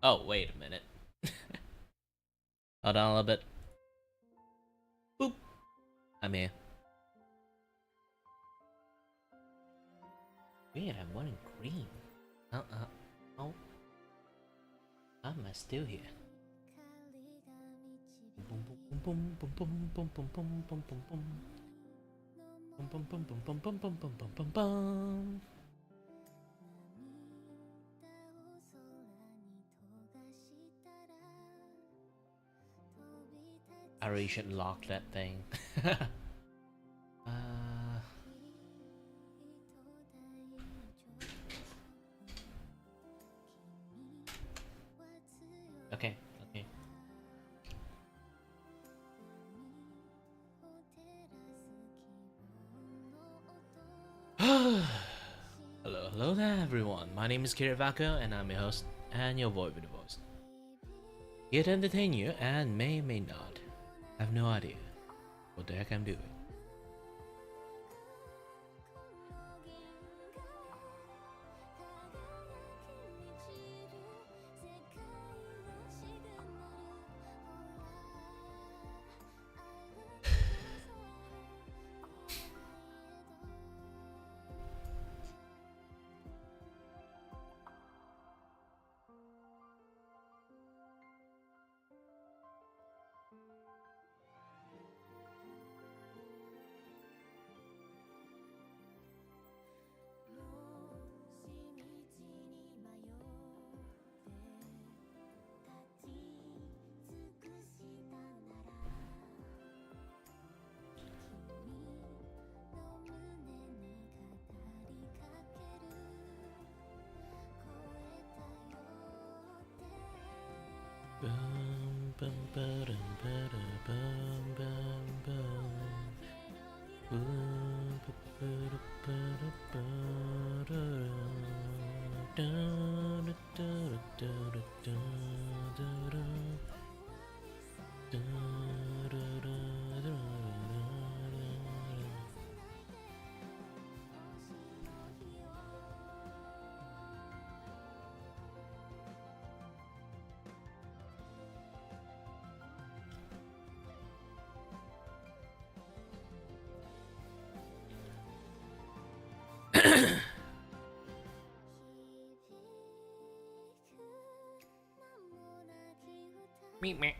Oh, wait a minute. Hold on a little bit. Boop. I'm here. Weird, I'm wearing green. Oh. How am I still here? Boom, boom, boom, boom, boom, boom, boom, boom, boom, boom, boom. Boom, boom, boom, boom, boom, boom, boom, boom, boom, boom. I really should lock that thing. Okay. Hello there everyone. My name is Kirivako and I'm your host and your voice with the voice. Here to entertain you and may not. I have no idea what the heck I'm doing. Meep meep.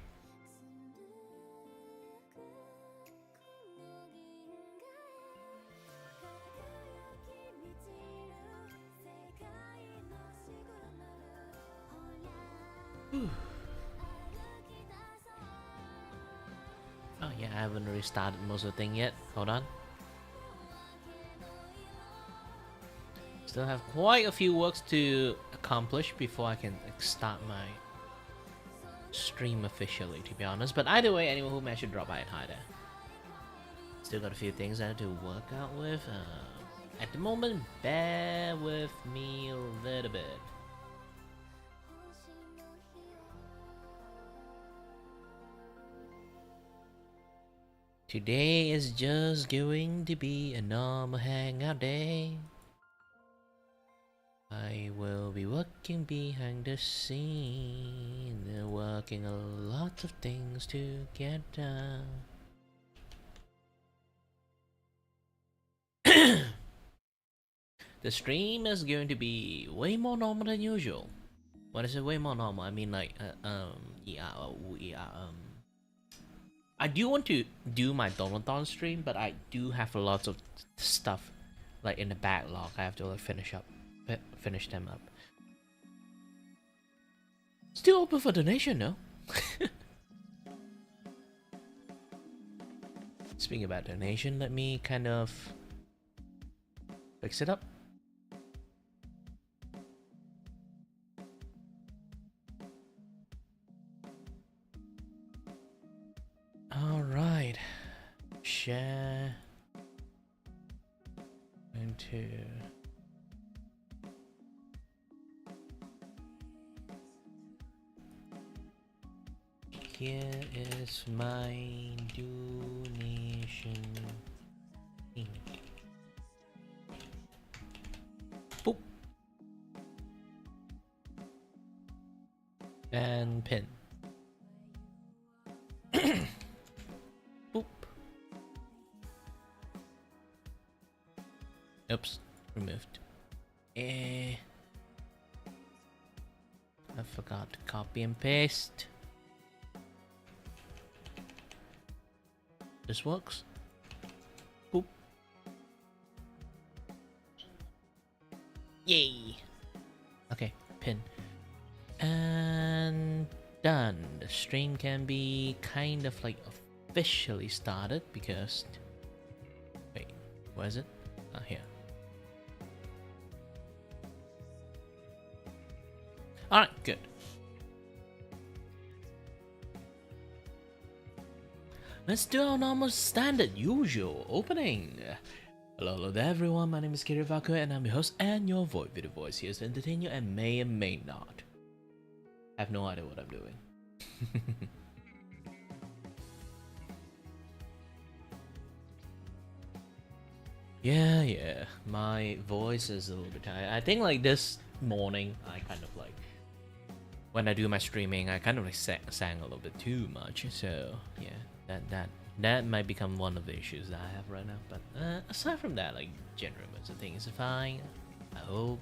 Oh yeah, I haven't restarted most of the thing yet. Hold on. Still have quite a few works to accomplish before I can start my stream officially, to be honest. But either way, anyone who managed to drop by and hi there. Still got a few things I have to work out with. At the moment, bear with me a little bit. Today is just going to be a normal hangout day. I will be working behind the scene, working a lot of things to get done. The stream is going to be way more normal than usual. When I say way more normal, I mean like, I do want to do my Donathon stream, but I do have lots of stuff like in the backlog. I have to like finish them up. Still open for donation, no? Speaking about donation, let me kind of fix it up. All right, share into. Here is my donation. Boop. And pin. Boop. Oops, removed. I forgot to copy and paste. This works. Boop. Yay! Okay, pin. And done. The stream can be kind of like officially started because... Wait, where is it? Ah, here. Alright, good. Let's do our normal standard usual opening. Hello there everyone, my name is Vtuber and I'm your host and your voice here to entertain you and may and may not. I have no idea what I'm doing. Yeah, my voice is a little bit tired. I think like this morning, I kind of like, when I do my streaming, I kind of like sang a little bit too much. So yeah, that might become one of the issues that I have right now. But aside from that, like generally, most of the things are fine. I hope,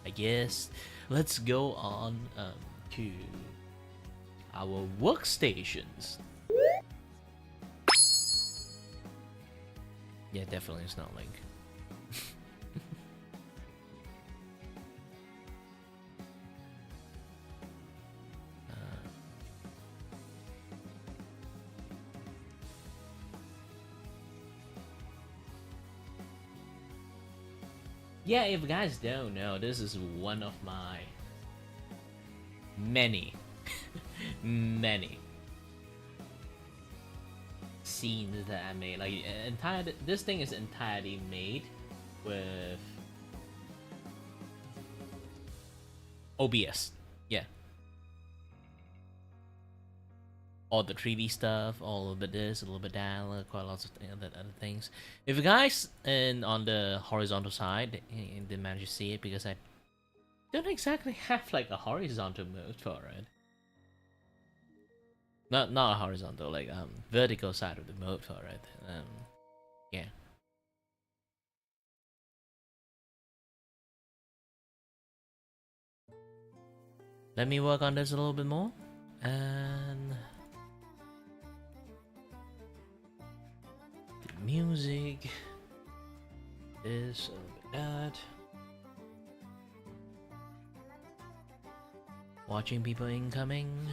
I guess. Let's go on to our workstations. Yeah, definitely it's not Link. Yeah, if you guys don't know, this is one of my many scenes that I made. Like this thing is entirely made with OBS. Yeah. All the 3D stuff, all a little bit this, a little bit that, quite lots of other things. If you guys on the horizontal side didn't manage to see it because I don't exactly have like a horizontal mode for it. Not a horizontal, like vertical side of the mode for it. Yeah. Let me work on this a little bit more, and the music is a little bit that. Watching people incoming.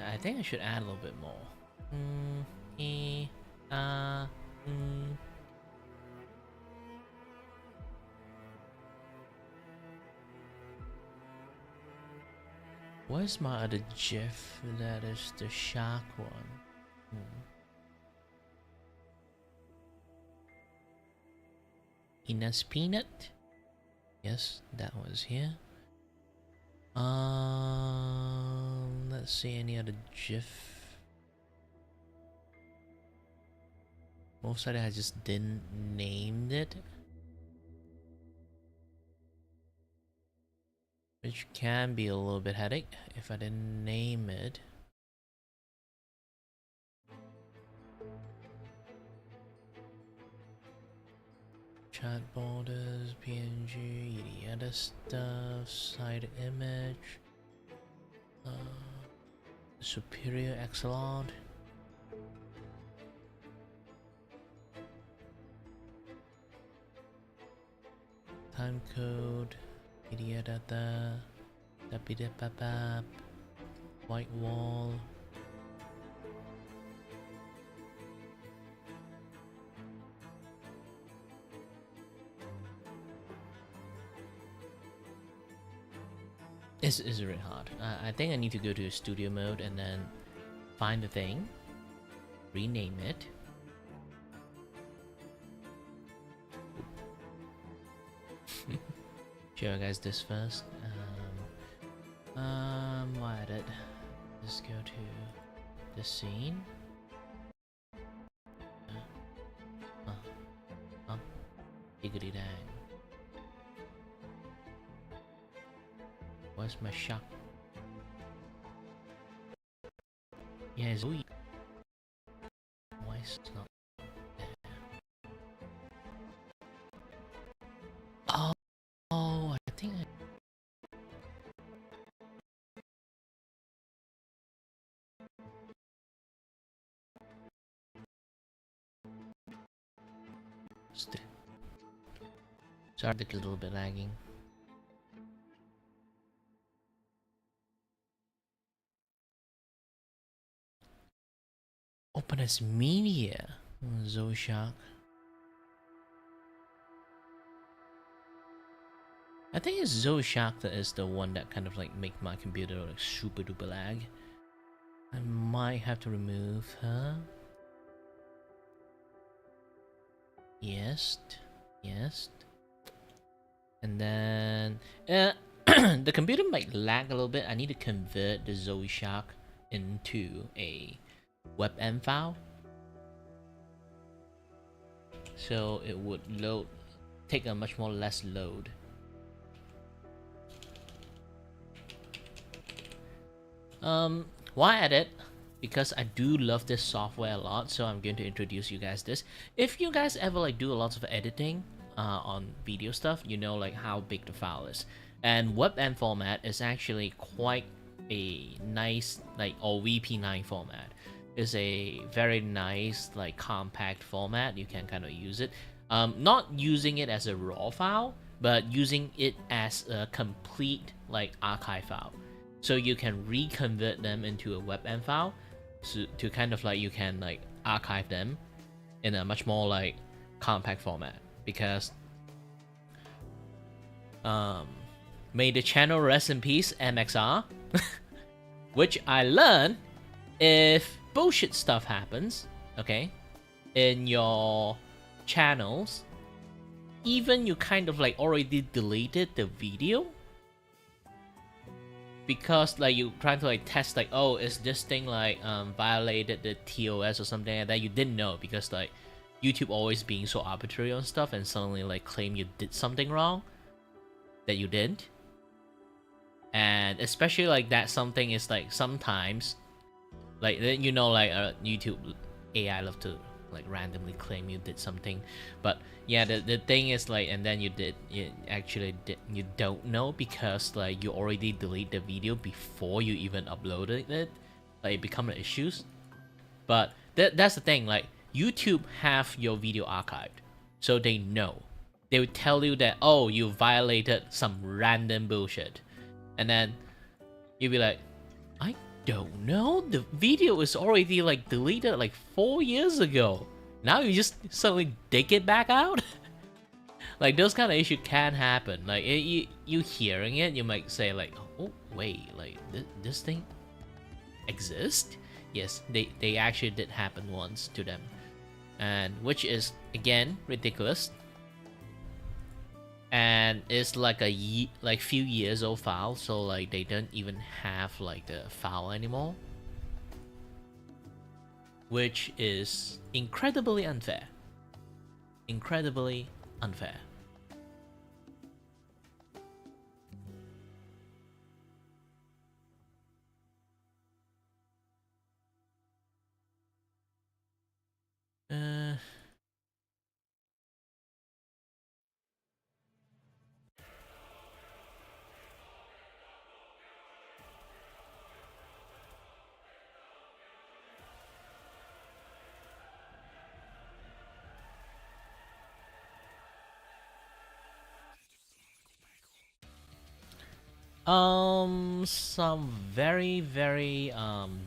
I think I should add a little bit more. Where's my other GIF? That is the shark one. Ina's peanut. Yes, that was here. Let's see any other GIF. Most of it I just didn't name it. which can be a little bit headache if I didn't name it. Chat borders, PNG, the other stuff, side image, superior Excellent. Time code, media data, dabidababab, white wall. It's really hard. I think I need to go to studio mode and then find the thing, rename it. Show you guys this first. Why did? Let's go to the scene. Giggity dang. Where's my shop? Yeah, Zoe. Why is it not there? Oh, I think I... Sorry, it's a little bit lagging. Open as media. Zoeshark. I think it's Zoeshark that is the one that kind of like make my computer like super duper lag. I might have to remove her. Yes. And then the computer might lag a little bit. I need to convert the Zoeshark into a WebM file, so it would take a much more less load. Why edit? Because I do love this software a lot, so I'm going to introduce you guys this. If you guys ever like do a lot of editing on video stuff, you know like how big the file is, and WebM format is actually quite a nice, like, or VP9 format is a very nice like compact format. You can kind of use it, not using it as a raw file, but using it as a complete like archive file, so you can reconvert them into a WebM file, so to kind of like you can like archive them in a much more like compact format. Because may the channel rest in peace, MXR. Which I learned, if bullshit stuff happens, okay, in your channels, even you kind of like already deleted the video, because like you trying to like test like, oh, is this thing like violated the TOS or something like that, you didn't know, because like YouTube always being so arbitrary on stuff, and suddenly like claim you did something wrong that you didn't. And especially like that something is like sometimes like, you know, like YouTube AI love to like randomly claim you did something, but yeah, the thing is like, and then you actually don't know, because like you already delete the video before you even uploaded it, like it become issues. But that's the thing, like YouTube have your video archived, so they know. They would tell you that, oh, you violated some random bullshit, and then you'll be like, I don't know, the video is already like deleted like 4 years ago. Now you just suddenly dig it back out. Like those kind of issues can happen. Like you hearing it, you might say like, oh wait, like this thing exists? Yes, they actually did happen once to them, and which is again ridiculous. And it's like a few years old file, so like they don't even have like the file anymore, which is incredibly unfair. Some very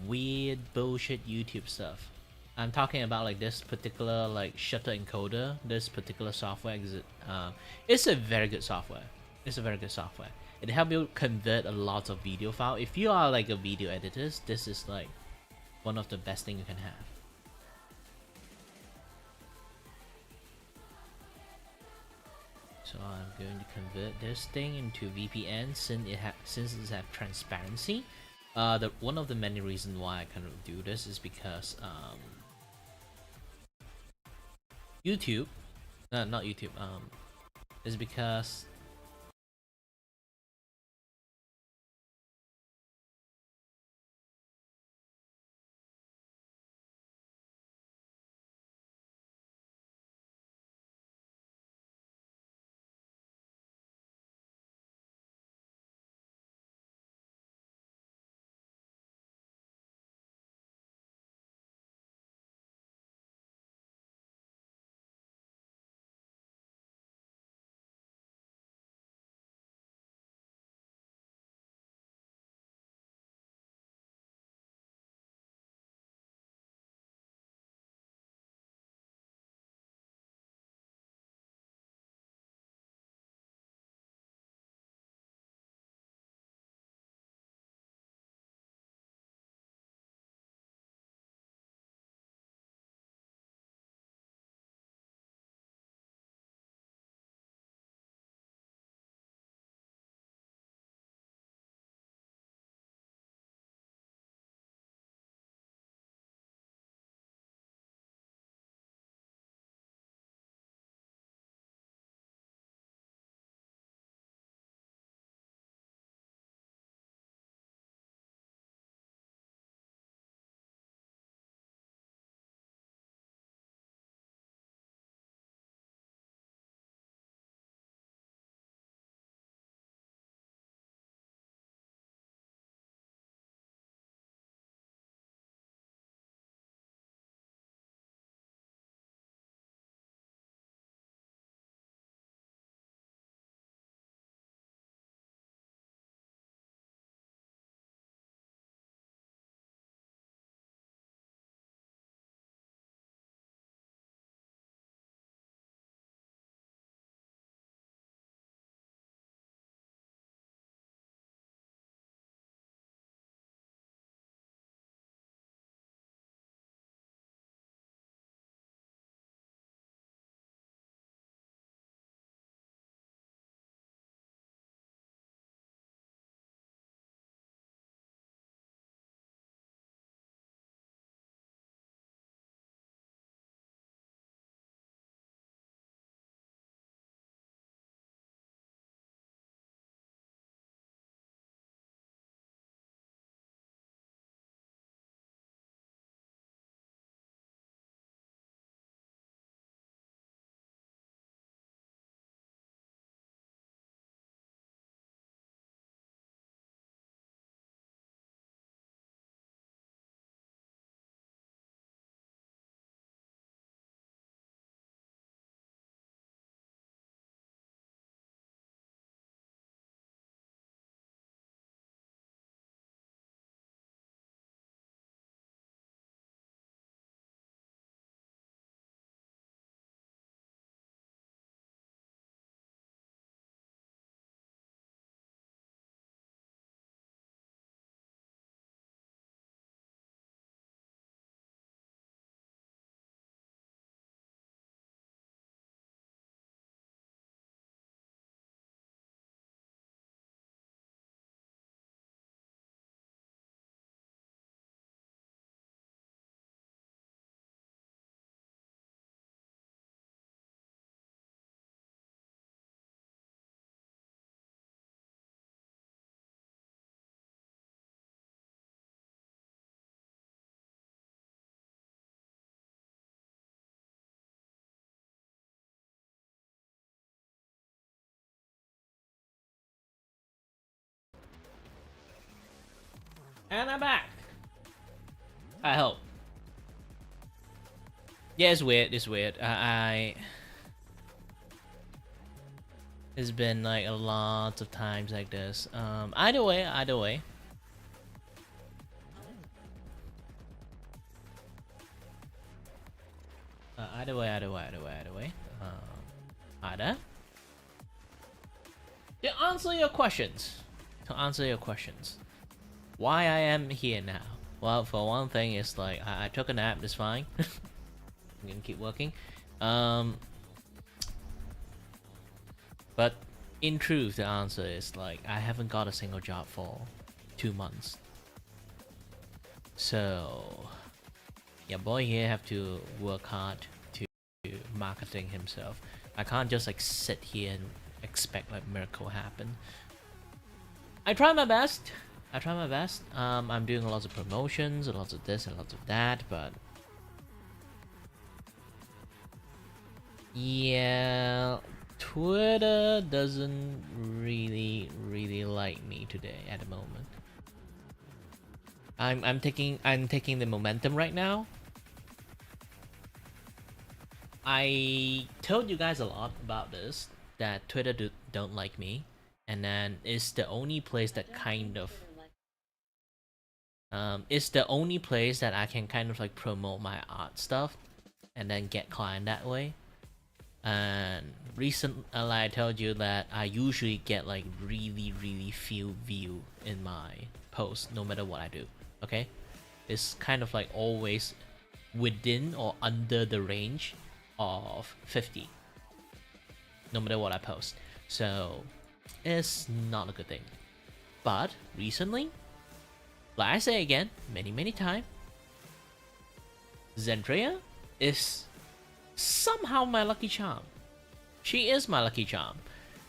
weird bullshit YouTube stuff. I'm talking about like this particular like shutter encoder. This particular software it's a very good software. It's a very good software. It helps you convert a lot of video file. If you are like a video editor, this is like one of the best thing you can have. So I'm going to convert this thing into VPN since it has transparency. One of the many reasons why I kind of do this is because YouTube, not YouTube, is because and I'm back. I hope. Yeah, it's weird. It's weird. It's been like a lot of times like this. Either way, either way. Either way, either way, either way, either way. Either. To answer your questions. To answer your questions. Why I am here now? Well, for one thing, it's like I took a nap. It's fine. I'm gonna keep working. But in truth, the answer is like I haven't got a single job for 2 months. So, yeah, boy here have to work hard to marketing himself. I can't just like sit here and expect like miracle happen. I try my best. I try my best. I'm doing lots of promotions, lots of this and lots of that, but yeah, Twitter doesn't really like me today at the moment. I'm taking the momentum right now. I told you guys a lot about this, that Twitter don't like me, and then it's the only place that kind of it's the only place that I can kind of like promote my art stuff and then get client that way. And recently, like I told you that I usually get like really few view in my post no matter what I do. Okay, it's kind of like always within or under the range of 50 no matter what I post, so it's not a good thing. But recently, like I say again many times, Zentreya is somehow my lucky charm. She is my lucky charm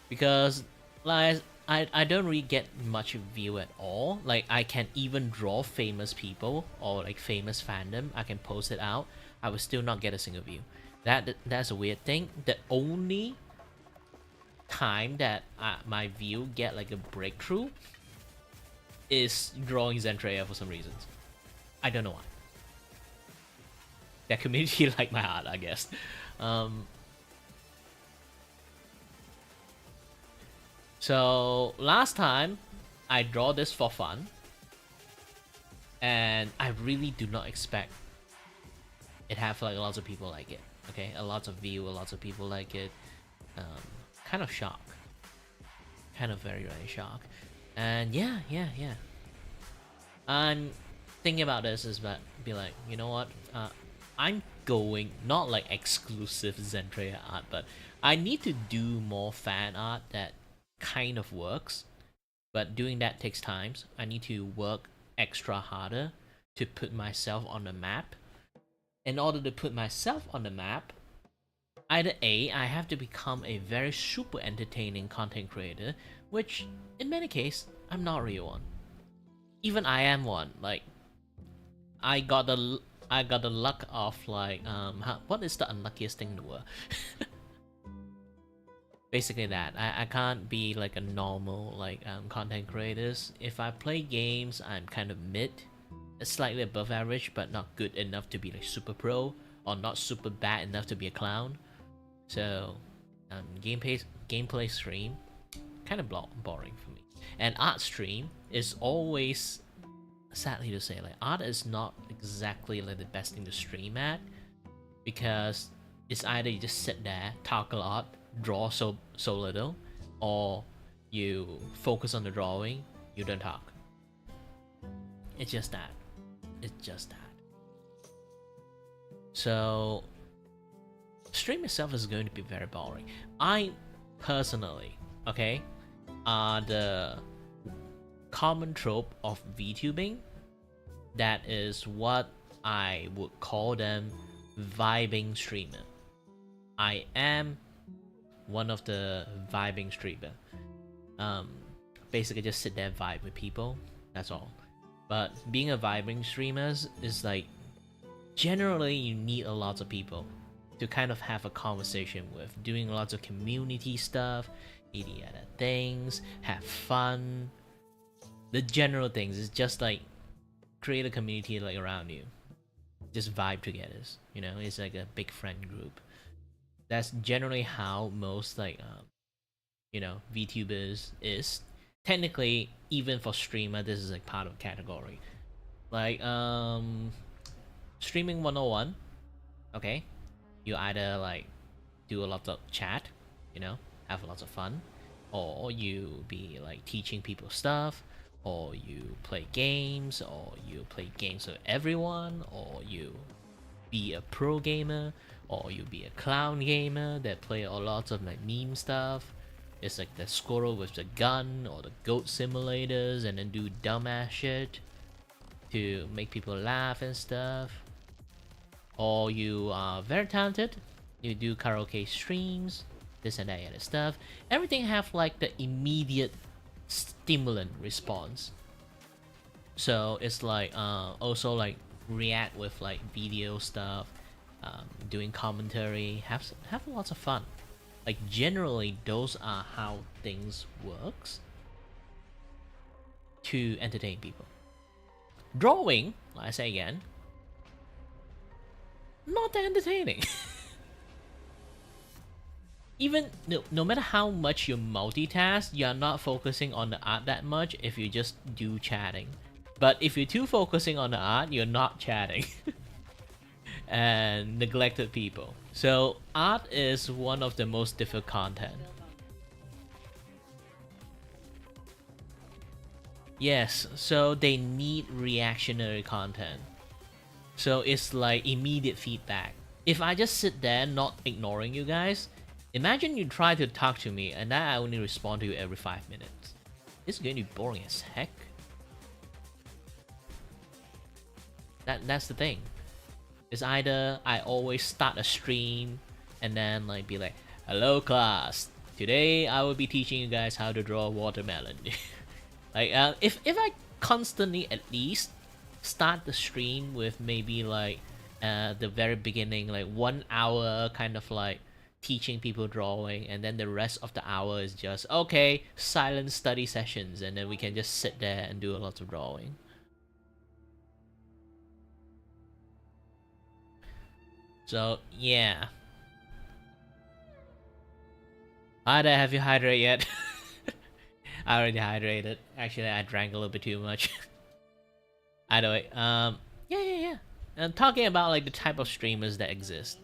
because like I don't really get much view at all. Like I can even draw famous people or like famous fandom. I can post it out. I will still not get a single view. That's a weird thing. The only time that my view get like a breakthrough is drawing Zentreya for some reasons. I don't know why. That community like my art, I guess. So last time I draw this for fun, and I really do not expect it have like lots of people like it. Okay, a lot of view, a lot of people like it. Kind of shock, kind of very shocked. And yeah. I'm thinking about this is that be like, you know what? I'm going not like exclusive Zentreya art, but I need to do more fan art that kind of works. But doing that takes time. I need to work extra harder to put myself on the map. In order to put myself on the map, either A, I have to become a very super entertaining content creator, which in many cases I'm not really one. Even I am one. Like I got the luck of like what is the unluckiest thing in the world? Basically that I can't be like a normal like content creators. If I play games, I'm kind of mid, slightly above average, but not good enough to be like super pro, or not super bad enough to be a clown. So gameplay stream kind of boring for me, and art stream is always, sadly to say, like art is not exactly like the best thing to stream at, because it's either you just sit there, talk a lot, draw so little, or you focus on the drawing, you don't talk. It's just that. So stream itself is going to be very boring. I personally, okay, the common trope of VTubing, that is what I would call them vibing streamer. I am one of the vibing streamer. Basically just sit there and vibe with people, that's all. But being a vibing streamer is like, generally you need a lot of people to kind of have a conversation with, doing lots of community stuff, eating other things, have fun. The general things is just like create a community like around you, just vibe together. You know, it's like a big friend group. That's generally how most like VTubers is. Technically, even for streamer, this is like part of category. Like streaming 101. Okay, you either like do a lot of chat, have lots of fun, or you be like teaching people stuff, or you play games, or you play games with everyone, or you be a pro gamer, or you be a clown gamer that play a lot of like meme stuff. It's like the squirrel with the gun or the goat simulators and then do dumbass shit to make people laugh and stuff. Or you are very talented, you do karaoke streams, this and that other stuff. Everything have like the immediate stimulant response. So it's like also like react with like video stuff, doing commentary, have lots of fun. Like generally those are how things works to entertain people. Drawing, like I say again, not that entertaining. Even no matter how much you multitask, you're not focusing on the art that much if you just do chatting. But if you're too focusing on the art, you're not chatting. And neglected people. So art is one of the most difficult content. Yes, so they need reactionary content. So it's like immediate feedback. If I just sit there not ignoring you guys, imagine you try to talk to me and I only respond to you every 5 minutes. It's going to be boring as heck. That's the thing. It's either I always start a stream and then like be like, hello class, today I will be teaching you guys how to draw a watermelon. Like if I constantly at least start the stream with maybe like the very beginning, like 1 hour kind of like teaching people drawing, and then the rest of the hour is just okay, silent study sessions, and then we can just sit there and do a lot of drawing. So yeah. Hi there, have you hydrated yet? I already hydrated. Actually, I drank a little bit too much. Either way, yeah. I'm talking about like the type of streamers that exist.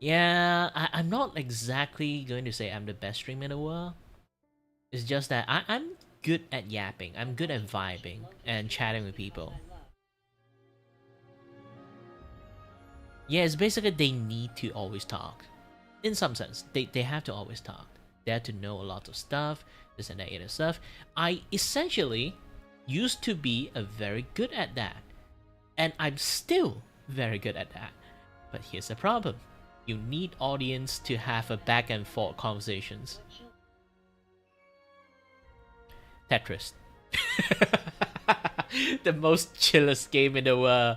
Yeah, I'm not exactly going to say I'm the best streamer in the world. It's just that I'm good at yapping. I'm good at vibing and chatting with people. Yeah, it's basically they need to always talk. In some sense, they have to always talk. They have to know a lot of stuff, this and that other stuff. I essentially used to be very good at that. And I'm still very good at that. But here's the problem. You need audience to have a back and forth conversations. Tetris. The most chillest game in the world.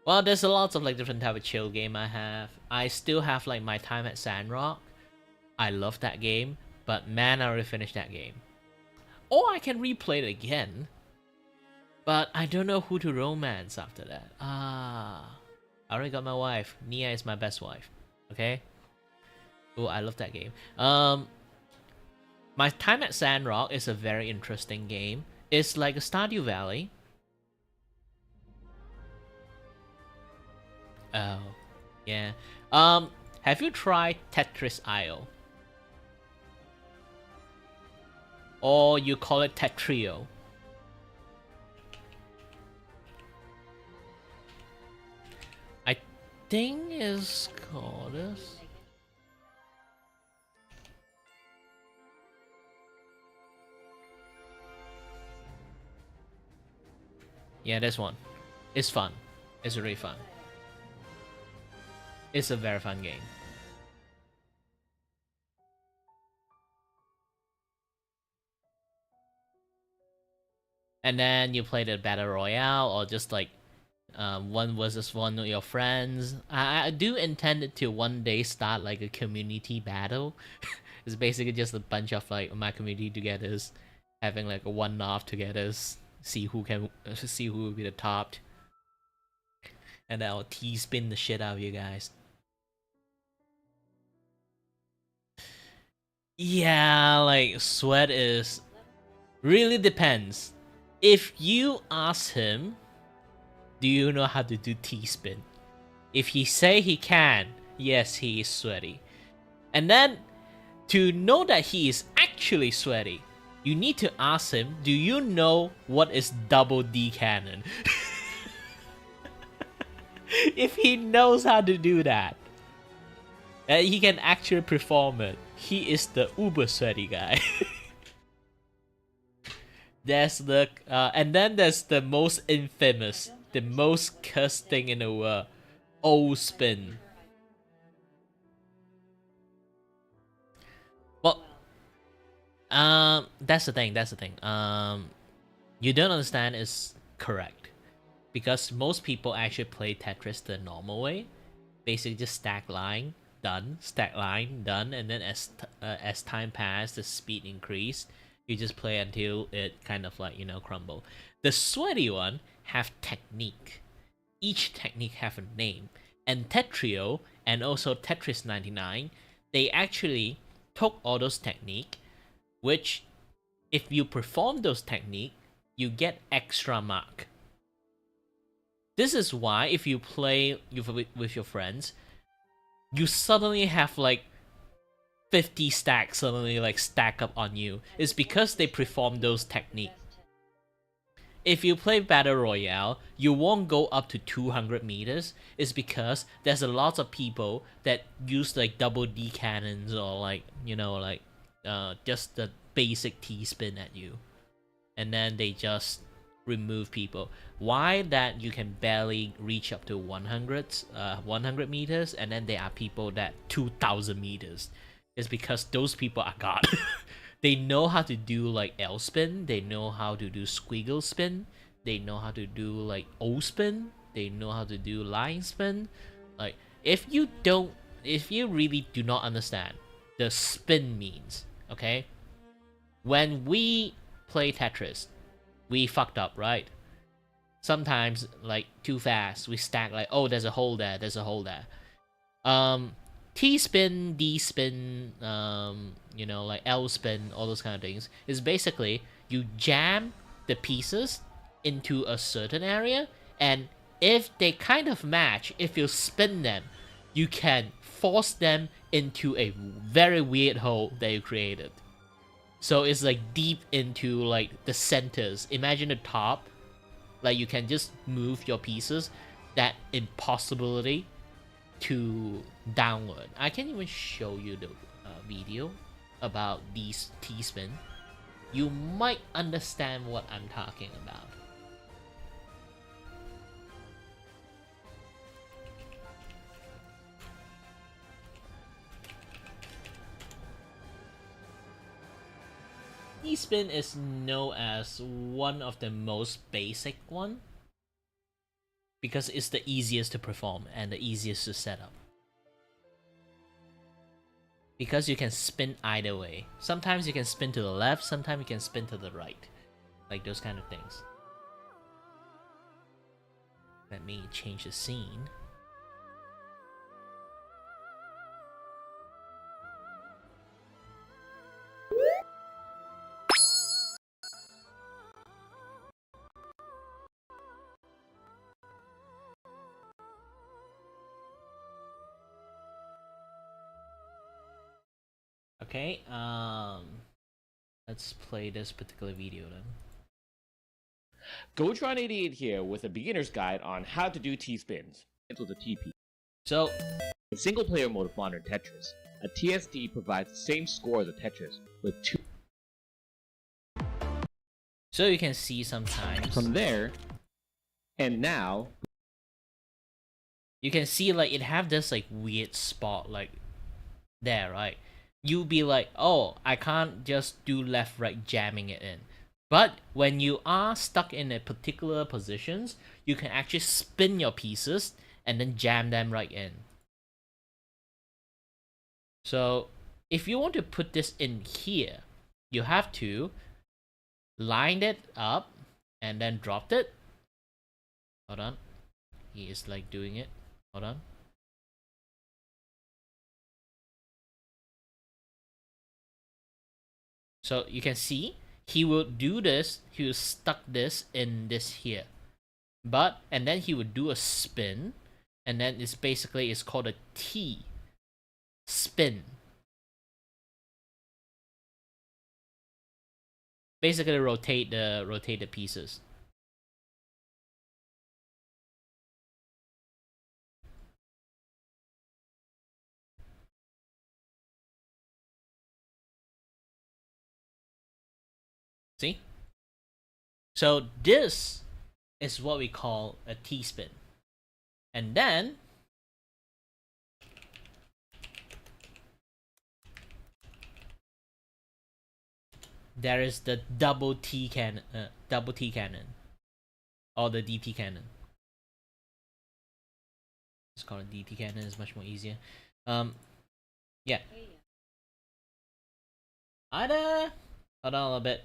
Well, there's a lot of like different type of chill game I have. I still have like my time at Sandrock. I love that game, but man, I already finished that game. Or I can replay it again, but I don't know who to romance after that. I already got my wife. Nia is my best wife. Okay. Oh, I love that game. My time at Sandrock is a very interesting game. It's like a Stardew Valley. Oh, yeah. Have you tried Tetris.io? Or you call it Tetrio? I think it's called this. Yeah, this one. It's fun. It's really fun. It's a very fun game. And then you play the battle royale or just like one versus one with your friends. I do intend to one day start like a community battle. It's basically just a bunch of like my community together, having like a one-off together, see who will be the top. And I'll T-spin the shit out of you guys. Yeah, like Sweat is really depends. If you ask him, do you know how to do T-spin? If he say he can, yes, he is sweaty. And then to know that he is actually sweaty, you need to ask him, do you know what is double D cannon? If he knows how to do that, and he can actually perform it, he is the uber sweaty guy. There's the and then there's the most infamous, the most cursed thing in the world, O spin. Well, that's the thing. That's the thing. You don't understand is correct, because most people actually play Tetris the normal way, basically just stack line, done, stack line, done, and then as time passed, the speed increased. You just play until it kind of like, you know, crumble. The sweaty one have technique. Each technique have a name. And Tetrio and also Tetris 99, they actually took all those technique, which if you perform those technique, you get extra mark. This is why if you play with your friends, you suddenly have like 50 stacks suddenly like stack up on you. It's because they perform those techniques. If you play Battle Royale, you won't go up to 200 meters. It's because there's a lot of people that use like double D cannons or like, you know, like just the basic T-spin at you. And then they just remove people. Why that you can barely reach up to 100 meters, and then there are people that 2,000 meters. Is because those people are god. They know how to do like L spin, they know how to do squiggle spin, they know how to do like O spin, they know how to do line spin. Like if you really do not understand the spin means, okay? When we play Tetris, we fucked up, right? Sometimes like too fast, we stack like, oh, there's a hole there, there's a hole there. T-spin, D-spin, you know, like L-spin, all those kind of things, is basically you jam the pieces into a certain area, and if they kind of match, if you spin them, you can force them into a very weird hole that you created. So it's like deep into like the centers. Imagine the top, like you can just move your pieces, that impossibility to downward. I can even show you the video about these T-spin. You might understand what I'm talking about. T-spin is known as one of the most basic one, because it's the easiest to perform and the easiest to set up. Because you can spin either way. Sometimes you can spin to the left, sometimes you can spin to the right. Like those kind of things. Let me change the scene. Okay, let's play this particular video then. Gotron88 here with a beginner's guide on how to do T-spins. With a TP. So, in single-player mode of modern Tetris, a TSD provides the same score as a Tetris with two. So you can see sometimes from there, and now you can see like it have this like weird spot like there, right? You be like, oh, I can't just do left right jamming it in. But when you are stuck in a particular positions, you can actually spin your pieces and then jam them right in. So if you want to put this in here, you have to line it up and then drop it. Hold on. he is like doing it. Hold on. So you can see he will do this. He will stuck this in this here, but and then he would do a spin, and then it's called a T spin. Basically rotate the pieces. See? So this is what we call a T spin. And then there is the double T cannon, or the DT cannon. It's called a DT cannon. It's much more easier. Yeah. Ida, hold on a little bit.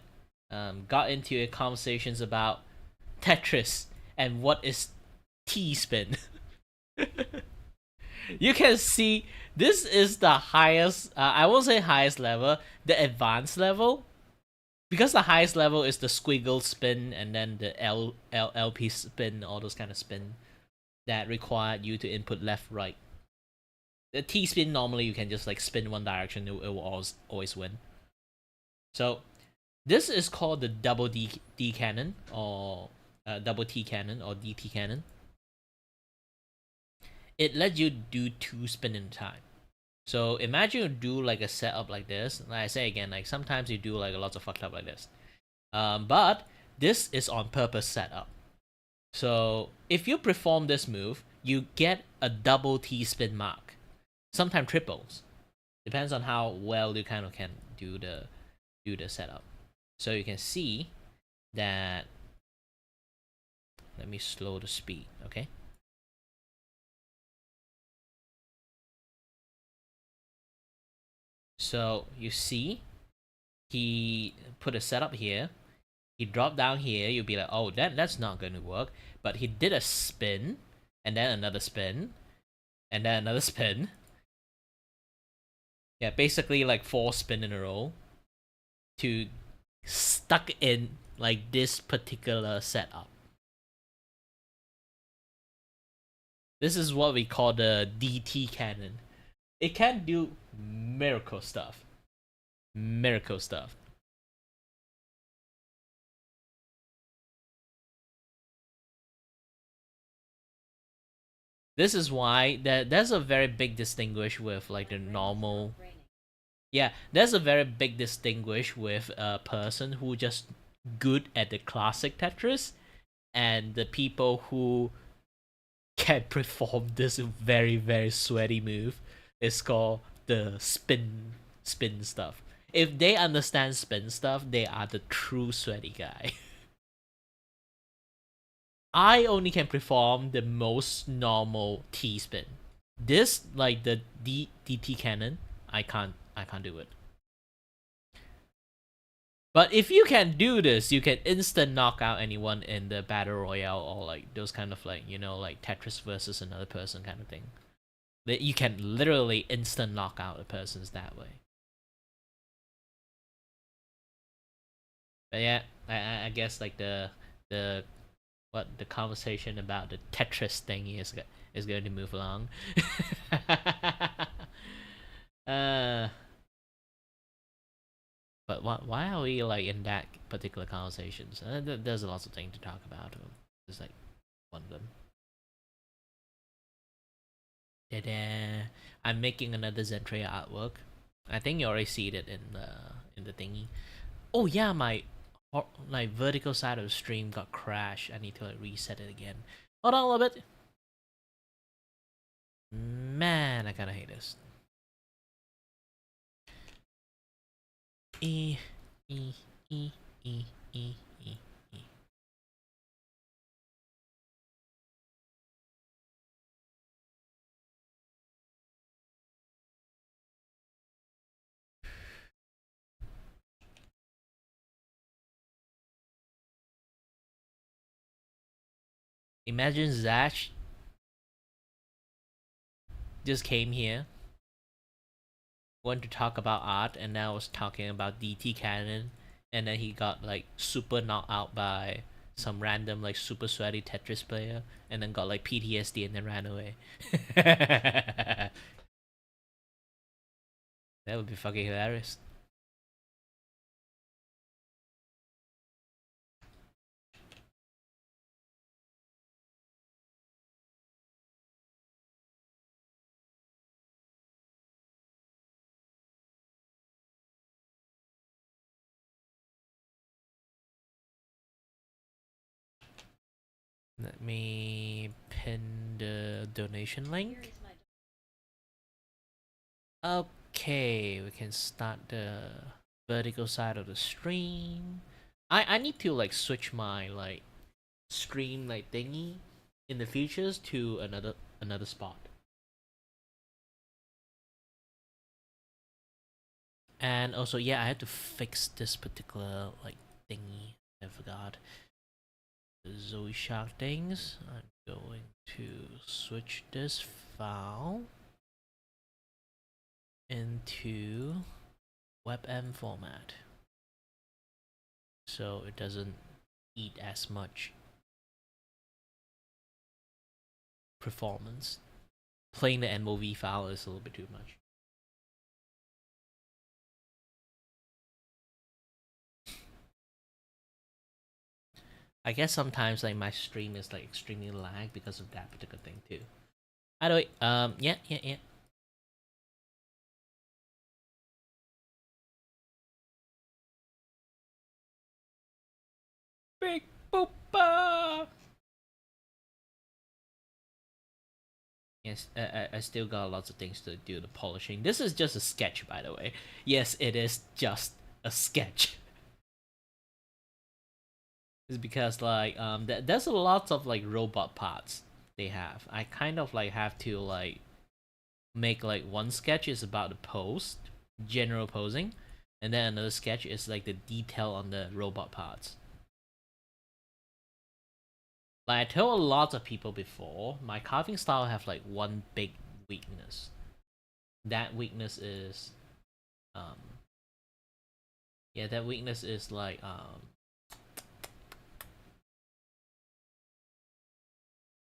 Got into conversations about Tetris and what is T spin. You can see this is the highest. I won't say highest level, the advanced level, because the highest level is the squiggle spin and then the LP spin, all those kind of spin that require you to input left, right. The T spin normally you can just like spin one direction, it will always win. So this is called the double D cannon, or double T cannon, or DT cannon. It lets you do 2 spin in time. So imagine you do like a setup like this. Like I say again, like sometimes you do like lots of fucked up like this. But this is on purpose setup. So if you perform this move, you get a double T spin mark. Sometimes triples. Depends on how well you kind of can do the setup. So you can see that. Let me slow the speed, okay? So you see, he put a setup here. He dropped down here. You'll be like, oh, that's not going to work. But he did a spin, and then another spin, and then another spin. Yeah, basically like 4 spin in a row to stuck in like this particular setup. This is what we call the DT cannon. It can do miracle stuff. Miracle stuff. This is why there's a very big distinguish with like the normal. Yeah, there's a very big distinguish with a person who just good at the classic Tetris, and the people who can perform this very very sweaty move. It's called the spin stuff. If they understand spin stuff, they are the true sweaty guy. I only can perform the most normal T spin. This, like the DT cannon, I can't do it. But if you can do this, you can instant knock out anyone in the battle royale, or like those kind of like, you know, like Tetris versus another person kind of thing. That you can literally instant knock out a person's that way. But yeah, I guess like the conversation about the Tetris thing is going to move along. But why are we like in that particular conversations? There's lots of things to talk about. It's like one of them. Ta-da! I'm making another Zentreya artwork. I think you already see it in the thingy. Oh yeah, my like vertical side of the stream got crashed. I need to like reset it again. Hold on a little bit. Man, I kind of hate this. E e e e e e e. Imagine Zash just came here, wanted to talk about art, and now was talking about DT Cannon, and then he got like super knocked out by some random like super sweaty Tetris player, and then got like PTSD and then ran away. That would be fucking hilarious. Let me pin the donation link. Okay, we can start the vertical side of the stream. I need to like switch my like stream like thingy in the futures to another spot. And also, yeah, I had to fix this particular like thingy. I forgot the Zoe Shark things. I'm going to switch this file into WebM format, so it doesn't eat as much performance. Playing the MOV file is a little bit too much. I guess sometimes like my stream is like extremely lag because of that particular thing too. Either way, yeah. Big Boopa! Yes, I still got lots of things to do the polishing. This is just a sketch, by the way. Yes, it is just a sketch. It's because like there's a lot of like robot parts they have. I kind of like have to like make like one sketch is about the pose, general posing, and then another sketch is like the detail on the robot parts. Like I told a lot of people before, my carving style have like one big weakness. That weakness is, um, yeah, that weakness is like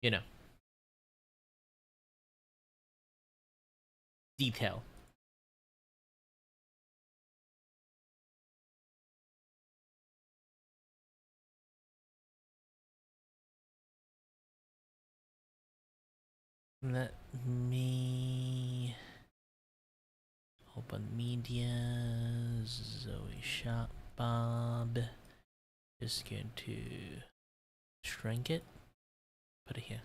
you know, detail. Let me open media. Zoe Shop Bob. Just going to shrink it. Put it here.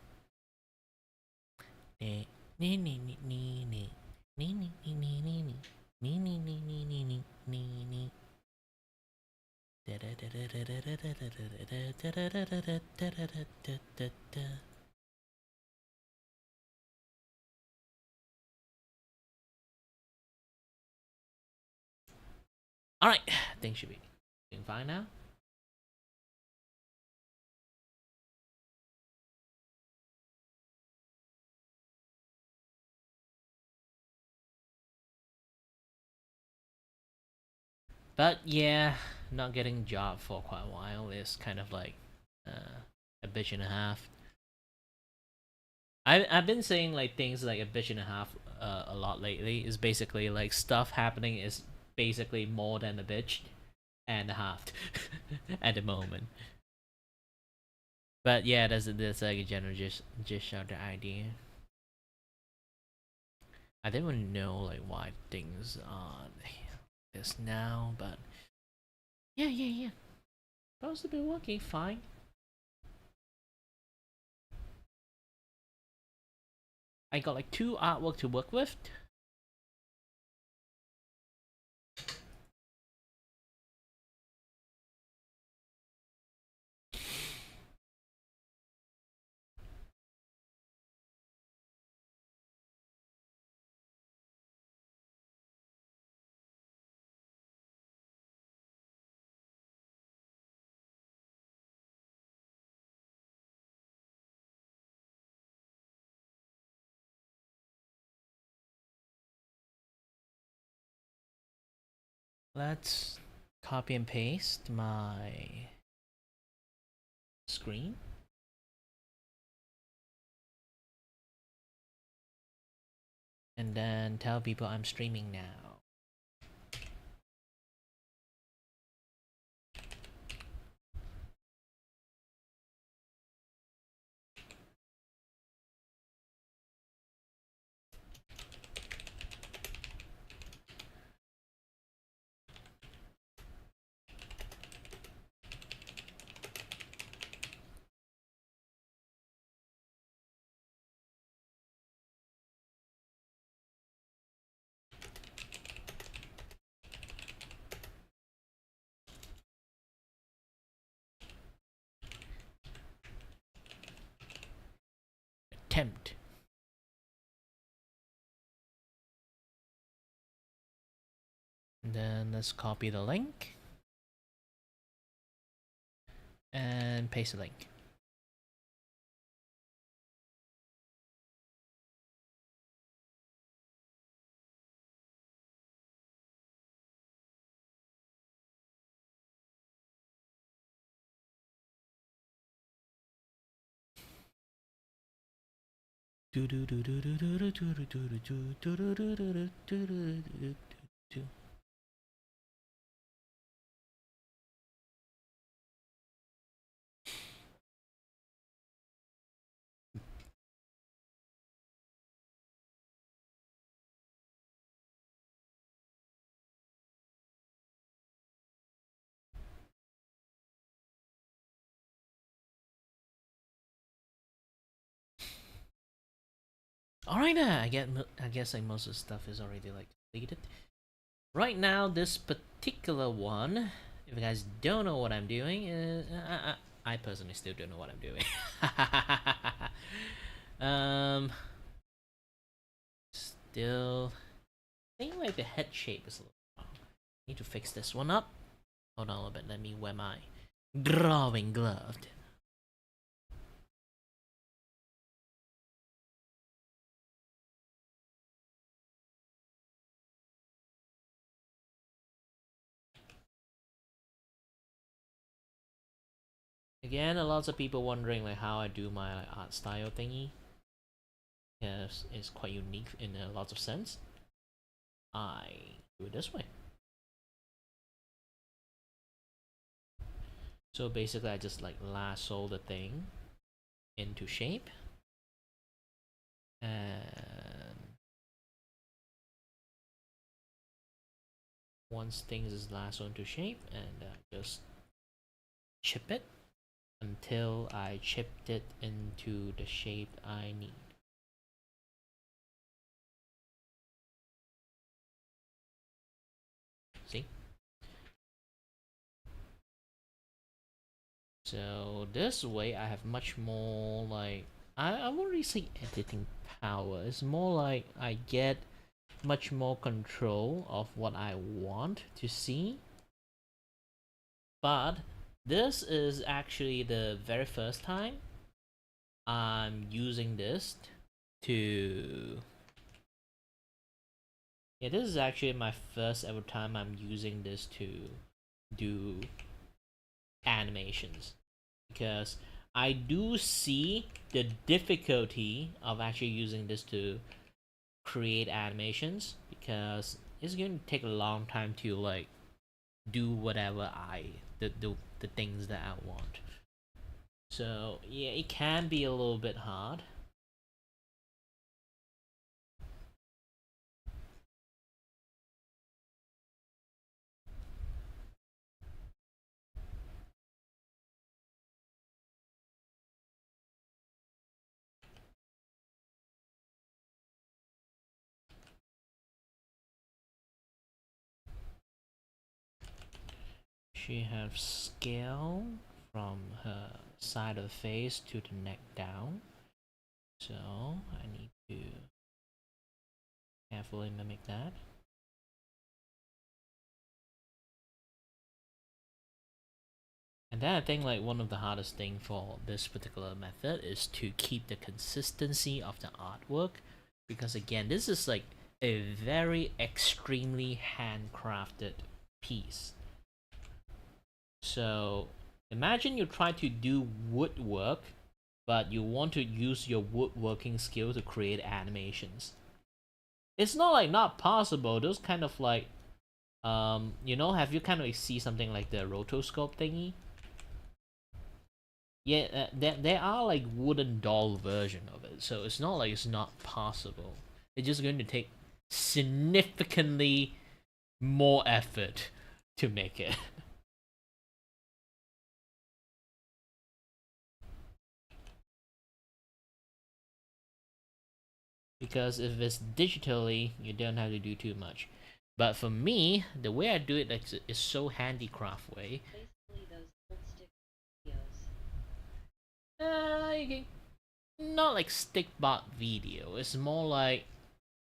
Alright, things should be doing fine now. But yeah, not getting a job for quite a while is kind of like a bitch and a half. I've been saying like things like a bitch and a half a lot lately. Is basically like stuff happening is basically more than a bitch and a half at the moment. But yeah, that's like a general just shout the idea. I didn't really know like why things are this now, but yeah. Supposed to be working fine. I got like 2 artwork to work with. Let's copy and paste my screen. And then tell people I'm streaming now. Attempt. And then let's copy the link and paste the link. Alright, I guess like most of the stuff is already like completed. Right now, this particular one, if you guys don't know what I'm doing, I personally still don't know what I'm doing. Still, I think like the head shape is a little wrong. Need to fix this one up. Hold on a little bit. Let me wear my drawing glove. Again, a lot of people wondering like how I do my like, art style thingy. Yes, it's quite unique in a lot of sense. I do it this way. So basically, I just like lasso the thing into shape, and once things is lassoed into shape, and just chip it until I chipped it into the shape I need. See? So this way I have much more like, I won't really say editing power. It's more like I get much more control of what I want to see. But this is actually the very first time I'm using this to... Yeah, this is actually my first ever time I'm using this to do animations, because I do see the difficulty of actually using this to create animations, because it's going to take a long time to like do whatever the things that I want. So yeah, it can be a little bit hard. She has scale from her side of the face to the neck down. So I need to carefully mimic that. And then I think like one of the hardest thing for this particular method is to keep the consistency of the artwork, because again, this is like a very extremely handcrafted piece. So imagine you try to do woodwork, but you want to use your woodworking skill to create animations. It's not like not possible. Those kind of like, you know, have you kind of like see something like the rotoscope thingy? Yeah, there are like wooden doll version of it, so it's not like it's not possible. It's just going to take significantly more effort to make it. Because if it's digitally, you don't have to do too much. But for me, the way I do it is so handicraft way. Basically, those old stick videos. You can, not like stick bot video. It's more like,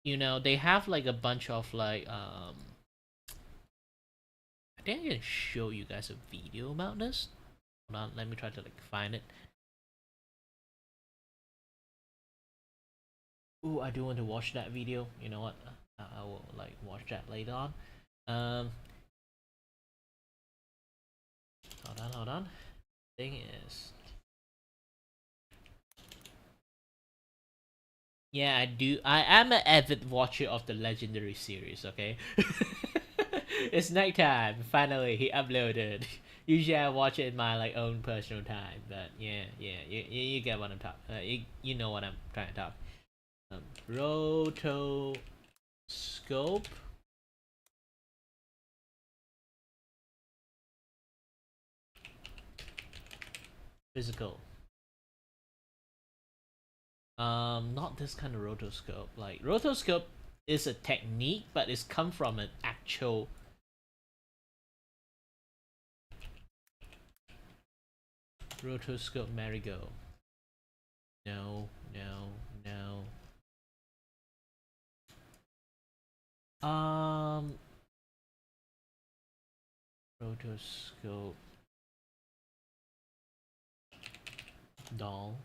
you know, they have like a bunch of like I think I can show you guys a video about this. Hold on, let me try to like find it. Ooh, I do want to watch that video. You know what? I will like watch that later on. Um, hold on. Thing is, yeah, I do. I am an avid watcher of the Legendary series. Okay, it's nighttime. Finally, he uploaded. Usually, I watch it in my like own personal time, but yeah, you get what I'm talking. You know what I'm trying to talk. Rotoscope. Physical. Not this kind of rotoscope. Like rotoscope is a technique, but it's come from an actual rotoscope marigold. No, no, no. Rotoscope doll.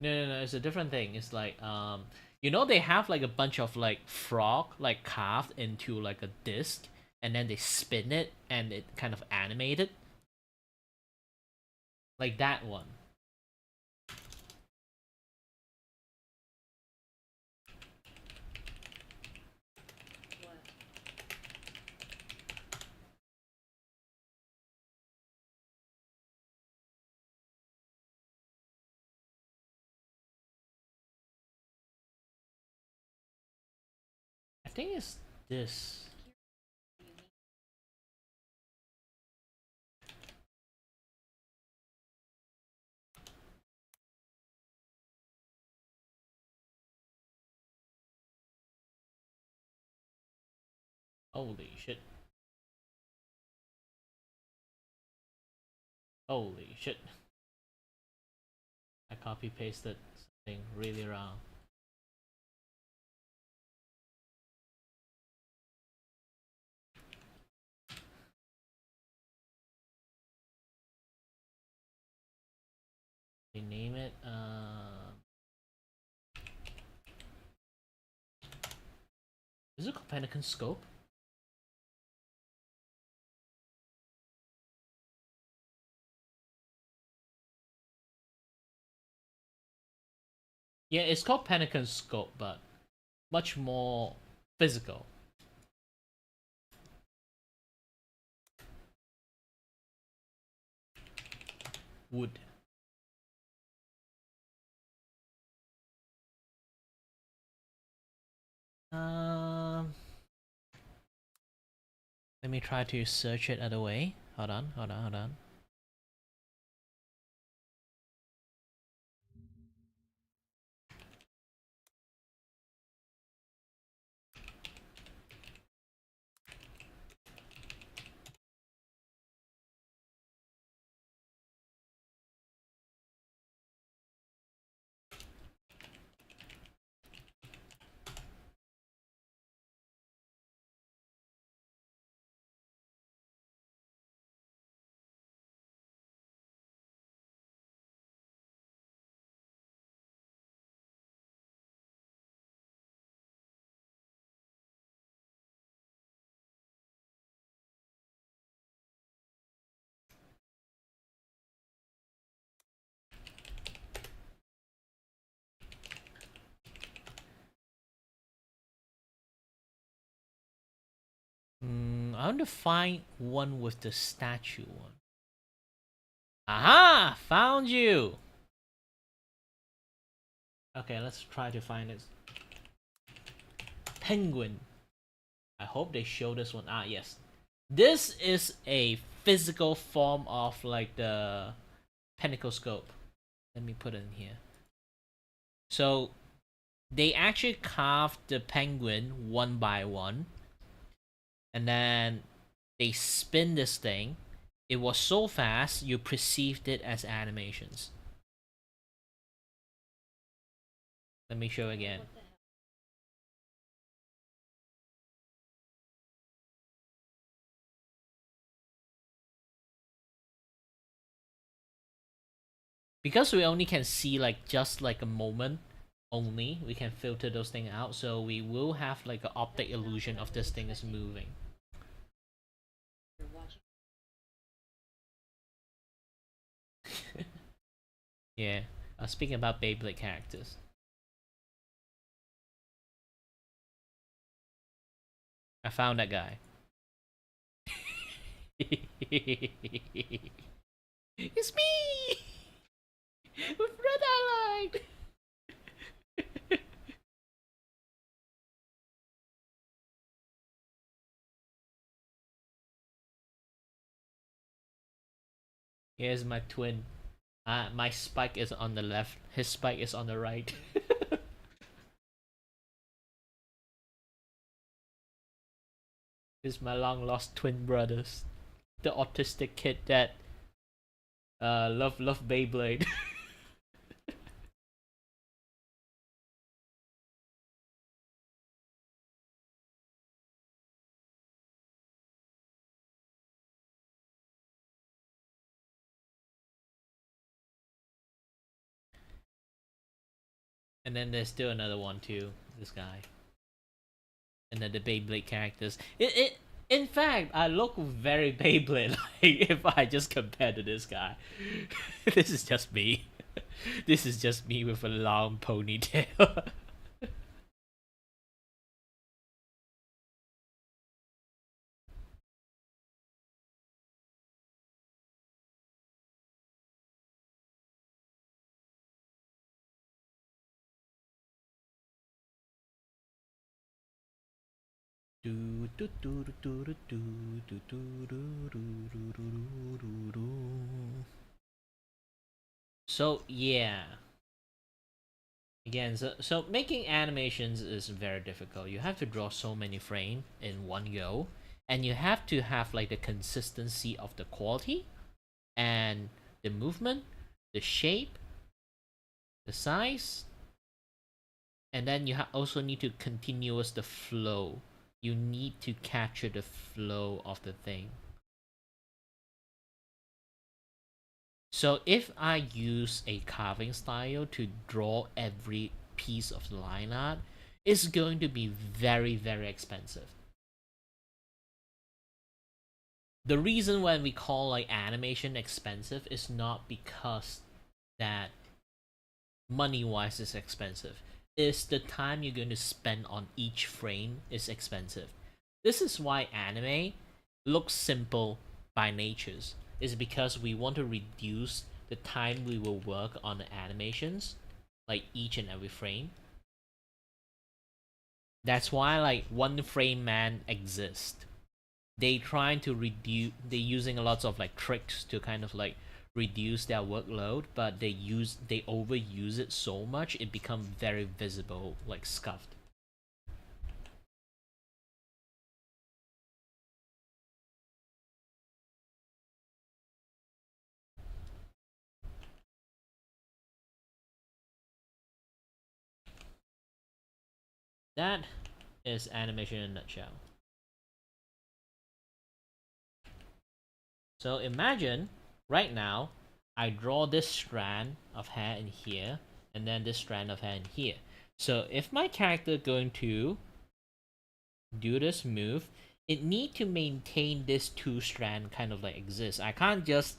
No, it's a different thing. It's like you know they have like a bunch of like frog like carved into like a disc, and then they spin it and it kind of animated like that one. What? I think it's this. Holy shit. Holy shit. I copy pasted something really wrong. They name it is it Copernican scope? Yeah, it's called Pelican scope, but much more physical. Wood. Um, let me try to search it other way. Hold on. I want to find one with the statue one. Aha! Found you! Okay, let's try to find it. Penguin. I hope they show this one. Ah, yes. This is a physical form of like the pentacle scope. Let me put it in here. So they actually carved the penguin one by one, and then they spin this thing. It was so fast you perceived it as animations. Let me show again. What the hell? Because we only can see like just like a moment only, we can filter those things out, so we will have like an optic illusion of this thing is moving. You're watching. Yeah. Speaking about Beyblade characters. I found that guy. It's me! With red highlight! Here's my twin. My spike is on the left. His spike is on the right. This is my long lost twin brothers. The autistic kid that love Beyblade. And then there's still another one too. This guy. And then the Beyblade characters. In fact, I look very Beyblade like if I just compare to this guy. This is just me. This is just me with a long ponytail. So yeah. Again, so making animations is very difficult. You have to draw so many frames in one go, and you have to have like the consistency of the quality and the movement, the shape, the size, and then you also need to continuous the flow. You need to capture the flow of the thing. So if I use a carving style to draw every piece of line art, it's going to be very, very expensive. The reason when we call like animation expensive is not because that money wise is expensive. It's the time you're going to spend on each frame is expensive. This is why anime looks simple by natures. Is because we want to reduce the time we will work on the animations, like each and every frame. That's why like one frame man exists. They trying to reduce. They using a lot of like tricks to kind of like reduce their workload, but they overuse it so much it becomes very visible, like scuffed. That is animation in a nutshell. So imagine right now I draw this strand of hair in here and then this strand of hair in here. So if my character going to do this move, it need to maintain this two strand kind of like exist. I can't just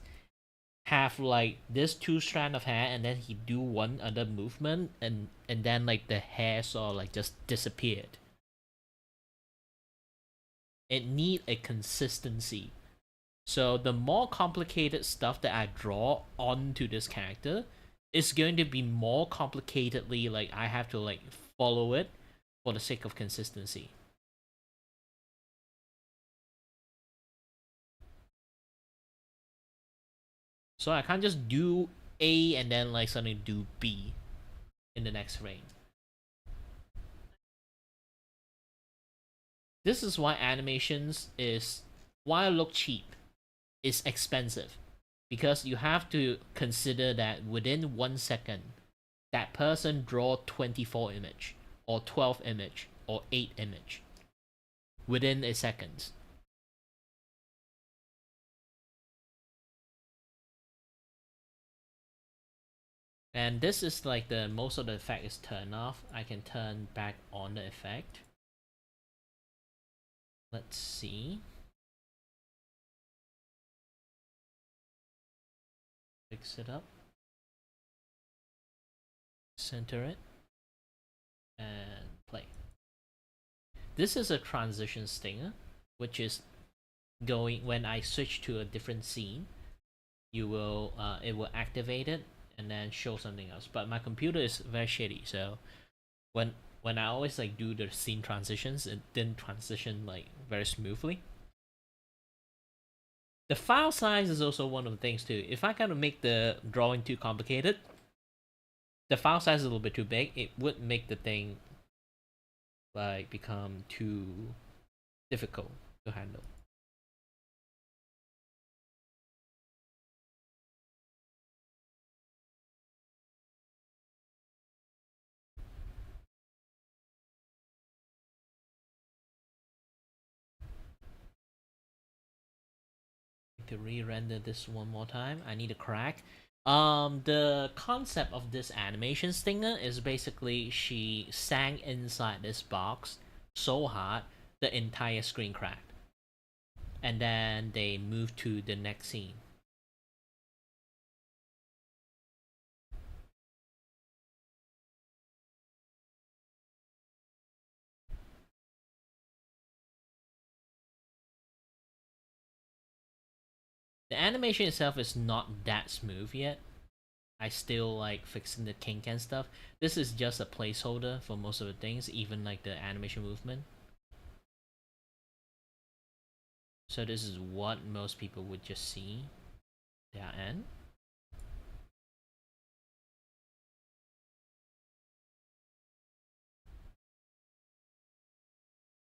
have like this two strand of hair and then he do one other movement and then like the hair sort of like just disappeared. It need a consistency. So the more complicated stuff that I draw onto this character is going to be more complicatedly like I have to like follow it for the sake of consistency. So I can't just do A and then like suddenly do B in the next frame. This is why animations is, while look cheap, is expensive. Because you have to consider that within 1 second, that person draw 24 image, or 12 image, or 8 image. Within a second. And this is like the most of the effect is turned off. I can turn back on the effect. Let's see. Fix it up. Center it. And play. This is a transition stinger, which is going when I switch to a different scene. You will it will activate it and then show something else. But my computer is very shitty, so when I always like do the scene transitions, it didn't transition like very smoothly. The file size is also one of the things too. If I kind of make the drawing too complicated, the file size is a little bit too big. It would make the thing like become too difficult to handle. To re-render this one more time, I need a crack. The concept of this animation stinger is basically she sang inside this box so hard the entire screen cracked, and then they moved to the next scene. The animation itself is not that smooth yet. I still like fixing the kink and stuff. This is just a placeholder for most of the things, even like the animation movement. So this is what most people would just see their end.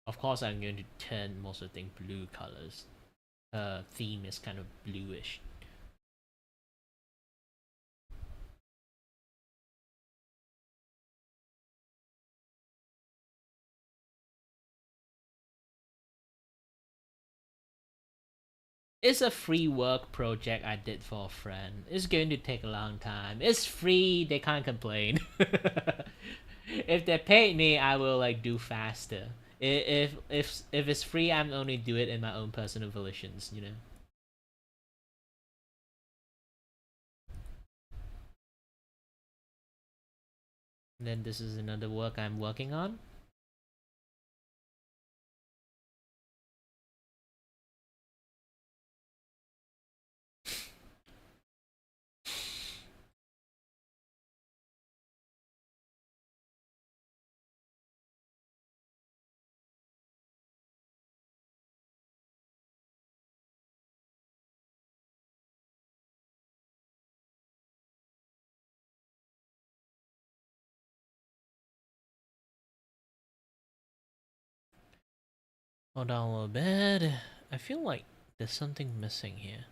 Of course, I'm going to turn most of the thing blue colors. Theme is kind of bluish. It's a free work project I did for a friend. It's going to take a long time. It's free, they can't complain. If they paid me, I will like do faster. If it's free, I'm only do it in my own personal volitions, you know. And then this is another work I'm working on. Hold on a little bit. I feel like there's something missing here.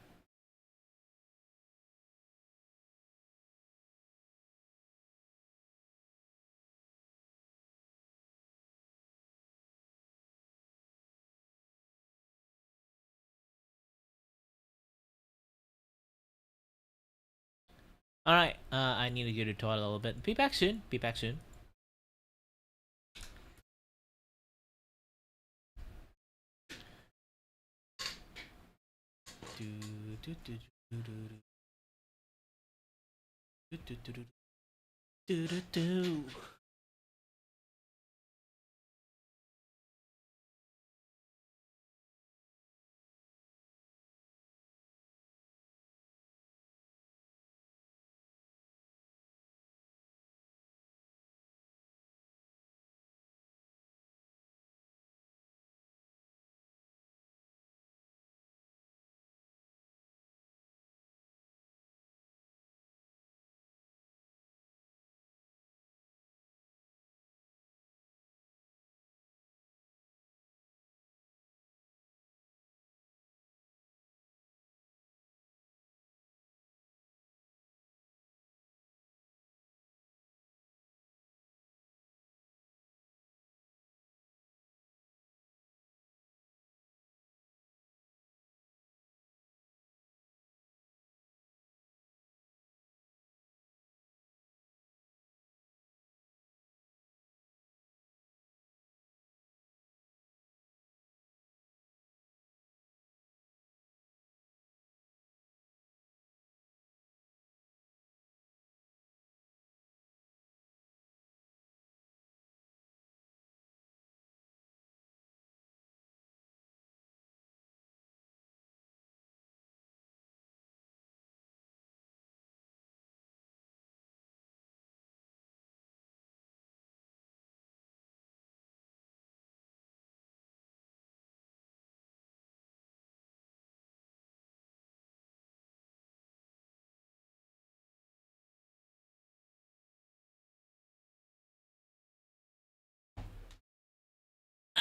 Alright, I need to go to the toilet a little bit. Be back soon. Be back soon.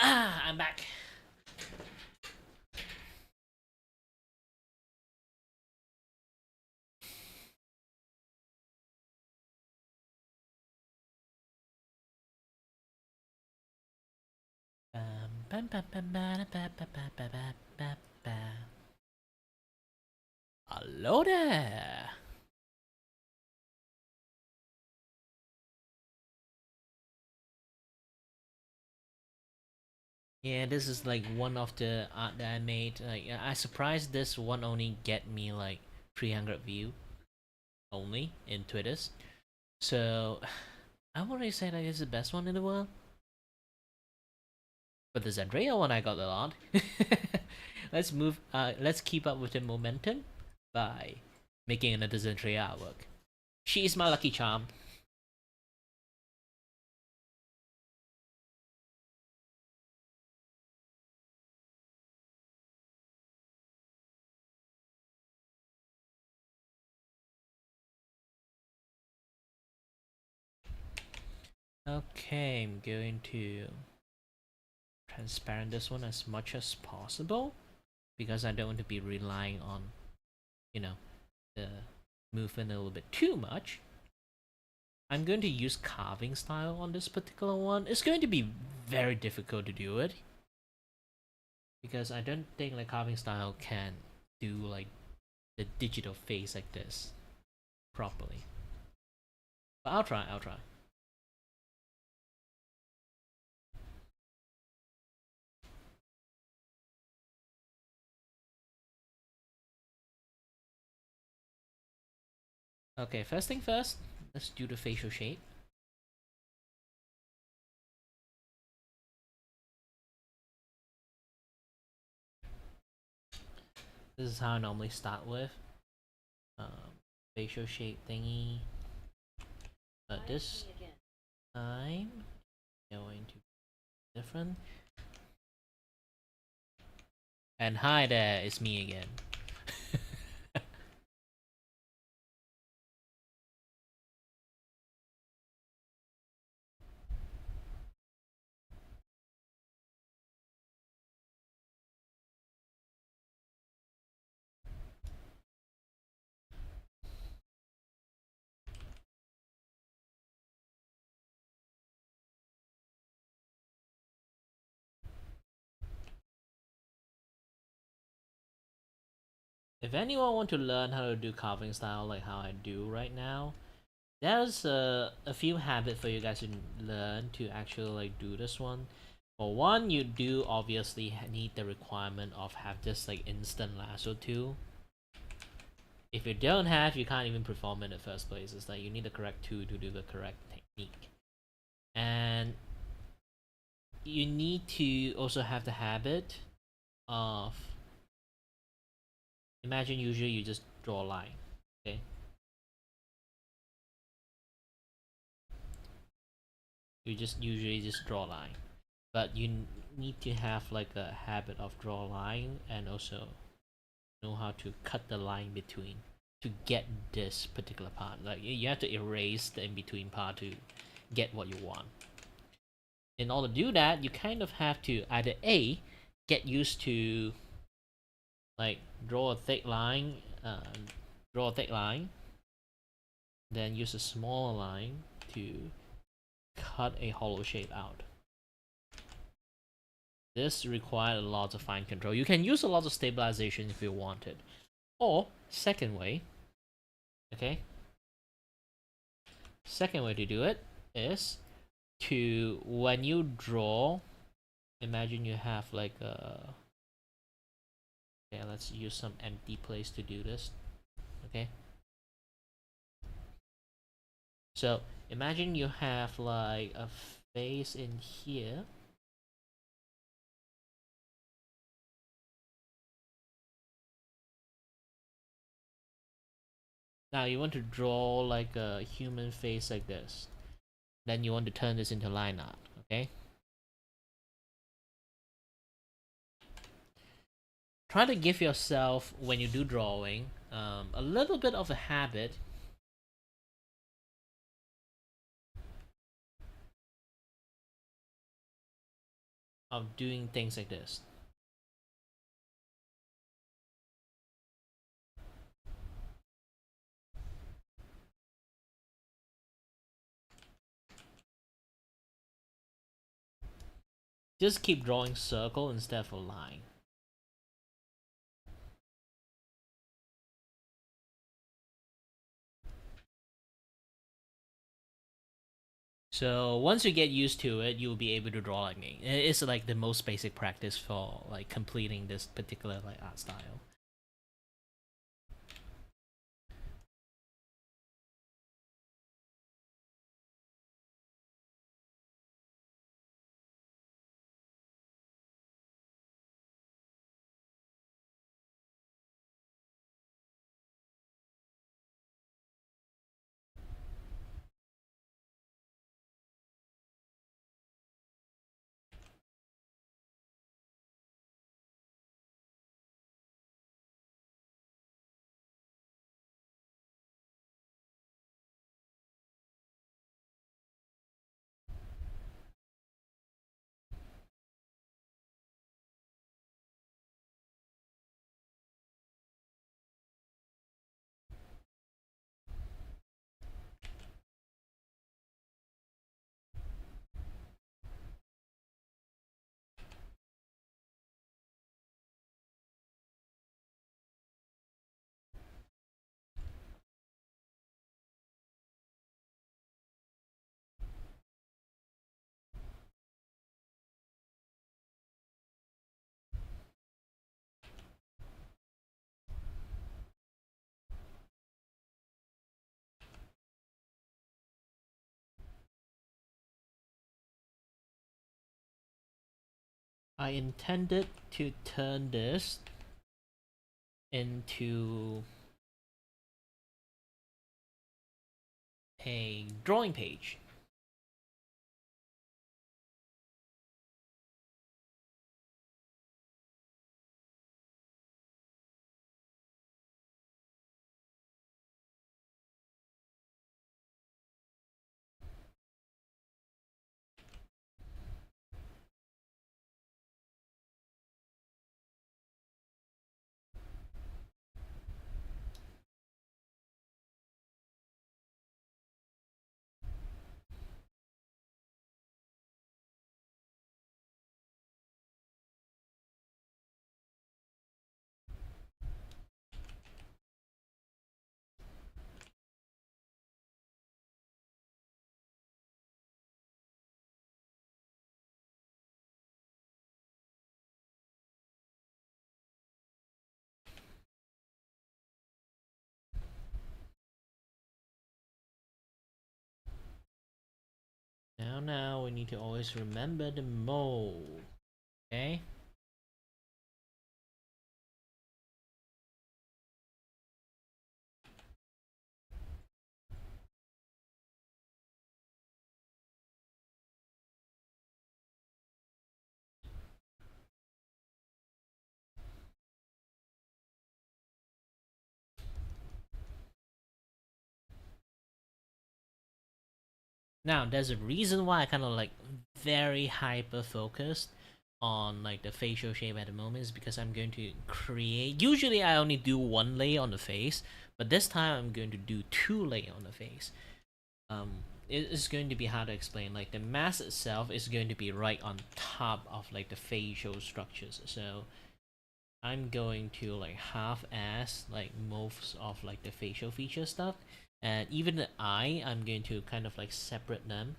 I'm back. Hello there. Yeah, this is like one of the art that I made. Like, I surprised this one only get me like 300 view only in Twitters. So I wouldn't really say that it's the best one in the world. But the Zentreya one I got a lot. Let's move. Let's keep up with the momentum by making another Zentreya artwork. She is my lucky charm. Okay, I'm going to transparent this one as much as possible because I don't want to be relying on, you know, the movement a little bit too much. I'm going to use carving style on this particular one. It's going to be very difficult to do it because I don't think like carving style can do like the digital face like this properly. But I'll try. Okay, first thing first, let's do the facial shape. This is how I normally start with. Facial shape thingy. But this time, going to be different. And hi there, it's me again. If anyone want to learn how to do carving style like how I do right now, there's a few habits for you guys to learn to actually like do this one. For one, you do obviously need the requirement of have this like instant lasso tool. If you don't have, you can't even perform in the first place. It's like you need the correct tool to do the correct technique. And you need to also have the habit of, imagine usually you just draw a line, okay? You just usually just draw a line, but you need to have like a habit of draw a line and also know how to cut the line between to get this particular part. Like you have to erase the in between part to get what you want. In order to do that, you kind of have to either A, get used to like draw a thick line, then use a smaller line to cut a hollow shape out. This requires a lot of fine control. You can use a lot of stabilization if you wanted. Or, second way, okay? Second way to do it is to, when you draw, imagine you have like a, okay, let's use some empty place to do this, okay? So, imagine you have like a face in here. Now you want to draw like a human face like this. Then you want to turn this into line art, okay? Try to give yourself, when you do drawing, a little bit of a habit of doing things like this. Just keep drawing circle instead of a line. So once you get used to it, you'll be able to draw like me. It's like the most basic practice for like completing this particular like art style. I intended to turn this into a drawing page. Now we need to always remember the mold. Okay? Now, there's a reason why I kind of like very hyper focused on like the facial shape at the moment is because I'm going to create. Usually, I only do one layer on the face, but this time I'm going to do two layer on the face. It is going to be hard to explain. Like the mask itself is going to be right on top of like the facial structures. So I'm going to like half-ass like most of like the facial feature stuff, and even the eye, I'm going to kind of like separate them.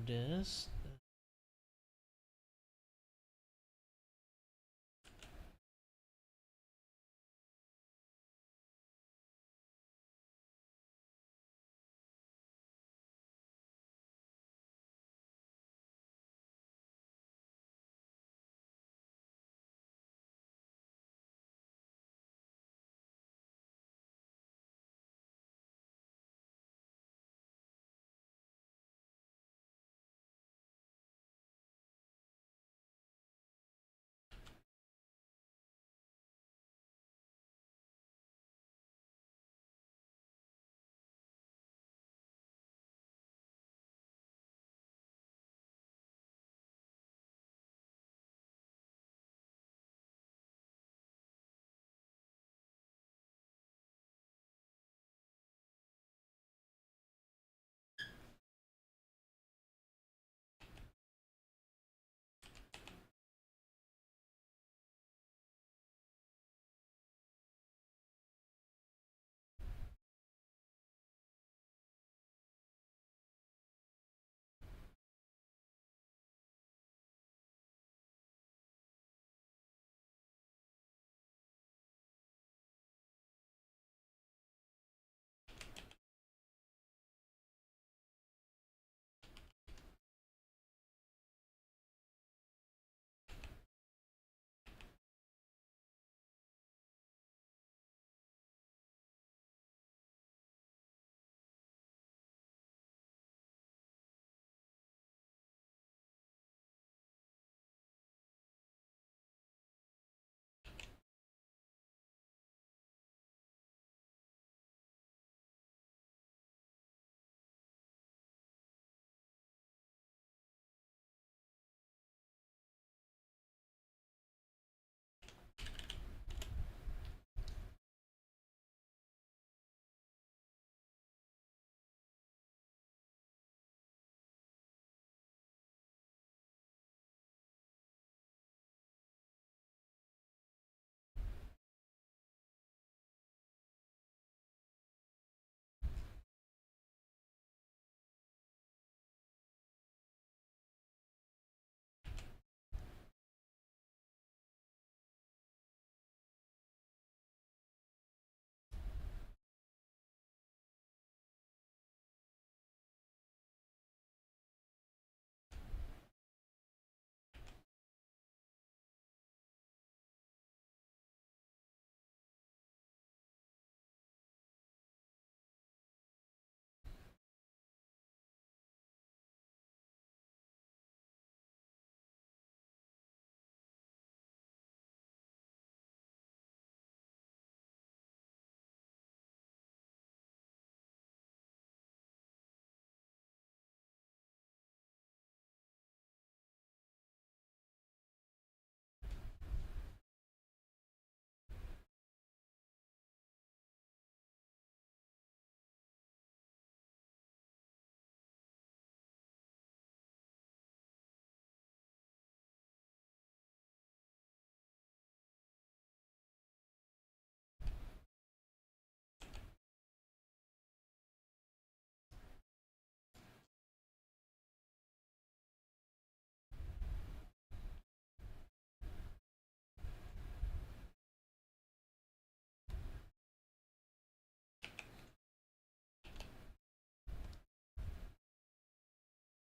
this.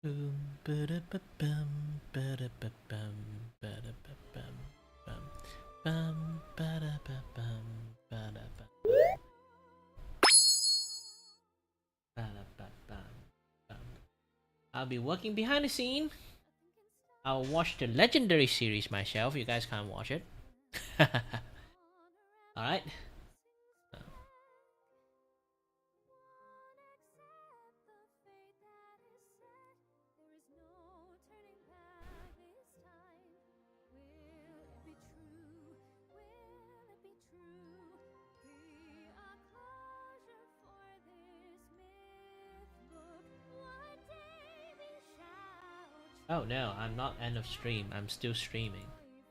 Boom, ba-da-ba-bum, ba-da-ba-bum, ba-da-ba-bum, bum, bum, ba-da-ba-bum, ba-da-ba- ba-da-ba-bum, bum. I'll be working behind the scene. I'll watch the legendary series myself. You guys can't watch it. Alright. Oh no, I'm not end of stream. I'm still streaming.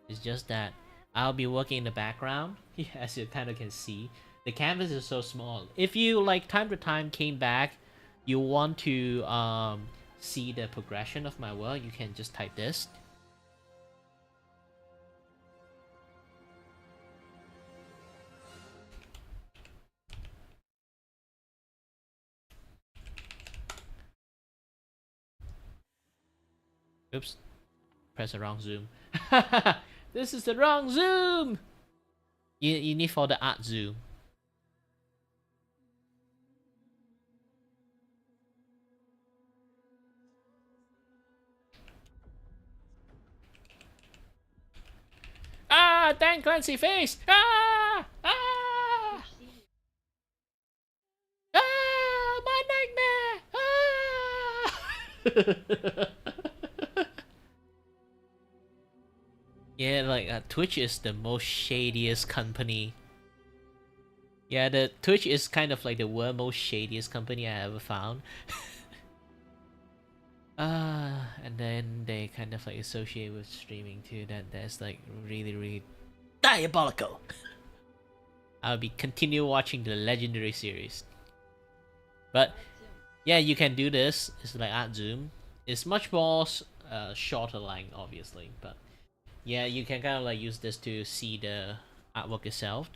It's just that I'll be working in the background. As you kind of can see, the canvas is so small. If you like time to time came back, you want to see the progression of my work, you can just type this. Oops, press the wrong zoom. This is the wrong zoom! You need for the art zoom. Ah, Dan Clancy face! Ah! Ah! Ah! My nightmare! Ah! Yeah, like Twitch is the most shadiest company. Yeah, the Twitch is kind of like the world most shadiest company I ever found. And then they kind of like associate with streaming too. That's like really diabolical. I'll be continue watching the legendary series. But yeah, you can do this. It's like art zoom. It's much more shorter line, obviously, but yeah, you can kind of like use this to see the artwork itself,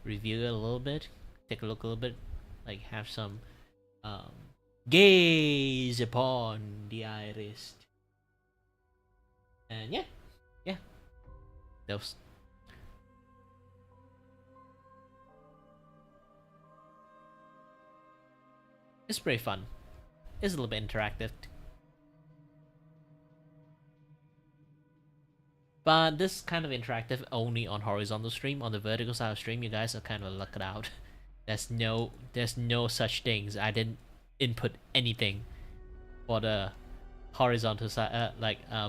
review it a little bit, take a look a little bit, like have some um, gaze upon the iris, and yeah, those. It's pretty fun. It's a little bit interactive. But this kind of interactive only on horizontal stream. On the vertical side of stream, you guys are kind of lucked out. There's no such things. I didn't input anything for the horizontal side,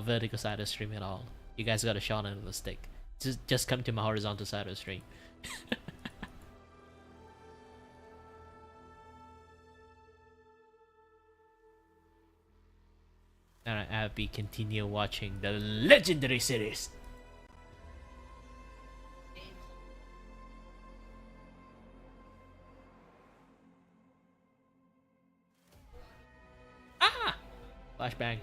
vertical side of stream at all. You guys got a shot on the stick. Just come to my horizontal side of the stream. Alright, I'll be continue watching the legendary series. Ah! Flashbang.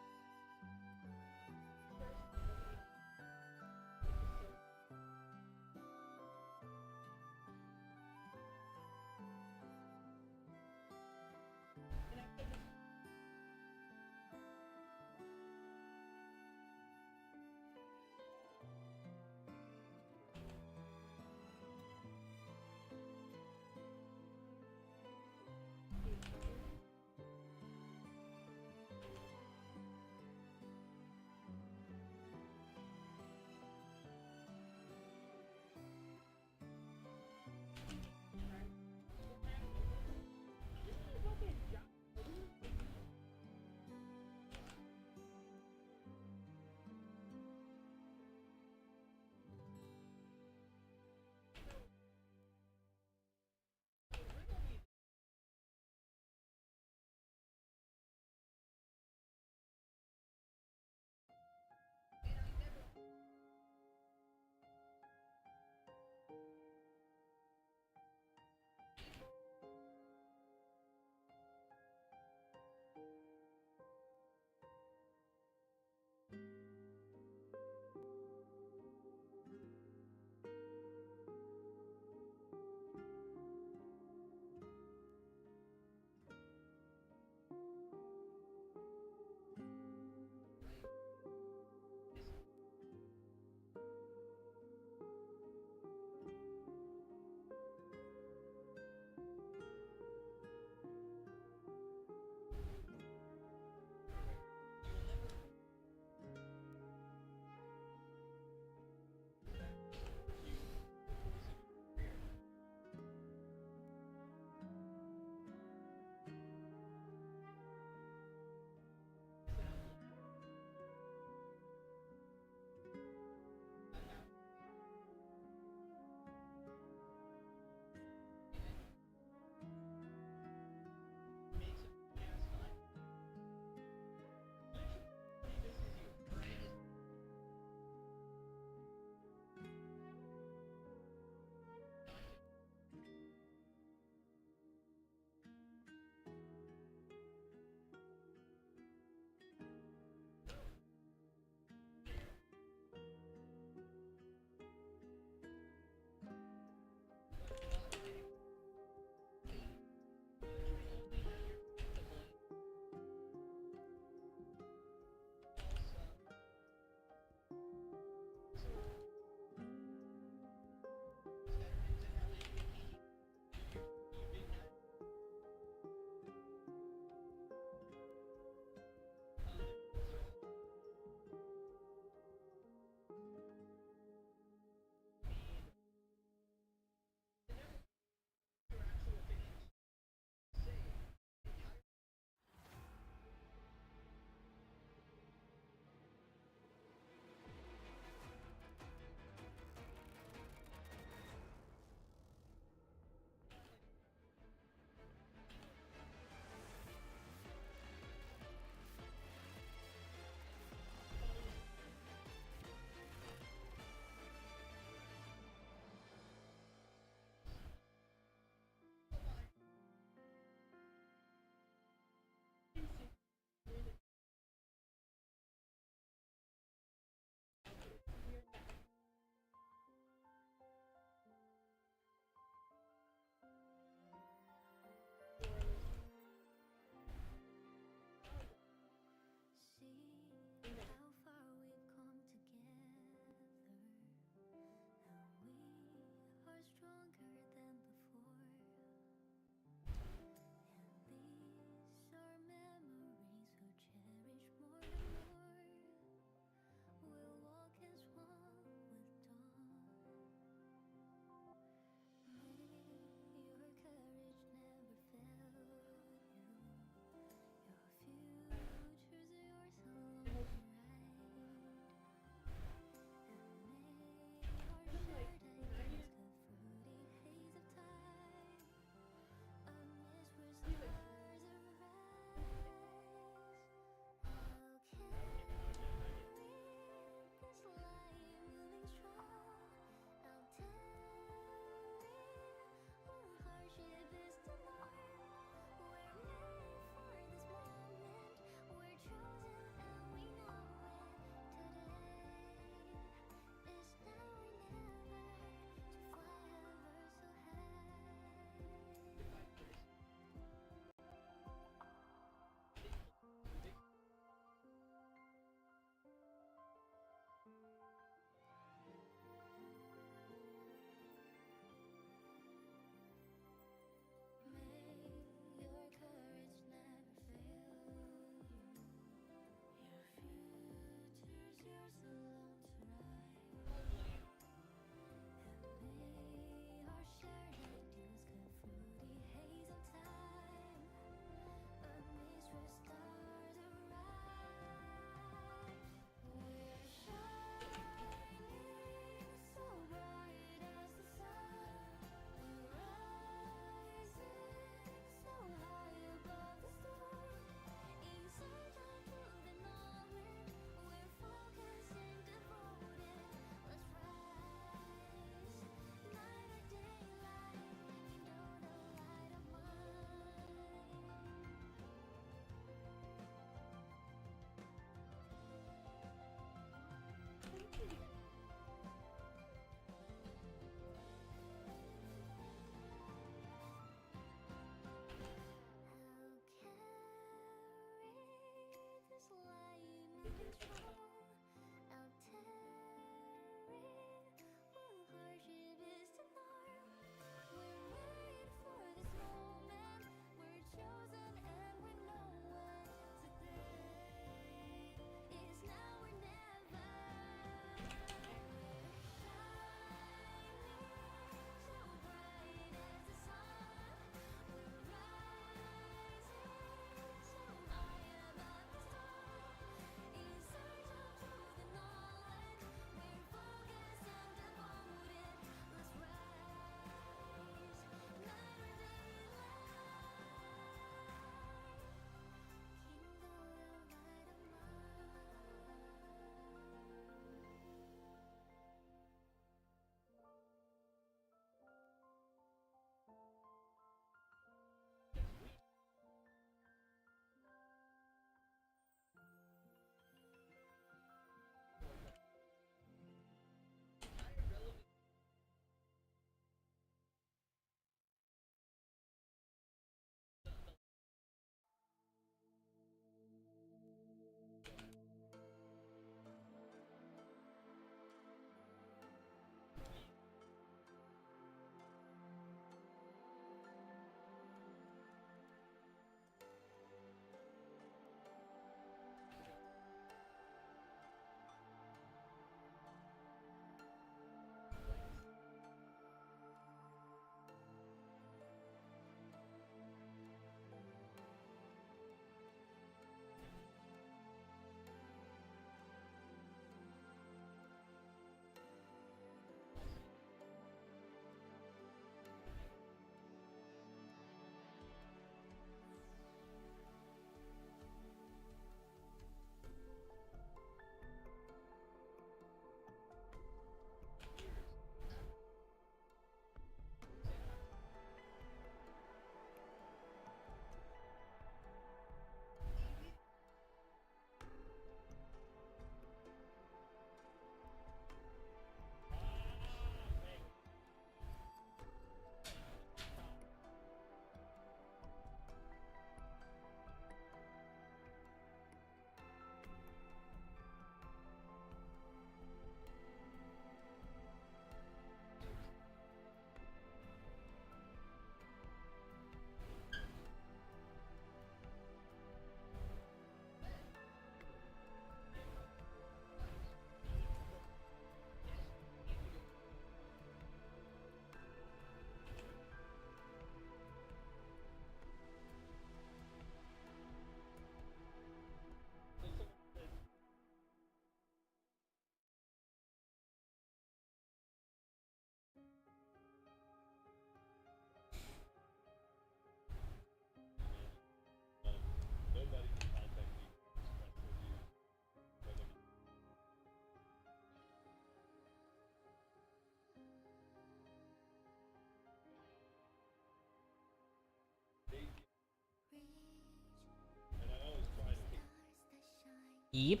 Yep.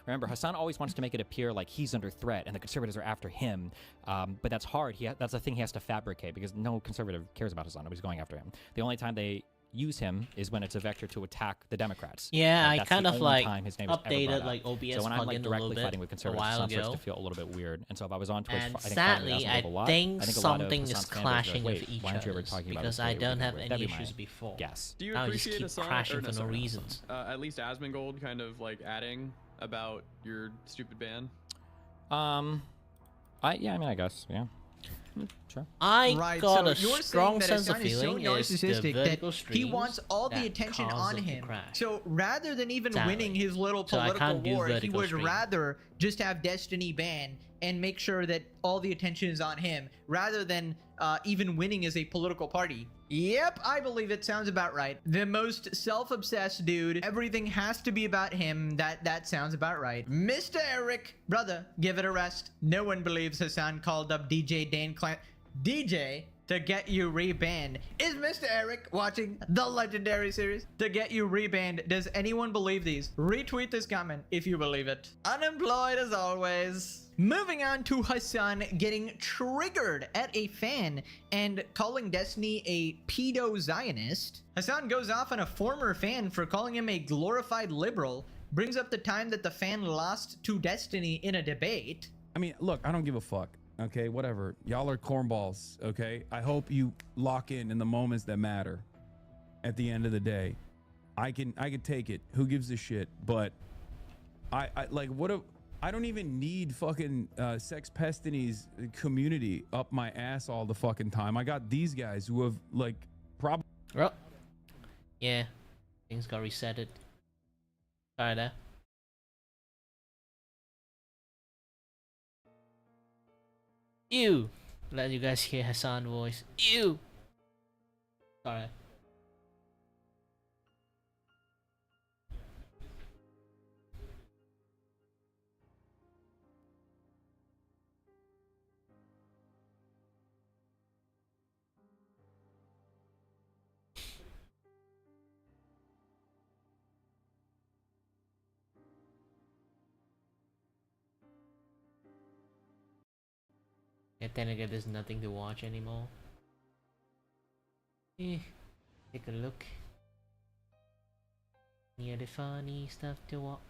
Remember, Hassan always wants to make it appear like he's under threat and the conservatives are after him, but that's hard. That's the thing he has to fabricate because no conservative cares about Hassan. Nobody's going after him. The only time they use him is when it's a vector to attack the Democrats. Yeah, I That's kind the of only like time his name is ever updated brought up. like OBS So when I'm like plugin a little directly bit fighting with a conservatives, while Hassan starts ago. to feel a little bit weird. And so if I was on Twitch, And I think sadly, fighting I Hassan a lot, think I think a lot of something is Hassan's fans are clashing like, with "Wait, each why aren't you ever other talking about because this I way we don't can have do it?" any That'd be issues my before. guess. Do you Now I just appreciate keep Hassan crashing or for no sorry, reasons. at least Asmongold kind of like adding about your stupid ban? I mean, I guess, yeah. Sure. I Right, got so a you're strong saying that sense of Hassan is so feeling is the narcissistic vertical that he streams wants all the that attention cause on it to him. crash. So rather than even Sadly. winning his little So I political can't do war, he vertical would stream. rather just have Destiny banned and make sure that all the attention is on him, rather than even winning as a political party. Yep, I believe it. Sounds about right. The most self-obsessed dude. Everything has to be about him. That sounds about right. Mr. Eric, brother, give it a rest. No one believes Hassan called up DJ Dan Clan. DJ to get you rebanned. Is Mr. Eric watching the legendary series to get you rebanned? Does anyone believe these? Retweet this comment if you believe it. Unemployed as always. Moving on to Hassan getting triggered at a fan and calling Destiny a pedo Zionist. Hassan goes off on a former fan for calling him a glorified liberal, brings up the time that the fan lost to Destiny in a debate. I mean, look, I don't give a fuck. Okay, whatever. Y'all are cornballs. Okay, I hope you lock in the moments that matter. At the end of the day, I can take it. Who gives a shit? But I like what a. I don't even need fucking Sex Pestini's community up my ass all the fucking time. I got these guys who have like probably. Well, yeah, things got resetted. Sorry there. Ew. Let you guys hear Hassan voice. Ew. Sorry. And then again, there's nothing to watch anymore. Take a look. Any other funny stuff to watch?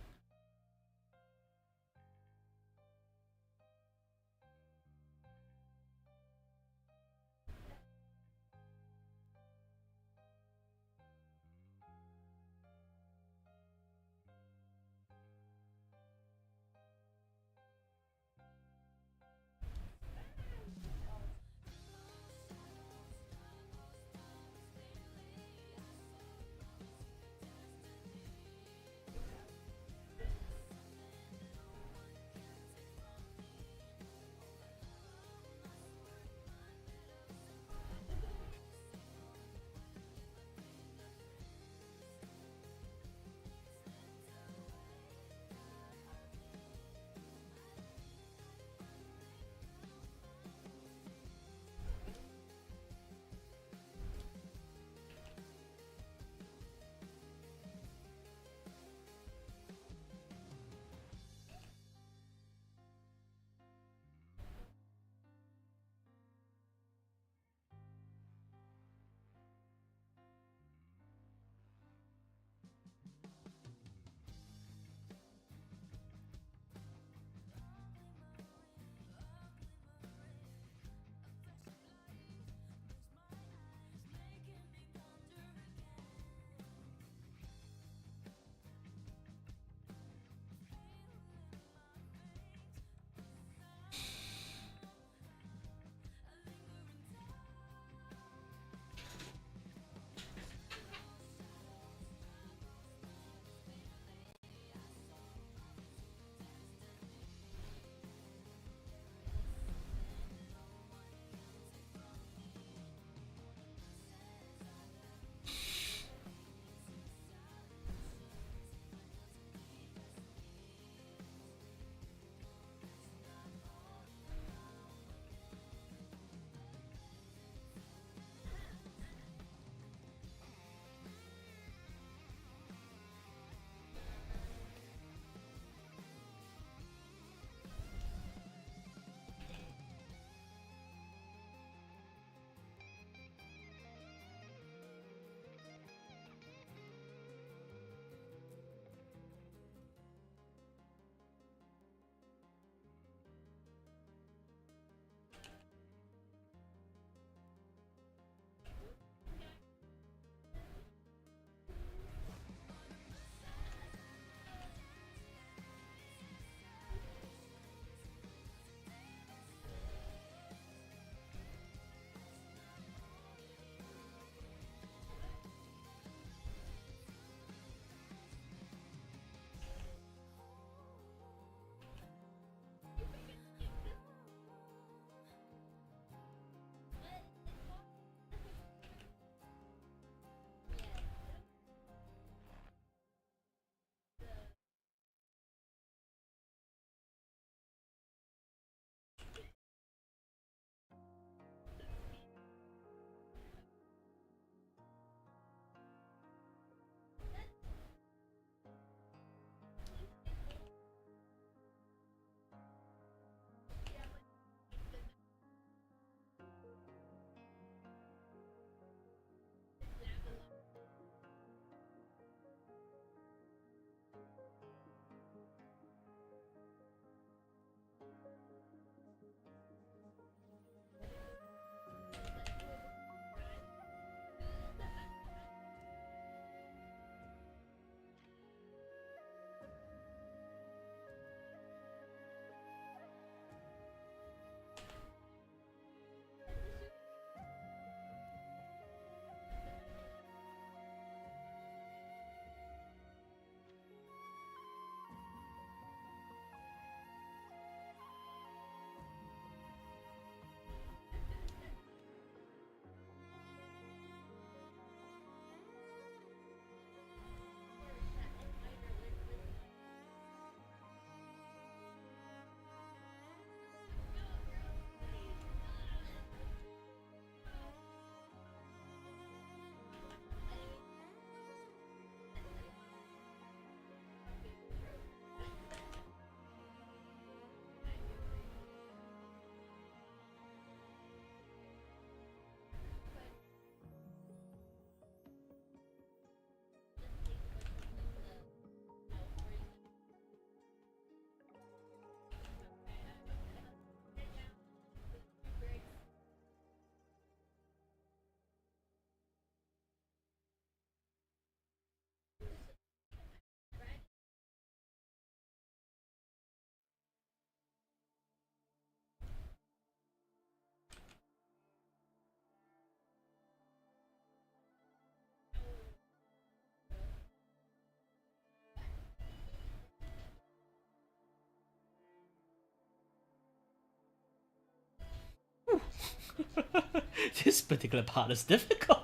This particular part is difficult.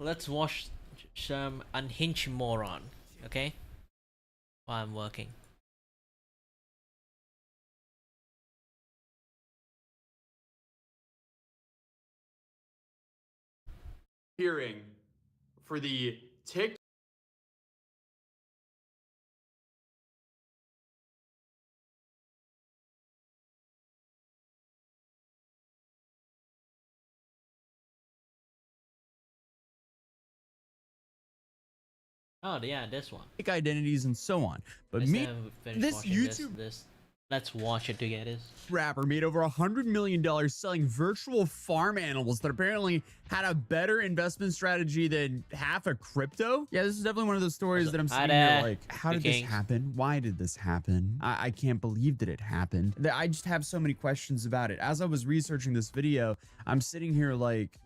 Let's watch some unhinged moron, okay? While I'm working. Hearing for the TikTok. Oh yeah, this one. Identities and so on. But Let's me, finish this watching YouTube this. Let's watch it together. rapper made over $100 million selling virtual farm animals that apparently had a better investment strategy than half a crypto. Yeah, this is definitely one of those stories that I'm Hi sitting there, here like, how did this Kings. happen? Why did this happen? I can't believe that it happened. I just have so many questions about it. As I was researching this video, I'm sitting here like,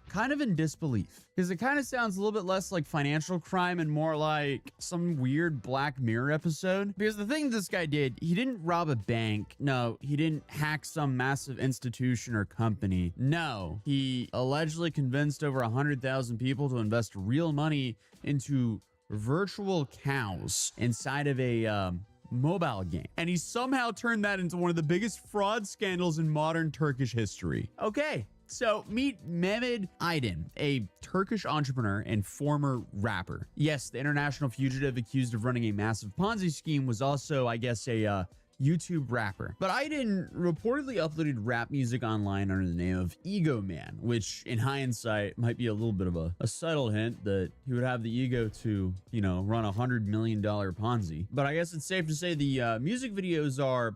kind of in disbelief, because it kind of sounds a little bit less like financial crime and more like some weird Black Mirror episode. Because the thing this guy did, he didn't rob a bank. No, he didn't hack some massive institution or company. No, he allegedly convinced over 100,000 people to invest real money into virtual cows inside of a mobile game, and he somehow turned that into one of the biggest fraud scandals in modern Turkish history. Okay, so meet Mehmet Aydin, a Turkish entrepreneur and former rapper. Yes, the international fugitive accused of running a massive Ponzi scheme was also, I guess, a YouTube rapper. But Aydin reportedly uploaded rap music online under the name of Ego Man, which in hindsight might be a little bit of a subtle hint that he would have the ego to, you know, run $100 million Ponzi. But I guess it's safe to say the music videos are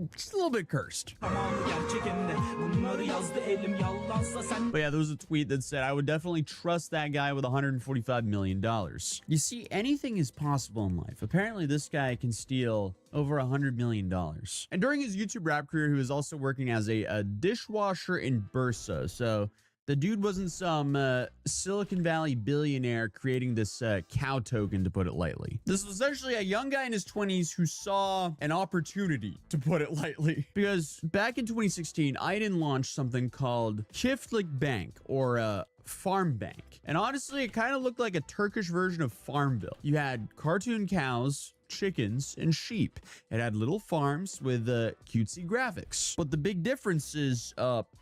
just a little bit cursed. But yeah, there was a tweet that said, I would definitely trust that guy with $145 million. You see, anything is possible in life. Apparently, this guy can steal over $100 million. And during his YouTube rap career, he was also working as a dishwasher in Bursa. So the dude wasn't some Silicon Valley billionaire creating this cow token, to put it lightly. This was essentially a young guy in his 20s who saw an opportunity, to put it lightly. Because back in 2016, Aydin launched something called Çiftlik Bank, or Farm Bank. And honestly, it kind of looked like a Turkish version of Farmville. You had cartoon cows, chickens, and sheep. It had little farms with cutesy graphics. But the big difference is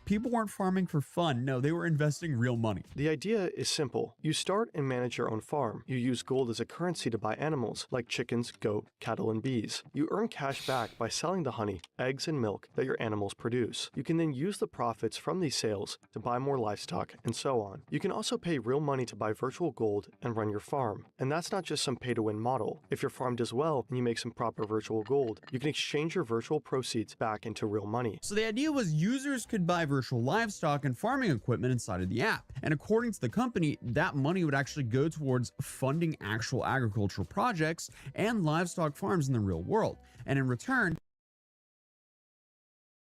people weren't farming for fun. No, they were investing real money. The idea is simple. You start and manage your own farm. You use gold as a currency to buy animals like chickens, goat, cattle, and bees. You earn cash back by selling the honey, eggs, and milk that your animals produce. You can then use the profits from these sales to buy more livestock and so on. You can also pay real money to buy virtual gold and run your farm. And that's not just some pay-to-win model. If your farm does well and you make some proper virtual gold, you can exchange your virtual proceeds back into real money. So the idea was users could buy virtual livestock and farming equipment inside of the app. And according to the company, that money would actually go towards funding actual agricultural projects and livestock farms in the real world. And in return,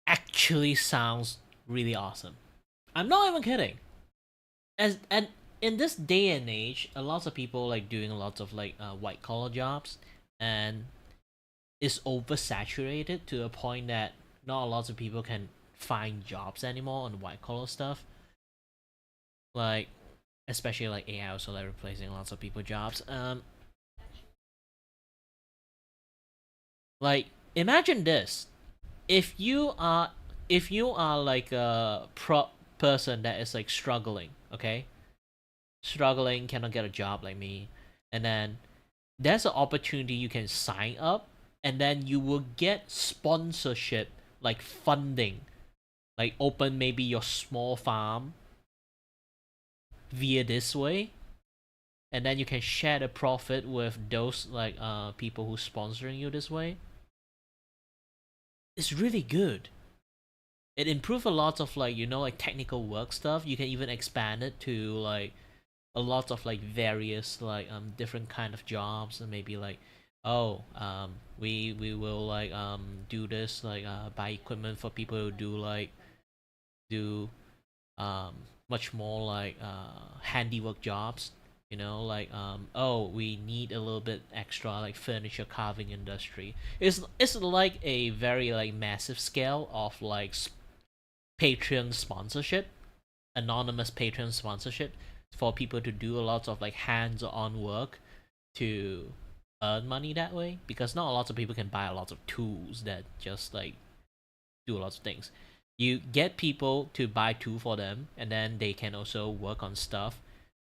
Actually sounds really awesome. I'm not even kidding. And in this day and age, a lot of people like doing lots of like white collar jobs, and it's oversaturated to a point that not a lot of people can find jobs anymore on white collar stuff. Like, especially like AI also like replacing lots of people's jobs. Like, imagine this: if you are like a person that is like struggling, okay, cannot get a job like me, and then there's an opportunity you can sign up, and then you will get sponsorship, like funding, like open maybe your small farm via this way, and then you can share the profit with those like people who sponsoring you this way. It's really good. It improved a lot of like, you know, like technical work stuff. You can even expand it to like a lot of like various like different kind of jobs, and maybe like oh, we will like do this, like buy equipment for people who do much more like handiwork jobs, you know, like oh, we need a little bit extra like furniture carving industry. It's like a very like massive scale of like Patreon sponsorship, anonymous Patreon sponsorship for people to do a lot of like hands-on work to earn money that way, because not a lot of people can buy a lot of tools that just like do lots of things. You get people to buy tool for them, and then they can also work on stuff.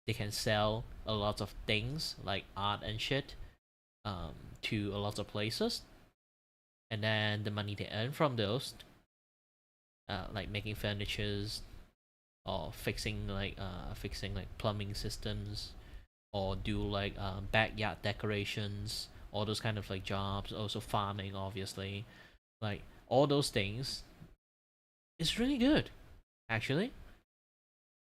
They can sell a lot of things like art and shit to a lot of places, and then the money they earn from those, like making furnitures or fixing like plumbing systems, or do like backyard decorations, all those kind of like jobs. Also farming, obviously, like all those things. It's really good, actually.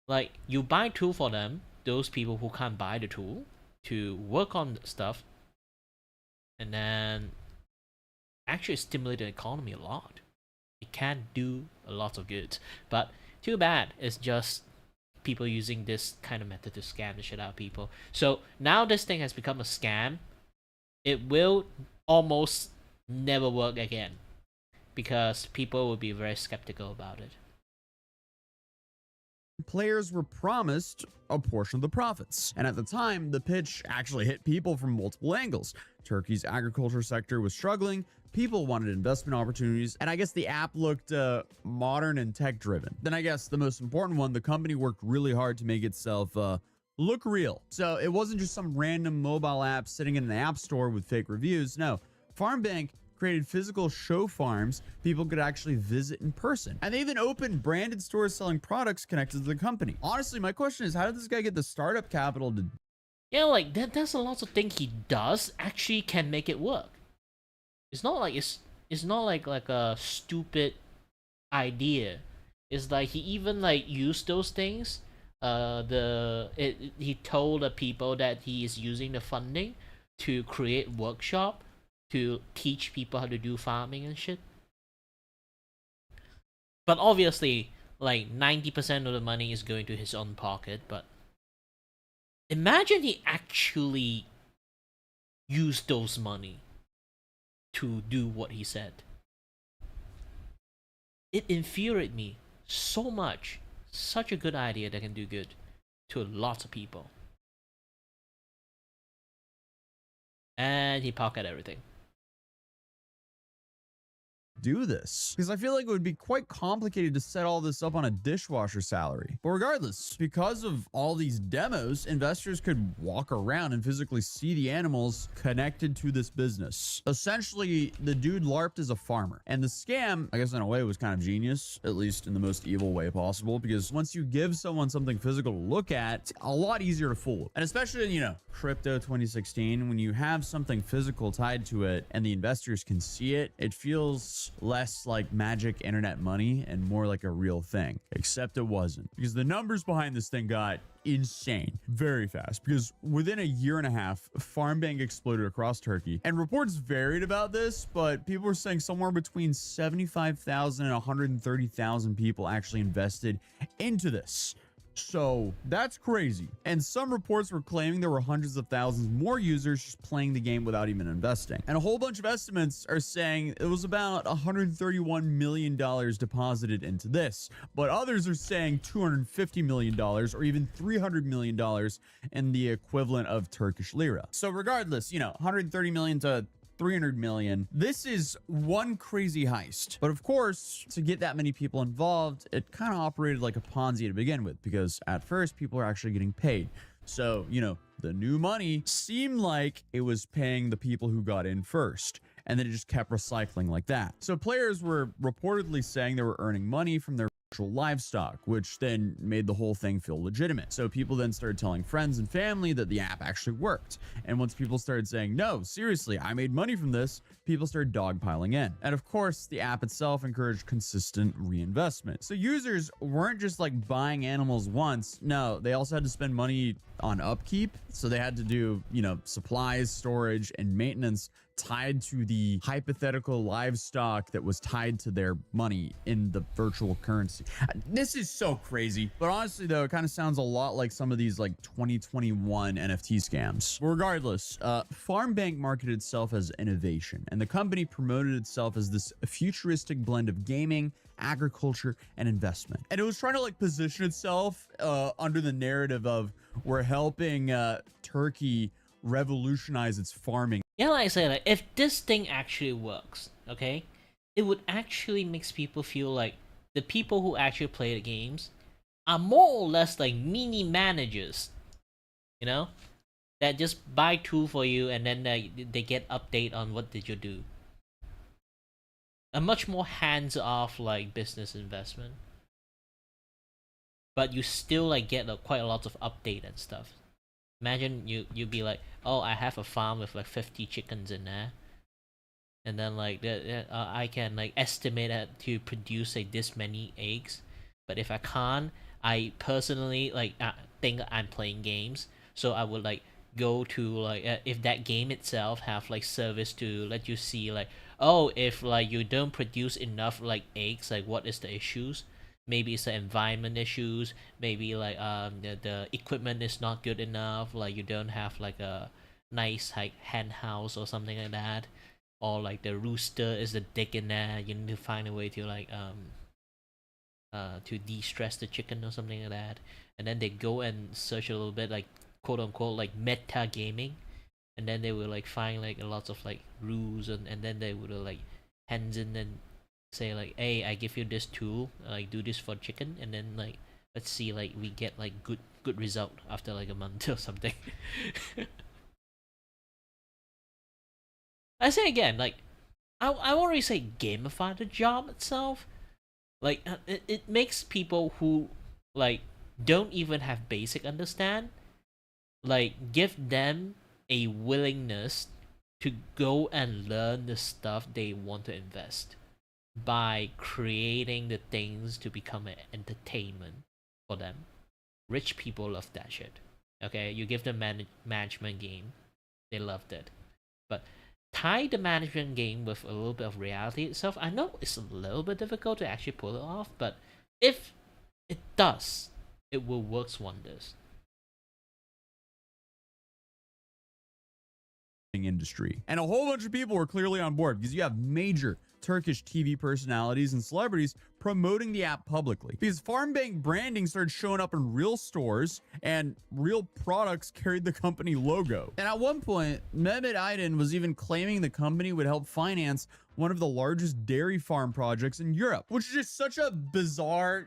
Like you buy tool for them, those people who can't buy the tool, to work on stuff, and then actually stimulate the economy a lot. It can do a lot of good, but too bad it's just people using this kind of method to scam the shit out of people. So now this thing has become a scam. It will almost never work again, because people will be very skeptical about it. Players were promised a portion of the profits, and at the time, the pitch actually hit people from multiple angles. Turkey's agriculture sector was struggling, people wanted investment opportunities, and I guess the app looked modern and tech-driven. Then I guess the most important one, the company worked really hard to make itself look real. So it wasn't just some random mobile app sitting in an app store with fake reviews. No, FarmBank created physical show farms people could actually visit in person. And they even opened branded stores selling products connected to the company. Honestly, my question is, how did this guy get the startup capital to... Yeah, like there's a lot of things he does actually can make it work. It's not like it's not like a stupid idea. It's like he even like used those things. He told the people that he is using the funding to create workshop to teach people how to do farming and shit. But obviously, like 90% of the money is going to his own pocket. But imagine he actually used those money to do what he said. It infuriated me so much. Such a good idea that can do good to lots of people. And he pocketed everything. Do this, because I feel like it would be quite complicated to set all this up on a dishwasher salary. But regardless, because of all these demos, investors could walk around and physically see the animals connected to this business. Essentially, the dude LARPed as a farmer, and the scam, I guess in a way, was kind of genius, at least in the most evil way possible, because once you give someone something physical to look at, it's a lot easier to fool. And especially in, you know, crypto 2016, when you have something physical tied to it and the investors can see it, it feels less like magic internet money and more like a real thing. Except it wasn't, because the numbers behind this thing got insane very fast, because within a year and a half, FarmBank exploded across Turkey, and reports varied about this, but people were saying somewhere between 75,000 and 130,000 people actually invested into this. So that's crazy. And some reports were claiming there were hundreds of thousands more users just playing the game without even investing. And a whole bunch of estimates are saying it was about $131 million deposited into this. But others are saying $250 million or even $300 million in the equivalent of Turkish lira. So regardless, you know, 130 million to 300 million. This is one crazy heist. But of course, to get that many people involved, it kind of operated like a Ponzi to begin with, because at first people are actually getting paid. So, you know, the new money seemed like it was paying the people who got in first, and then it just kept recycling like that. So players were reportedly saying they were earning money from their livestock, which then made the whole thing feel legitimate. So people then started telling friends and family that the app actually worked. And once people started saying, no, seriously, I made money from this, people started dogpiling in. And of course, the app itself encouraged consistent reinvestment. So users weren't just like buying animals once. No, they also had to spend money on upkeep. So they had to do, supplies, storage, and maintenance tied to the hypothetical livestock that was tied to their money in the virtual currency. This is so crazy. But honestly, though, it kind of sounds a lot like some of these like 2021 NFT scams. Regardless, FarmBank marketed itself as innovation, and the company promoted itself as this futuristic blend of gaming, agriculture, and investment. And it was trying to like position itself under the narrative of we're helping Turkey revolutionize its farming. Yeah, like I said, like, if this thing actually works, okay, it would actually makes people feel like the people who actually play the games are more or less like mini managers, that just buy tool for you and then they get update on what did you do. A much more hands-off like business investment, but you still like get quite a lot of update and stuff. Imagine you'd be like, oh, I have a farm with like 50 chickens in there, and then like I can like estimate it to produce like this many eggs. But if I can't, I personally like think I'm playing games, so I would like go to like if that game itself have like service to let you see like, oh, if like you don't produce enough like eggs, like what is the issues. Maybe it's the environment issues, maybe like the equipment is not good enough, like you don't have like a nice like hen house or something like that, or like the rooster is the dick in there, you need to find a way to like to de-stress the chicken or something like that. And then they go and search a little bit like quote unquote like meta gaming, and then they will like find like a lot of like rules, and then they would like hands in and say like, hey, I give you this tool, like do this for chicken, and then like let's see like we get like good result after like a month or something. I say again, like I won't really say gamify the job itself. Like it makes people who like don't even have basic understand, like give them a willingness to go and learn the stuff they want to invest by creating the things to become an entertainment for them. Rich people love that shit. Okay, you give them management game, they loved it. But tie the management game with a little bit of reality itself. I know it's a little bit difficult to actually pull it off, but if it does, it will work wonders. Industry. And a whole bunch of people were clearly on board because you have major Turkish TV personalities and celebrities promoting the app publicly, because FarmBank branding started showing up in real stores and real products carried the company logo. And at one point, Mehmet Aydin was even claiming the company would help finance one of the largest dairy farm projects in Europe, which is just such a bizarre,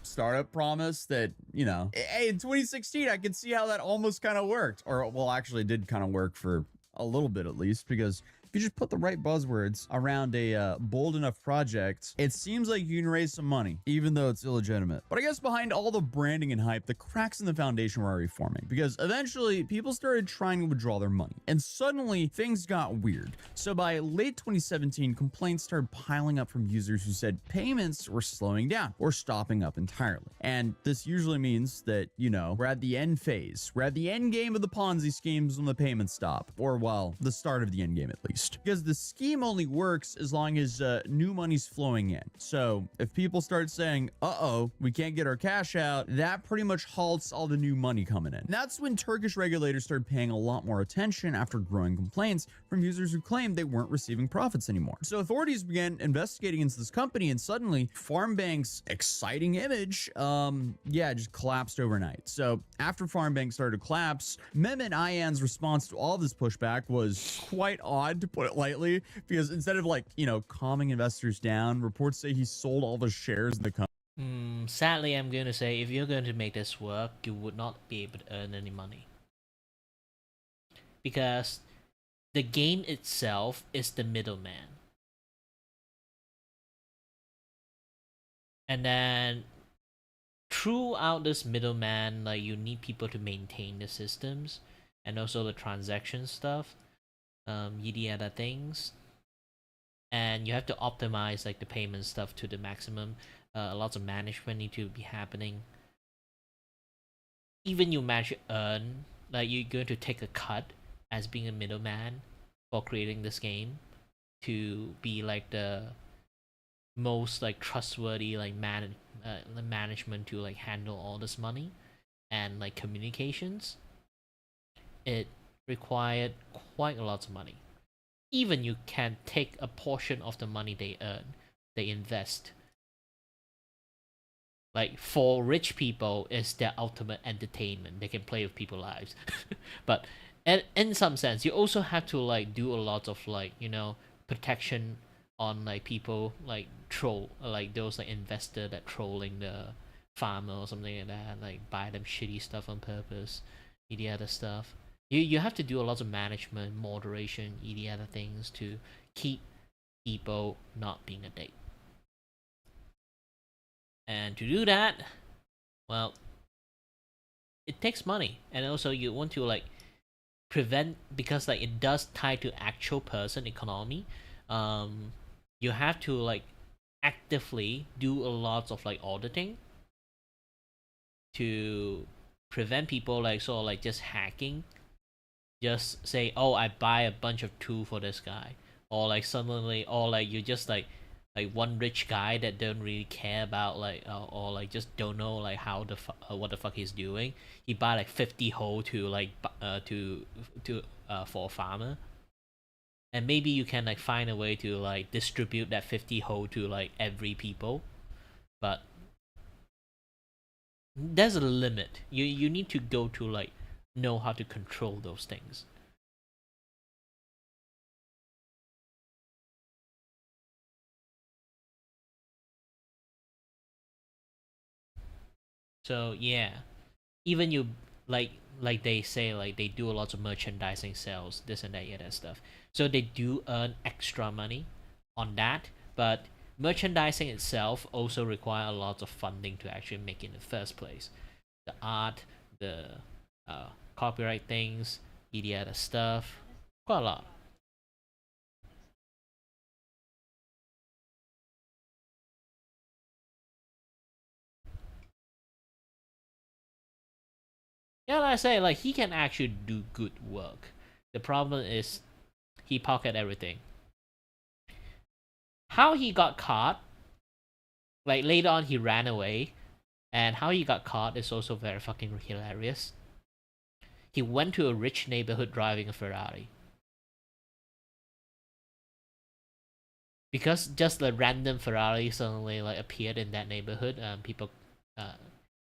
startup promise that, hey, in 2016, I could see how that almost kind of worked. Or, well, actually did kind of work for a little bit at least, because if you just put the right buzzwords around a bold enough project, it seems like you can raise some money, even though it's illegitimate. But I guess behind all the branding and hype, the cracks in the foundation were already forming, because eventually people started trying to withdraw their money, and suddenly things got weird. So by late 2017, complaints started piling up from users who said payments were slowing down or stopping up entirely. And this usually means that, we're at the end phase. We're at the end game of the Ponzi schemes when the payments stop, or well, the start of the end game at least. Because the scheme only works as long as new money's flowing in. So if people start saying, uh-oh, we can't get our cash out, that pretty much halts all the new money coming in. And that's when Turkish regulators started paying a lot more attention after growing complaints from users who claimed they weren't receiving profits anymore. So authorities began investigating into this company, and suddenly FarmBank's exciting image, just collapsed overnight. So after FarmBank started to collapse, Mehmet Ayan's response to all this pushback was quite odd, to put it lightly, because instead of calming investors down, reports say he sold all the shares in the company. Sadly, I'm going to say if you're going to make this work, you would not be able to earn any money, because the game itself is the middleman. And then throughout this middleman, like you need people to maintain the systems and also the transaction stuff, yada other things. And you have to optimize like the payment stuff to the maximum. Lots of management need to be happening. Even you manage to earn, like you're going to take a cut as being a middleman for creating this game to be like the most like trustworthy like management to like handle all this money and like communications. It required quite a lot of money. Even you can take a portion of the money they earn, they invest. Like for rich people, it's their ultimate entertainment. They can play with people's lives. But in some sense, you also have to like do a lot of like, you know, protection on like people like troll, like those like investor that trolling the farmer or something like that, like buy them shitty stuff on purpose, the other stuff. You have to do a lot of management, moderation, the other things to keep people not being a dick. And to do that, well, it takes money, and also you want to like prevent, because like it does tie to actual person economy. You have to like actively do a lot of like auditing to prevent people like sort of like just hacking. Just say, oh, I buy a bunch of tool for this guy, or like suddenly, or like you just like one rich guy that don't really care about like or like just don't know like how the what the fuck he's doing. He buy like 50 hoe to like for a farmer, and maybe you can like find a way to like distribute that 50 hoe to like every people, but there's a limit. You need to go to like know how to control those things. So yeah, even you like they say like they do a lot of merchandising sales, this and that, yeah, that stuff. So they do earn extra money on that, but merchandising itself also require a lot of funding to actually make it in the first place. The art, the copyright things, the other stuff, quite a lot. Yeah, like I say, like he can actually do good work. The problem is he pocket everything. How he got caught, like later on he ran away, and how he got caught is also very fucking hilarious. He went to a rich neighborhood driving a Ferrari. Because just a random Ferrari suddenly like appeared in that neighborhood, people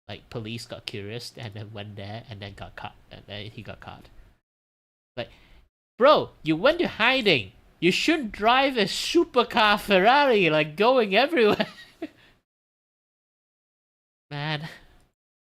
like police got curious and then went there and then got caught, and then he got caught. Like, bro, you went to hiding. You shouldn't drive a supercar Ferrari like going everywhere. Man.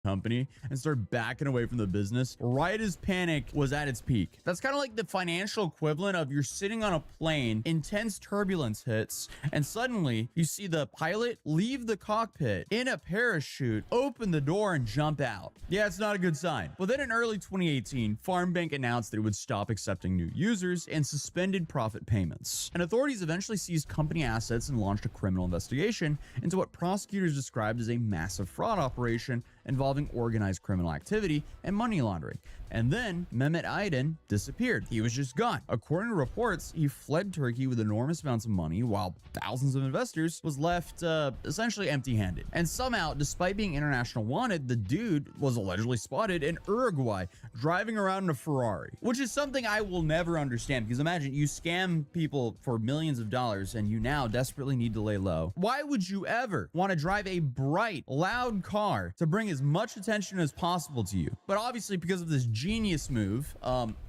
Company and start backing away from the business right as panic was at its peak. That's kind of like the financial equivalent of you're sitting on a plane, intense turbulence hits, and suddenly you see the pilot leave the cockpit in a parachute, open the door, and jump out. Yeah, it's not a good sign. Well, then in early 2018, Farmbank announced that it would stop accepting new users and suspended profit payments. And authorities eventually seized company assets and launched a criminal investigation into what prosecutors described as a massive fraud operation involving organized criminal activity and money laundering. And then Mehmet Aydin disappeared. He was just gone. According to reports, he fled Turkey with enormous amounts of money while thousands of investors was left essentially empty-handed. And somehow, despite being international wanted, the dude was allegedly spotted in Uruguay driving around in a Ferrari, which is something I will never understand, because imagine you scam people for millions of dollars and you now desperately need to lay low. Why would you ever want to drive a bright, loud car to bring as as much attention as possible to you. But obviously, because of this genius move,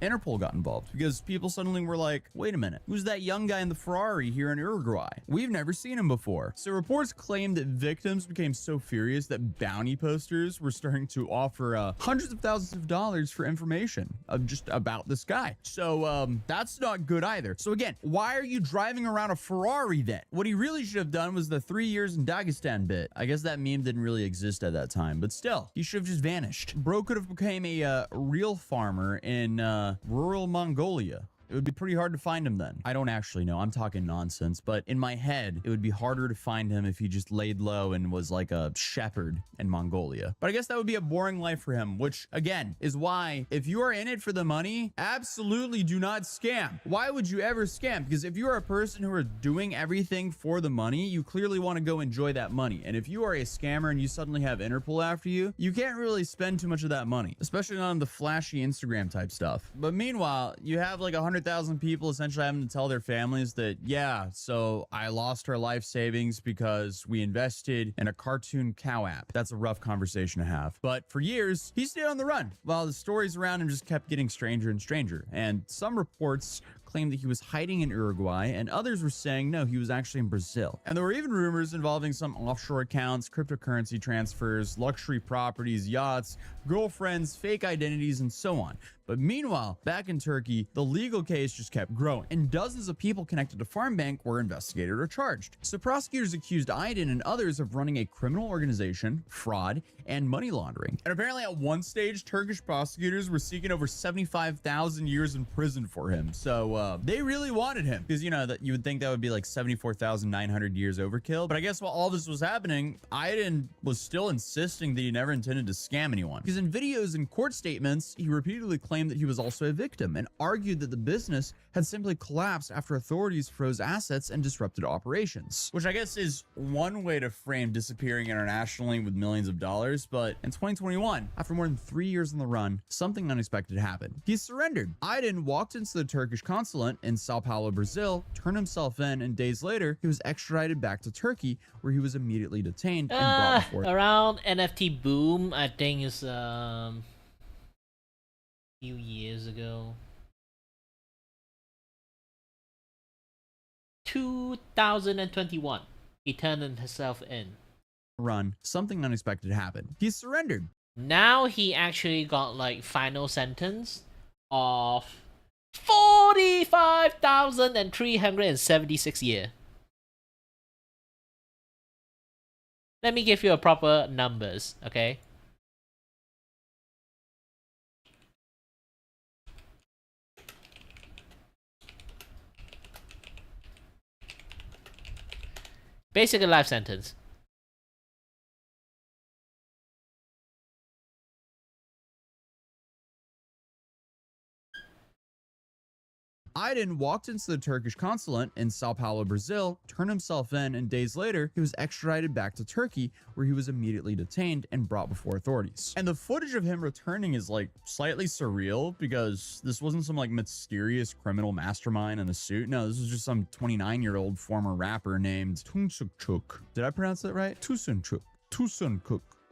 Interpol got involved because people suddenly were like, wait a minute, who's that young guy in the Ferrari here in Uruguay? We've never seen him before. So reports claim that victims became so furious that bounty posters were starting to offer hundreds of thousands of dollars for information of just about this guy. So that's not good either. So again, why are you driving around a Ferrari then? What he really should have done was the 3 years in Dagestan bit. I guess that meme didn't really exist at that time, but still, he should have just vanished. Bro could have became a real farmer in rural Mongolia. It would be pretty hard to find him then. I don't actually know. I'm talking nonsense, but in my head, it would be harder to find him if he just laid low and was like a shepherd in Mongolia. But I guess that would be a boring life for him, which again is why if you are in it for the money, absolutely do not scam. Why would you ever scam? Because if you are a person who are doing everything for the money, you clearly want to go enjoy that money. And if you are a scammer and you suddenly have Interpol after you, you can't really spend too much of that money, especially on the flashy Instagram type stuff. But meanwhile, you have like 100,000 people essentially having to tell their families that, yeah, so I lost our life savings because we invested in a cartoon cow app. That's a rough conversation to have. But for years, he stayed on the run while the stories around him just kept getting stranger and stranger. And some reports claimed that he was hiding in Uruguay, and others were saying no, he was actually in Brazil. And there were even rumors involving some offshore accounts, cryptocurrency transfers, luxury properties, yachts, girlfriends, fake identities, and so on. But meanwhile, back in Turkey, the legal case just kept growing, and dozens of people connected to Farmbank were investigated or charged. So prosecutors accused Aydin and others of running a criminal organization, fraud, and money laundering. And apparently at one stage, Turkish prosecutors were seeking over 75,000 years in prison for him. So they really wanted him because, you know, that you would think that would be like 74,900 years overkill. But I guess while all this was happening, Aydin was still insisting that he never intended to scam anyone. Because in videos and court statements, he repeatedly claimed that he was also a victim and argued that the business had simply collapsed after authorities froze assets and disrupted operations, which I guess is one way to frame disappearing internationally with millions of dollars. But in 2021, after more than 3 years on the run, something unexpected happened. He surrendered. Aydin walked into the Turkish consulate in Sao Paulo, Brazil, turned himself in, and days later, he was extradited back to Turkey, where he was immediately detained and brought before. Around NFT boom, I think is few years ago. 2021. He turned himself in. Run, something unexpected happened. He surrendered. Now he actually got like final sentence of 45,376 years. Let me give you a proper numbers, okay? Basically life sentence. Aydin walked into the Turkish consulate in Sao Paulo, Brazil, turned himself in, and days later, he was extradited back to Turkey, where he was immediately detained and brought before authorities. And the footage of him returning is like slightly surreal because this wasn't some like mysterious criminal mastermind in a suit. No, this was just some 29-year-old former rapper named Tunçuk. Did I pronounce that right? Tunçuk.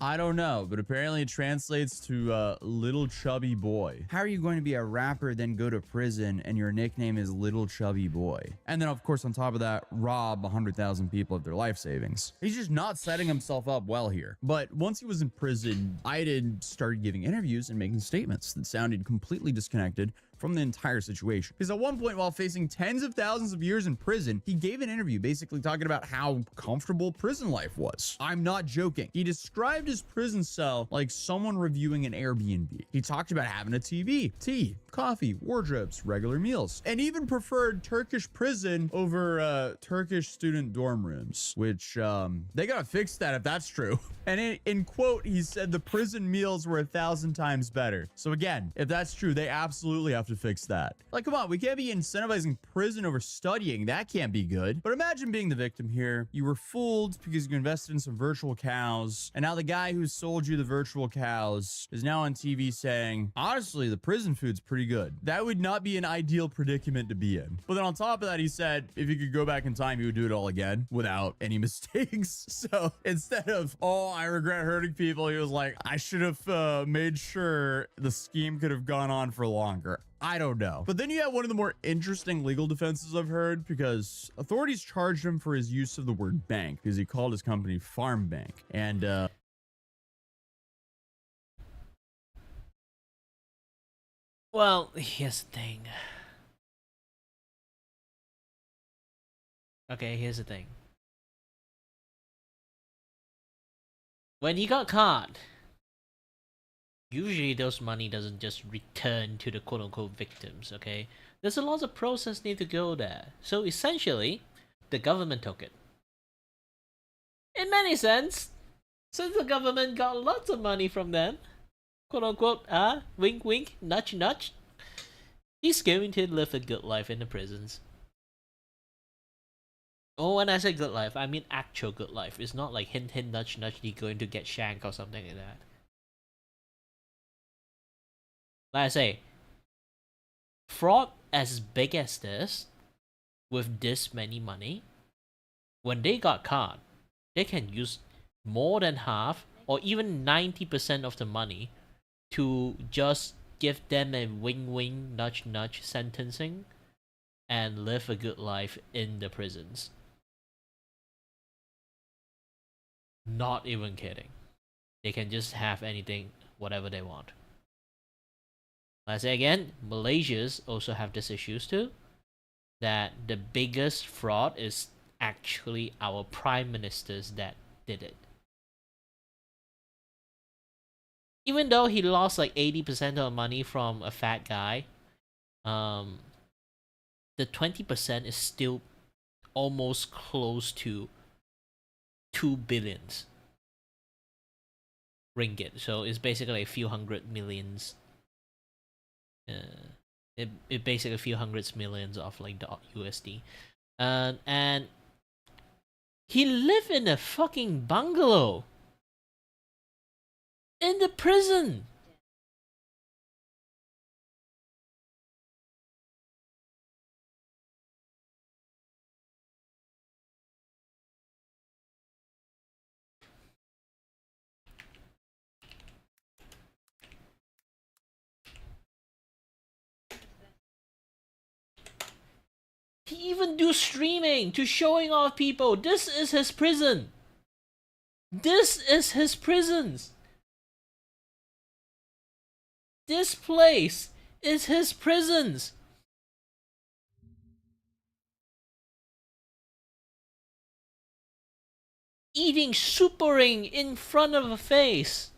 I don't know, but apparently it translates to little chubby boy. How are you going to be a rapper then go to prison and your nickname is little chubby boy? And then of course on top of that, rob 100,000 people of their life savings. He's just not setting himself up well here. But once he was in prison, Aydin started giving interviews and making statements that sounded completely disconnected from the entire situation. Because at one point, while facing tens of thousands of years in prison, he gave an interview basically talking about how comfortable prison life was. I'm not joking. He described his prison cell like someone reviewing an Airbnb. He talked about having a TV, tea, coffee, wardrobes, regular meals, and even preferred Turkish prison over Turkish student dorm rooms, which they gotta fix that if that's true. And in quote, he said the prison meals were 1,000 times better. So again, if that's true, they absolutely have to fix that. Like, come on, we can't be incentivizing prison over studying. That can't be good. But imagine being the victim here. You were fooled because you invested in some virtual cows, and now the guy who sold you the virtual cows is now on TV saying, honestly, the prison food's pretty good. That would not be an ideal predicament to be in. But then on top of that, he said, if you could go back in time, he would do it all again without any mistakes. So instead of, oh, I regret hurting people, he was like, I should have made sure the scheme could have gone on for longer. I don't know. But then you have one of the more interesting legal defenses I've heard, because authorities charged him for his use of the word bank because he called his company Farm Bank. And well, here's the thing. Okay, here's the thing. When he got caught, usually those money doesn't just return to the quote-unquote victims, okay? There's a lot of process need to go there. So essentially, the government took it. In many sense, since the government got lots of money from them, quote-unquote, wink wink, nudge nudge, he's going to live a good life in the prisons. Oh, when I say good life, I mean actual good life. It's not like hint hint nudge nudge, he's going to get shanked or something like that. Like I say, fraud as big as this, with this many money, when they got caught, they can use more than half or even 90% of the money to just give them a wing nudge nudge sentencing and live a good life in the prisons. Not even kidding. They can just have anything, whatever they want. Let's say again, Malaysians also have these issues too. That the biggest fraud is actually our prime ministers that did it. Even though he lost like 80% of the money from a fat guy, the 20% is still almost close to 2 billion ringgit. So it's basically a few hundred millions. It basically a few hundreds millions of like USD. And he lived in a fucking bungalow in the prison. He even do streaming to showing off people. This is his prison. This is his prisons. This place is his prisons. Eating supering in front of a face.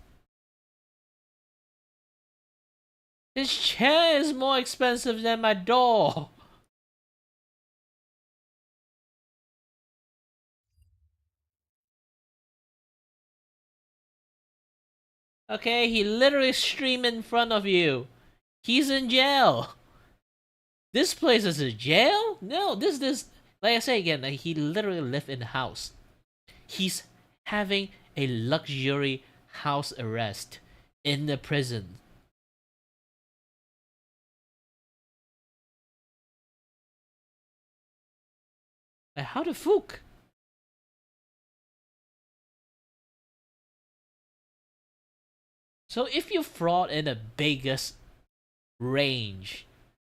His chair is more expensive than my door. Okay, he literally streamed in front of you. He's in jail. This place is a jail? No, this like I say again, like, he literally lived in the house. He's having a luxury house arrest in the prison. Like, how the fuck? So if you fraud in the biggest range,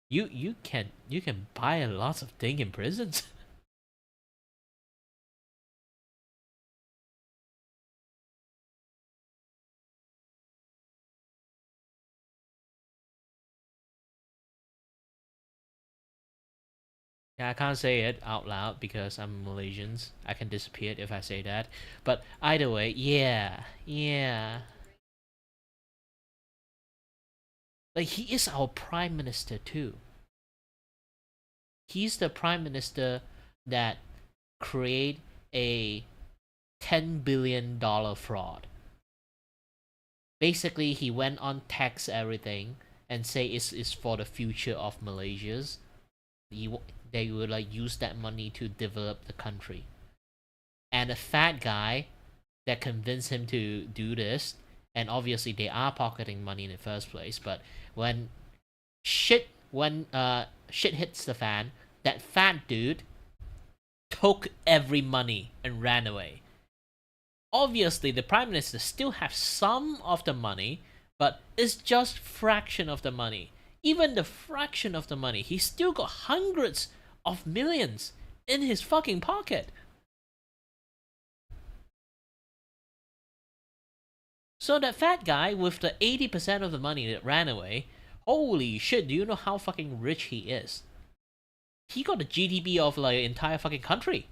you can buy a lot of things in prisons. Yeah, I can't say it out loud because I'm Malaysians. I can disappear if I say that. But either way, yeah. Like, he is our prime minister too. He's the prime minister that create a $10 billion fraud. Basically, he went on tax everything and say it's for the future of Malaysia's, they would like use that money to develop the country. And a fat guy that convinced him to do this, and obviously they are pocketing money in the first place, but when shit hits the fan, that fat dude took every money and ran away. Obviously the prime minister still has some of the money, but it's just fraction of the money. Even the fraction of the money, he still got hundreds of millions in his fucking pocket. So that fat guy with the 80% of the money that ran away, holy shit, do you know how fucking rich he is? He got the GDP of like an entire fucking country.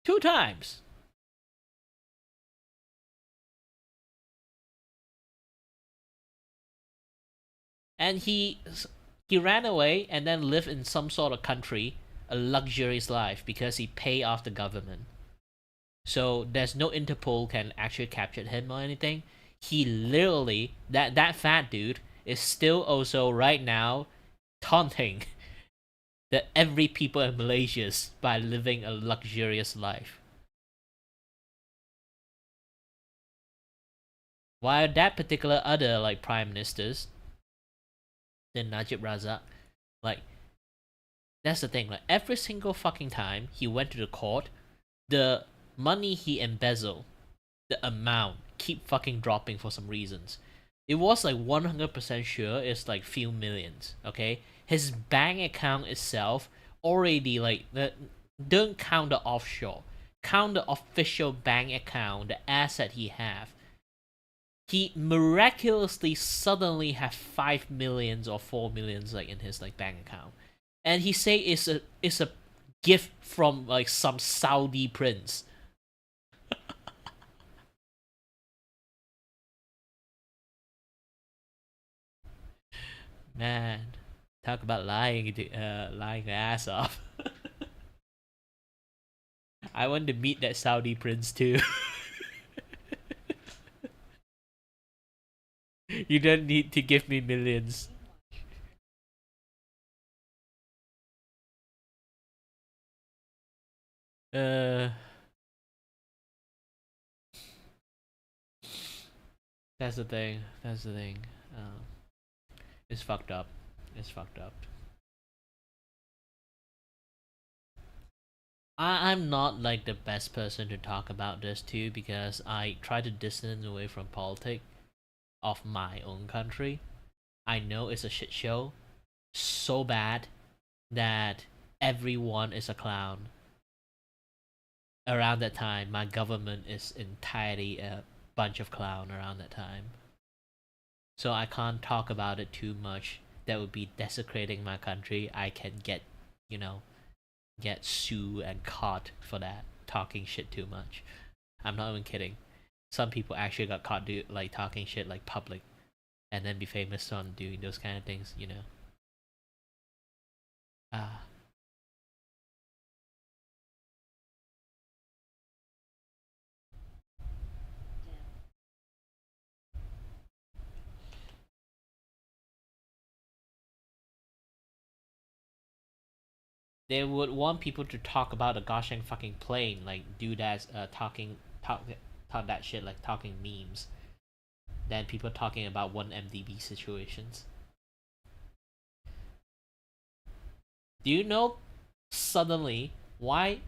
2 times. And he ran away and then lived in some sort of country, a luxurious life, because he paid off the government. So there's no Interpol can actually capture him or anything. He literally, that fat dude is still also right now taunting the every people in Malaysia by living a luxurious life. While that particular other like prime ministers, then Najib Razak, like, that's the thing, like every single fucking time he went to the court, the money he embezzled, the amount keep fucking dropping for some reasons. It was like 100% sure it's like few millions, okay? His bank account itself already like, don't count the offshore, count the official bank account, the asset he have. He miraculously suddenly have 5 millions or 4 millions like in his like bank account, and he say it's a gift from like some Saudi prince. Man, talk about lying the ass off. I want to meet that Saudi prince too. You don't need to give me millions. That's the thing. It's fucked up. I'm not like the best person to talk about this too, because I try to distance away from politics of my own country. I know it's a shit show, so bad that everyone is a clown. Around that time, my government is entirely a bunch of clown around that time. So I can't talk about it too much. That would be desecrating my country. I can get sued and caught for that, talking shit too much. I'm not even kidding. Some people actually got caught like talking shit like public, and then be famous on doing those kind of things, you know. They would want people to talk about the gosh dang fucking plane, like do that, talk that shit, like talking memes. Than people talking about 1MDB situations. Do you know suddenly why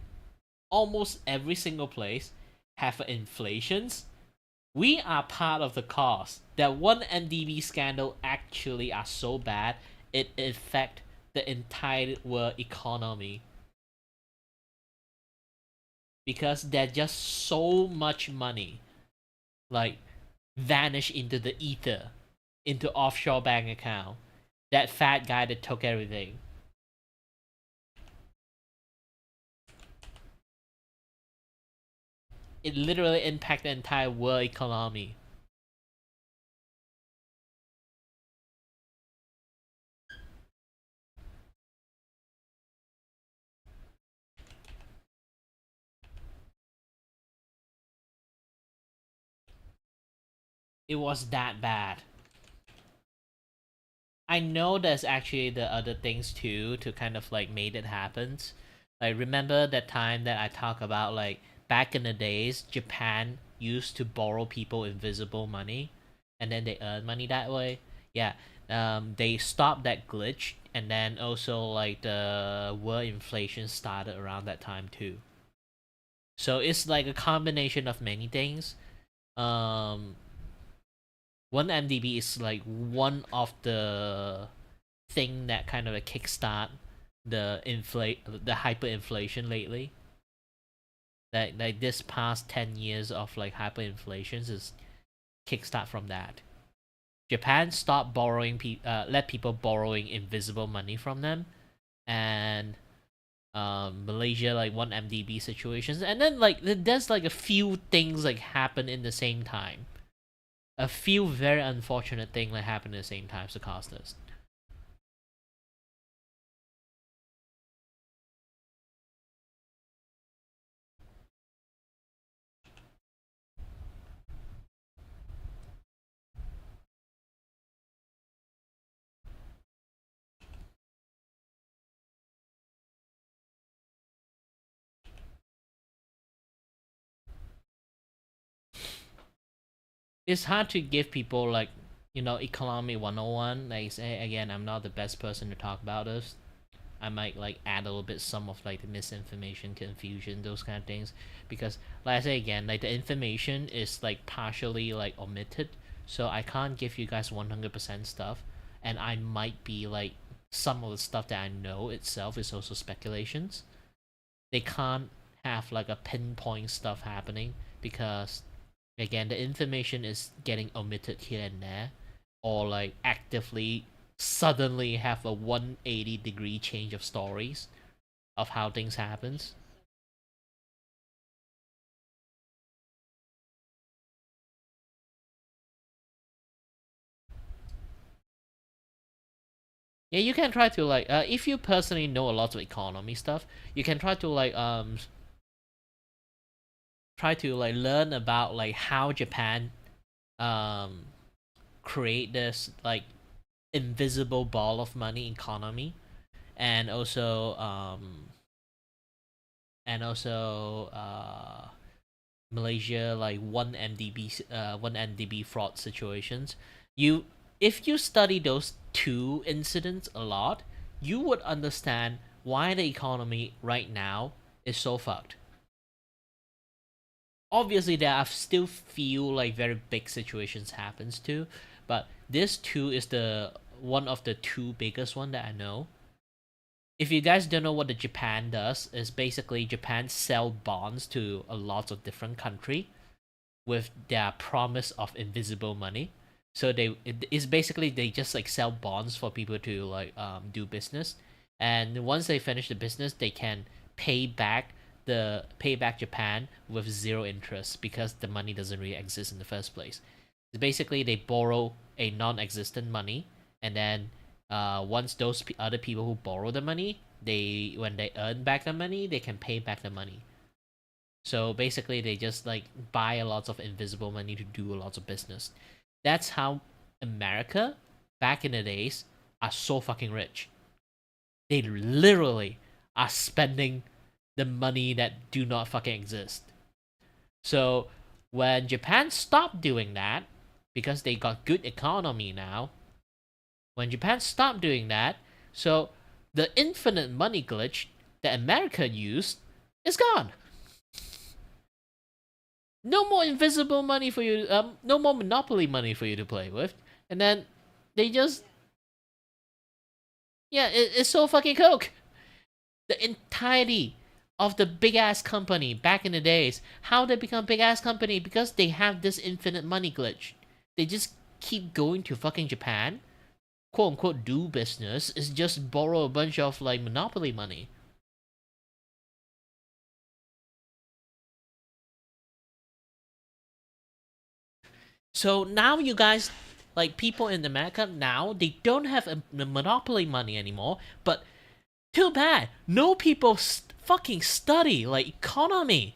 almost every single place have inflations? We are part of the cause. That 1MDB scandal actually are so bad it affect the entire world economy, because there's just so much money like vanish into the ether, into offshore bank account. That fat guy that took everything. It literally impacted the entire world economy. it was that bad. I know there's actually the other things too to kind of like made it happen. Like remember that time that I talk about like back in the days, Japan used to borrow people invisible money, and then they earn money that way. Yeah, they stopped that glitch, and then also like the world inflation started around that time too. So it's like a combination of many things. 1 MDB is like one of the thing that kind of like kickstart the hyperinflation lately. That like this past 10 years of like hyperinflations is kickstart from that. Japan stopped borrowing let people borrowing invisible money from them, and Malaysia like 1 MDB situations, and then like there's like a few things like happen in the same time. A few very unfortunate things like happen at the same time to cost us. It's hard to give people like, you know, economy 101. Like say again, I'm not the best person to talk about this. I might like add a little bit some of like the misinformation, confusion, those kind of things, because like I say again, like the information is like partially like omitted, so I can't give you guys 100% stuff, and I might be like some of the stuff that I know itself is also speculations. They can't have like a pinpoint stuff happening because again the information is getting omitted here and there, or like actively suddenly have a 180-degree change of stories of how things happens. Yeah, you can try to like if you personally know a lot of economy stuff, you can try to like learn about like how Japan create this like invisible ball of money economy, and also Malaysia like 1 MDB fraud situations. If you study those two incidents a lot, you would understand why the economy right now is so fucked. Obviously there are still few like very big situations happens too, but this too is the one of the two biggest one that I know. If you guys don't know what the Japan does, is basically Japan sell bonds to a lot of different country with their promise of invisible money. So it's basically they just like sell bonds for people to like do business, and once they finish the business, they can pay back Japan with zero interest because the money doesn't really exist in the first place. It's basically they borrow a non-existent money, and then once those other people who borrow the money, when they earn back the money, they can pay back the money. So basically they just like buy a lot of invisible money to do a lot of business. That's how America back in the days are so fucking rich. They literally are spending the money that do not fucking exist. So when Japan stopped doing that, because they got good economy now, when Japan stopped doing that, so the infinite money glitch that America used is gone. No more invisible money for you, no more monopoly money for you to play with, and then they just, yeah, it's so fucking coke. The entirety of the big ass company back in the days, how they become big ass company, because they have this infinite money glitch. They just keep going to fucking Japan, quote unquote do business, is just borrow a bunch of like monopoly money. So now you guys, like people in America now, they don't have a monopoly money anymore, but too bad. No people fucking study like economy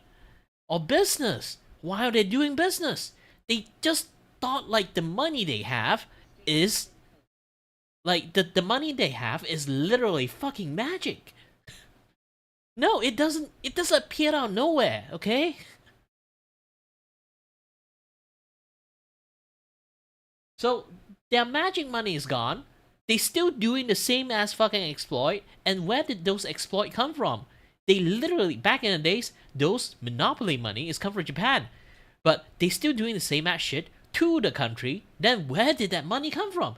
or business while they're doing business. They just thought like the money they have is like the money they have is literally fucking magic. No, it doesn't appear out of nowhere, okay? So their magic money is gone. They still doing the same as fucking exploit, and where did those exploit come from? They literally, back in the days, those monopoly money is come from Japan. But they still doing the same ass shit to the country. Then where did that money come from?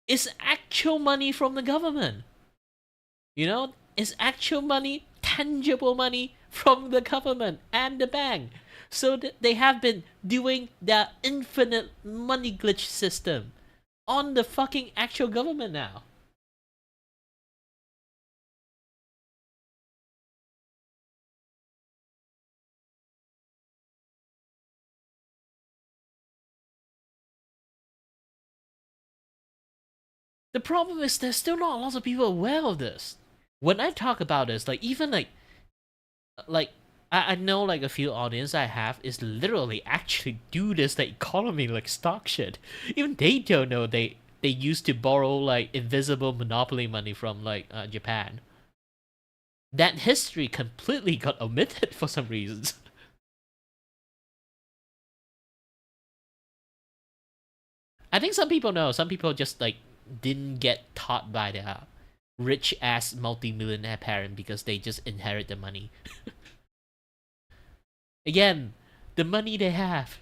It's actual money from the government. You know, it's actual money, tangible money from the government and the bank. So they have been doing their infinite money glitch system on the fucking actual government now. The problem is there's still not lots of people aware of this. When I talk about this, like even like I know like a few audience I have is literally actually do this the economy like stock shit. Even they don't know they used to borrow like invisible monopoly money from like Japan. That history completely got omitted for some reasons. I think some people know. Some people just like didn't get taught by their rich ass multi-millionaire parent because they just inherit the money. Again, the money they have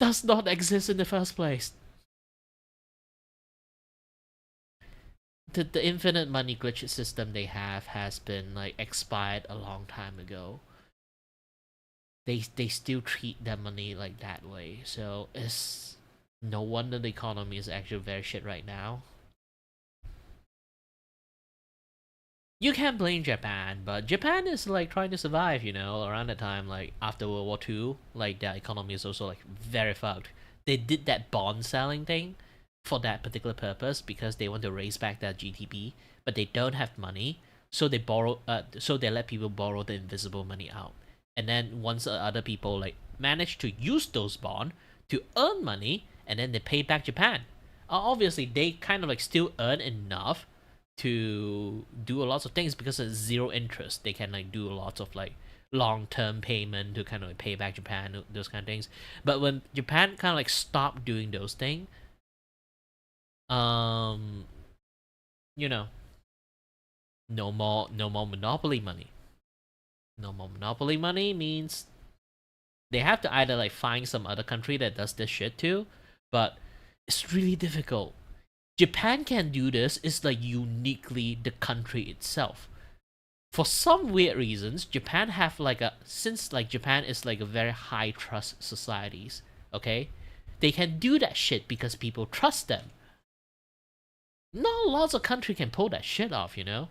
does not exist in the first place. The infinite money glitch system they have has been like expired a long time ago. They still treat their money like that way, so it's no wonder the economy is actually very shit right now. You can't blame Japan, but Japan is like trying to survive, you know, around the time like after World War II, like their economy is also like very fucked. They did that bond selling thing for that particular purpose because they want to raise back their GDP, but they don't have money, so they borrow so they let people borrow the invisible money out. And then once other people like manage to use those bonds to earn money, and then they pay back Japan. Obviously, they kind of like still earn enough to do a lot of things because it's zero interest. They can like do a lot of like long-term payment to kind of like pay back Japan, those kind of things. But when Japan kind of like stopped doing those things, you know, no more monopoly money. No more monopoly money means they have to either like find some other country that does this shit too, but it's really difficult. Japan can do this, it's like uniquely the country itself. For some weird reasons, Japan have like since like Japan is like a very high trust societies, okay? They can do that shit because people trust them. Not lots of country can pull that shit off, you know?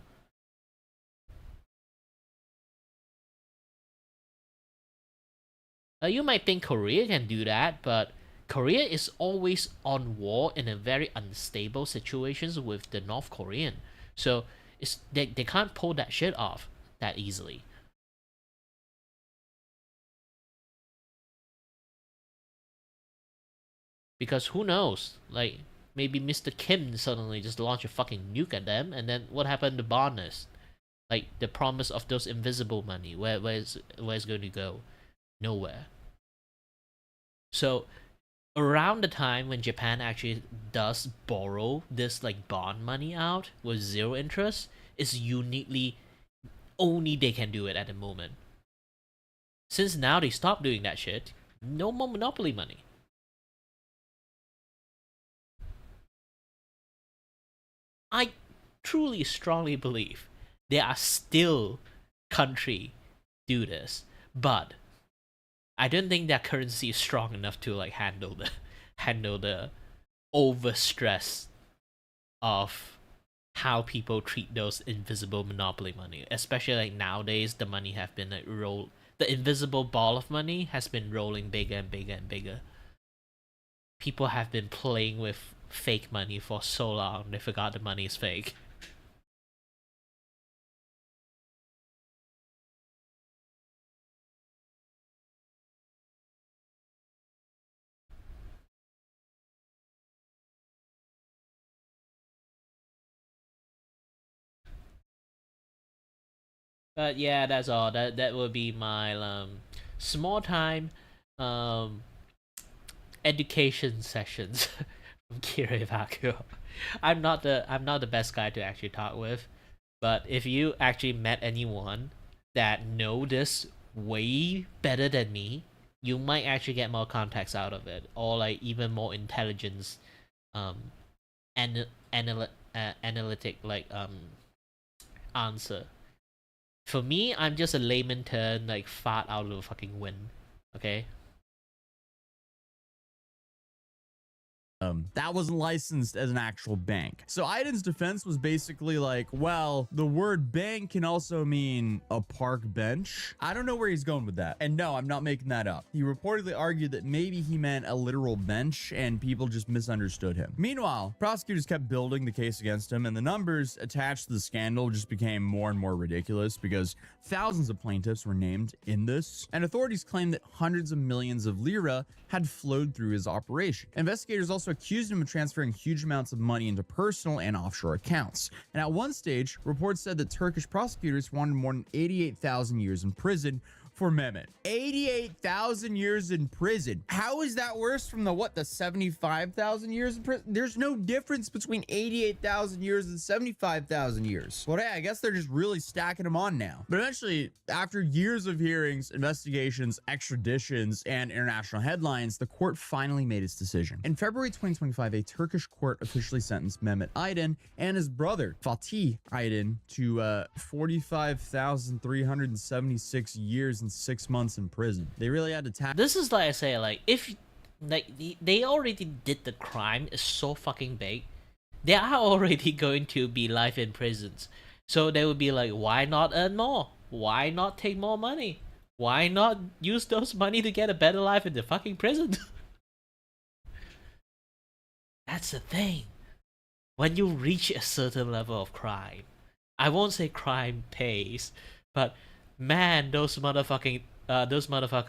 You might think Korea can do that, but Korea is always on war in a very unstable situations with the North Korean. So they can't pull that shit off that easily. Because who knows? Like, maybe Mr. Kim suddenly just launch a fucking nuke at them, and then what happened to bonus? Like, the promise of those invisible money, where's going to go? Nowhere. So around the time when Japan actually does borrow this like bond money out with zero interest, is uniquely only they can do it at the moment. Since now they stopped doing that shit, no more monopoly money. I truly strongly believe there are still country do this, but I don't think their currency is strong enough to like handle the overstress of how people treat those invisible monopoly money. Especially like nowadays, the money have been like the invisible ball of money has been rolling bigger and bigger and bigger. People have been playing with fake money for so long they forgot the money is fake. But yeah, that's all. That will be my small time education sessions from Kirei Bakugo. I'm not the best guy to actually talk with, but if you actually met anyone that know this way better than me, you might actually get more context out of it, or like even more intelligence, analytic answer. For me, I'm just a layman turn like fart out of the fucking wind. Okay. That wasn't licensed as an actual bank. So Aiden's defense was basically like, well, the word bank can also mean a park bench. I don't know where he's going with that. And no, I'm not making that up. He reportedly argued that maybe he meant a literal bench and people just misunderstood him. Meanwhile, prosecutors kept building the case against him, and the numbers attached to the scandal just became more and more ridiculous because thousands of plaintiffs were named in this, and authorities claimed that hundreds of millions of lira had flowed through his operation. Investigators also accused him of transferring huge amounts of money into personal and offshore accounts. And at one stage, reports said that Turkish prosecutors wanted more than 88,000 years in prison for Mehmet. 88,000 years in prison. How is that worse from the 75,000 years in prison? There's no difference between 88,000 years and 75,000 years. Well, hey, I guess they're just really stacking them on now. But eventually, after years of hearings, investigations, extraditions, and international headlines, the court finally made its decision. In February 2025, a Turkish court officially sentenced Mehmet Aydin and his brother, Fatih Aydin, to 45,376 years and 6 months in prison. They really had to tackle. This is like I say, like if like they already did the crime is so fucking big, they are already going to be life in prisons. So they would be like, why not earn more? Why not take more money? Why not use those money to get a better life in the fucking prison? That's the thing. When you reach a certain level of crime, I won't say crime pays, but man, those motherfuckers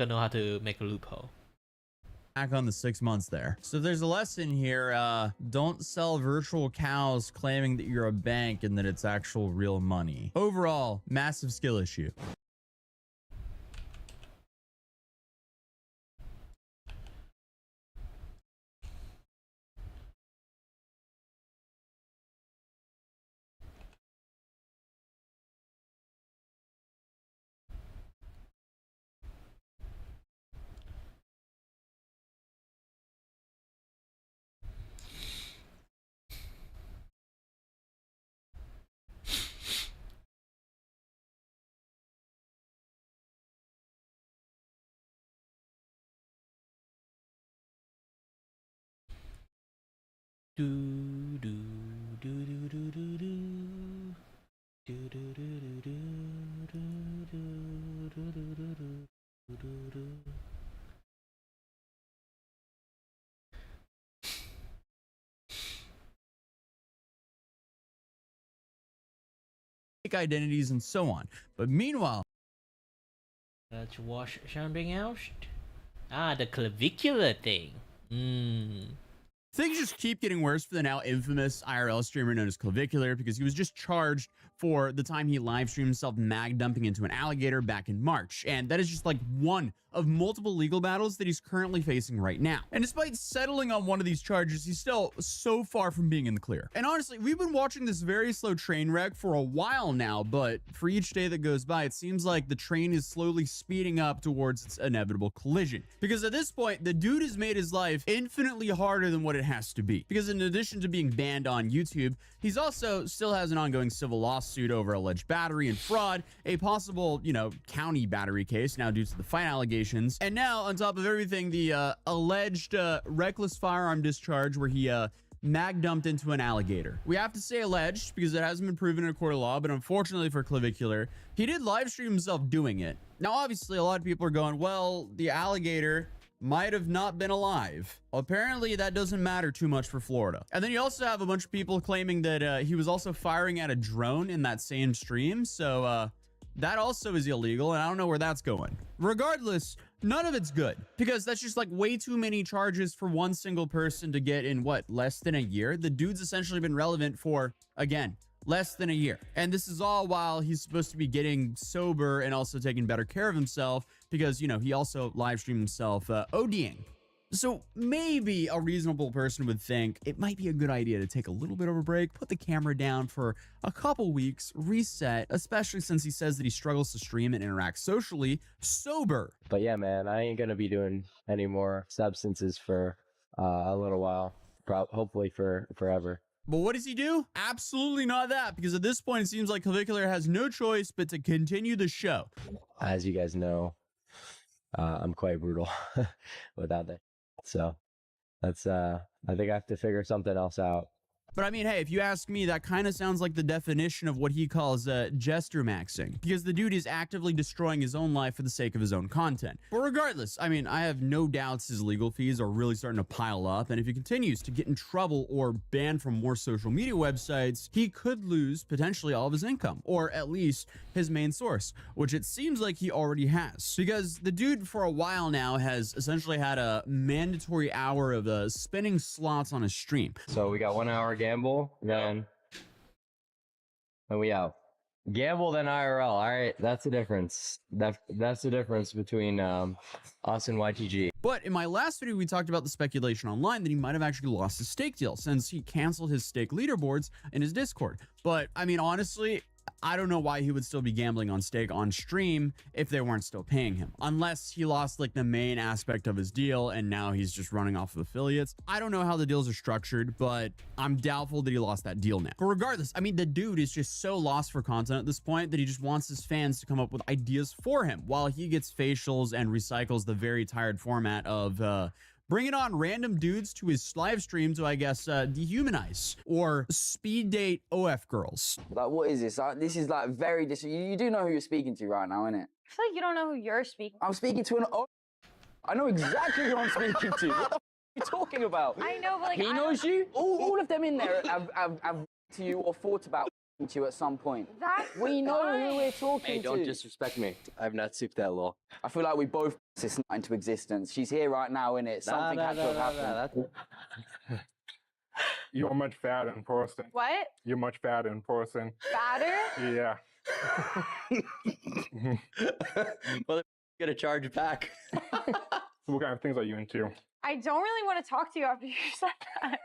know how to make a loophole. Back on the 6 months there. So there's a lesson here. Don't sell virtual cows claiming that you're a bank and that it's actual real money. Overall, massive skill issue. Do do do do do do do. Do do do do do do do do do do do. Identities and so on. But meanwhile, Let's wash something else. Ah, the clavicular thing. things just keep getting worse for the now infamous IRL streamer known as Clavicular, because he was just charged for the time he live streamed himself mag dumping into an alligator back in March. And that is just like one of multiple legal battles that he's currently facing right now. And despite settling on one of these charges, he's still so far from being in the clear. And honestly, we've been watching this very slow train wreck for a while now, but for each day that goes by, it seems like the train is slowly speeding up towards its inevitable collision. Because at this point, the dude has made his life infinitely harder than what it has to be. Because in addition to being banned on YouTube, he's also still has an ongoing civil lawsuit over alleged battery and fraud, a possible, county battery case now due to the fight allegations. And now, on top of everything, the alleged reckless firearm discharge where he mag dumped into an alligator. We have to say alleged because it hasn't been proven in a court of law, but unfortunately for Clavicular, he did live stream himself doing it. Now, obviously, a lot of people are going, well, the alligator might have not been alive. Apparently, that doesn't matter too much for Florida. And then you also have a bunch of people claiming that he was also firing at a drone in that same stream. So, that also is illegal, and I don't know where that's going. Regardless, none of it's good, because that's just like way too many charges for one single person to get in, what, less than a year? The dude's essentially been relevant for, again, less than a year. And this is all while he's supposed to be getting sober and also taking better care of himself because, you know, he also live streamed himself ODing. So maybe a reasonable person would think it might be a good idea to take a little bit of a break, put the camera down for a couple weeks, reset, especially since he says that he struggles to stream and interact socially sober. But yeah, man, I ain't gonna be doing any more substances for a little while, hopefully for forever. But what does he do? Absolutely not that, because at this point it seems like Clavicular has no choice but to continue the show. As you guys know, I'm quite brutal without that. So that's I think I have to figure something else out. But I mean, hey, if you ask me, that kind of sounds like the definition of what he calls jester maxing, because the dude is actively destroying his own life for the sake of his own content. But regardless, I mean, I have no doubts his legal fees are really starting to pile up, and if he continues to get in trouble or banned from more social media websites, he could lose potentially all of his income, or at least his main source, which it seems like he already has, because the dude for a while now has essentially had a mandatory hour of spinning slots on his stream. So we got 1 hour gamble, then we out. Gamble, then IRL. All right, that's the difference. That's the difference between us and YTG. But in my last video, we talked about the speculation online that he might have actually lost his stake deal since he canceled his stake leaderboards in his Discord. But I mean, honestly, I don't know why he would still be gambling on stake on stream if they weren't still paying him, unless he lost like the main aspect of his deal and now he's just running off of affiliates. I don't know how the deals are structured, but I'm doubtful that he lost that deal now. But regardless, I mean, the dude is just so lost for content at this point that he just wants his fans to come up with ideas for him while he gets facials and recycles the very tired format of bringing on random dudes to his live stream to, I guess, dehumanize or speed date OF girls. Like, what is this? This is like very you do know who you're speaking to right now, innit? I feel like you don't know who you're speaking. I'm speaking to an I know exactly who I'm speaking to. What the f are you talking about? I know, but like he knows you. All of them in there have to you or thought about to you at some point. We know who we're talking to. Hey, don't disrespect me. I've not sipped that law. I feel like we both this into existence. She's here right now, innit? Something had to have happened. You're much fatter in person. What? You're much fatter in person. Fatter? Yeah. Well, get a charge back. What kind of things are you into? I don't really want to talk to you after you said that.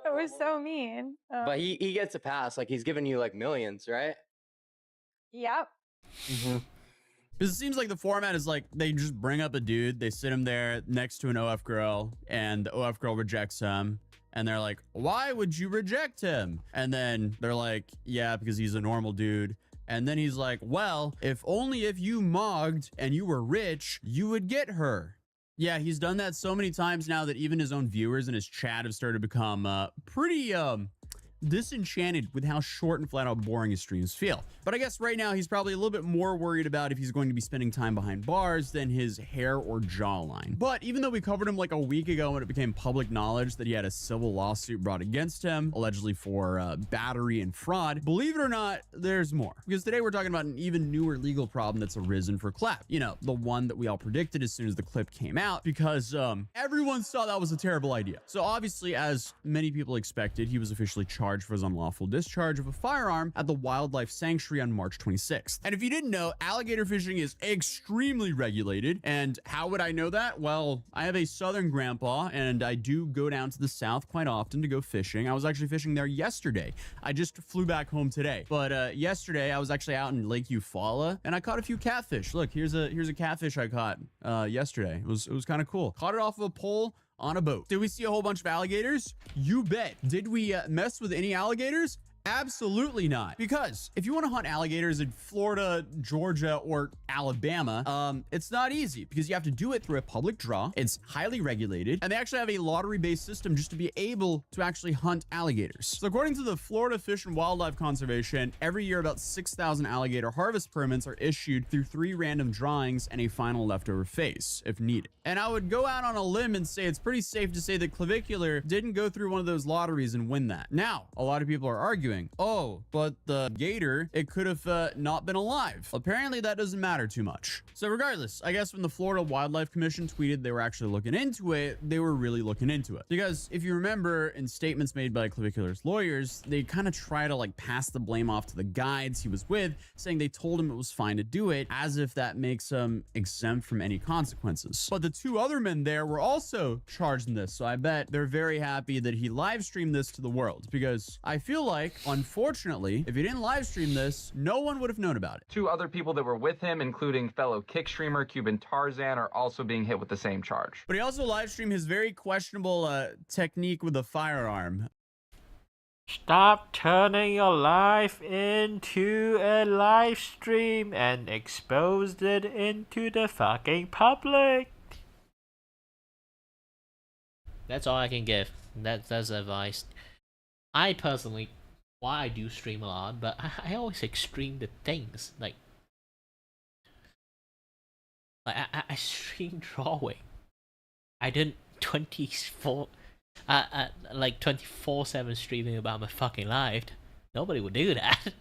That was so mean. But he gets a pass. Like, he's giving you like millions, right? Yep. Because it seems like the format is like they just bring up a dude, they sit him there next to an OF girl, and the OF girl rejects him. And they're like, why would you reject him? And then they're like, yeah, because he's a normal dude. And then he's like, well, if you mogged and you were rich, you would get her. Yeah, he's done that so many times now that even his own viewers and his chat have started to become pretty disenchanted with how short and flat out boring his streams feel. But I guess right now he's probably a little bit more worried about if he's going to be spending time behind bars than his hair or jawline. But even though we covered him like a week ago when it became public knowledge that he had a civil lawsuit brought against him, allegedly for battery and fraud, believe it or not, there's more. Because today we're talking about an even newer legal problem that's arisen for Clap. You know, the one that we all predicted as soon as the clip came out, because everyone saw that was a terrible idea. So obviously, as many people expected, he was officially charged for his unlawful discharge of a firearm at the wildlife sanctuary on March 26th. And if you didn't know, alligator fishing is extremely regulated. And how would I know that? Well, I have a southern grandpa and I do go down to the south quite often to go fishing. I was actually fishing there yesterday. I just flew back home today. But yesterday I was actually out in Lake Eufaula and I caught a few catfish. Look, here's a catfish I caught yesterday. It was kind of cool. Caught it off of a pole on a boat. Did we see a whole bunch of alligators? You bet. Did we mess with any alligators? Absolutely not. Because if you want to hunt alligators in Florida, Georgia, or Alabama, it's not easy because you have to do it through a public draw. It's highly regulated, and they actually have a lottery-based system just to be able to actually hunt alligators. So according to the Florida Fish and Wildlife Conservation, every year about 6,000 alligator harvest permits are issued through 3 random drawings and a final leftover phase if needed. And I would go out on a limb and say it's pretty safe to say that Clavicular didn't go through one of those lotteries and win that. Now, a lot of people are arguing arguing, oh, but the gator, it could have not been alive. Apparently that doesn't matter too much. So regardless, I guess when the Florida Wildlife Commission tweeted they were actually looking into it, they were really looking into it. Because if you remember in statements made by Clavicular's lawyers, they kind of try to like pass the blame off to the guides he was with, saying they told him it was fine to do it, as if that makes him exempt from any consequences. But the two other men there were also charged in this, so I bet they're very happy that he live streamed this to the world, because I feel like, unfortunately, if he didn't live stream this, no one would have known about it. Two other people that were with him, including fellow kick streamer Cuban Tarzan, are also being hit with the same charge. But he also live streamed his very questionable technique with a firearm. Stop turning your life into a live stream and expose it into the fucking public. That's all I can give. That's advice. I personally, why I do stream a lot, but I always extreme the things. Like I stream drawing. I didn't 24 like 24/7 streaming about my fucking life. Nobody would do that.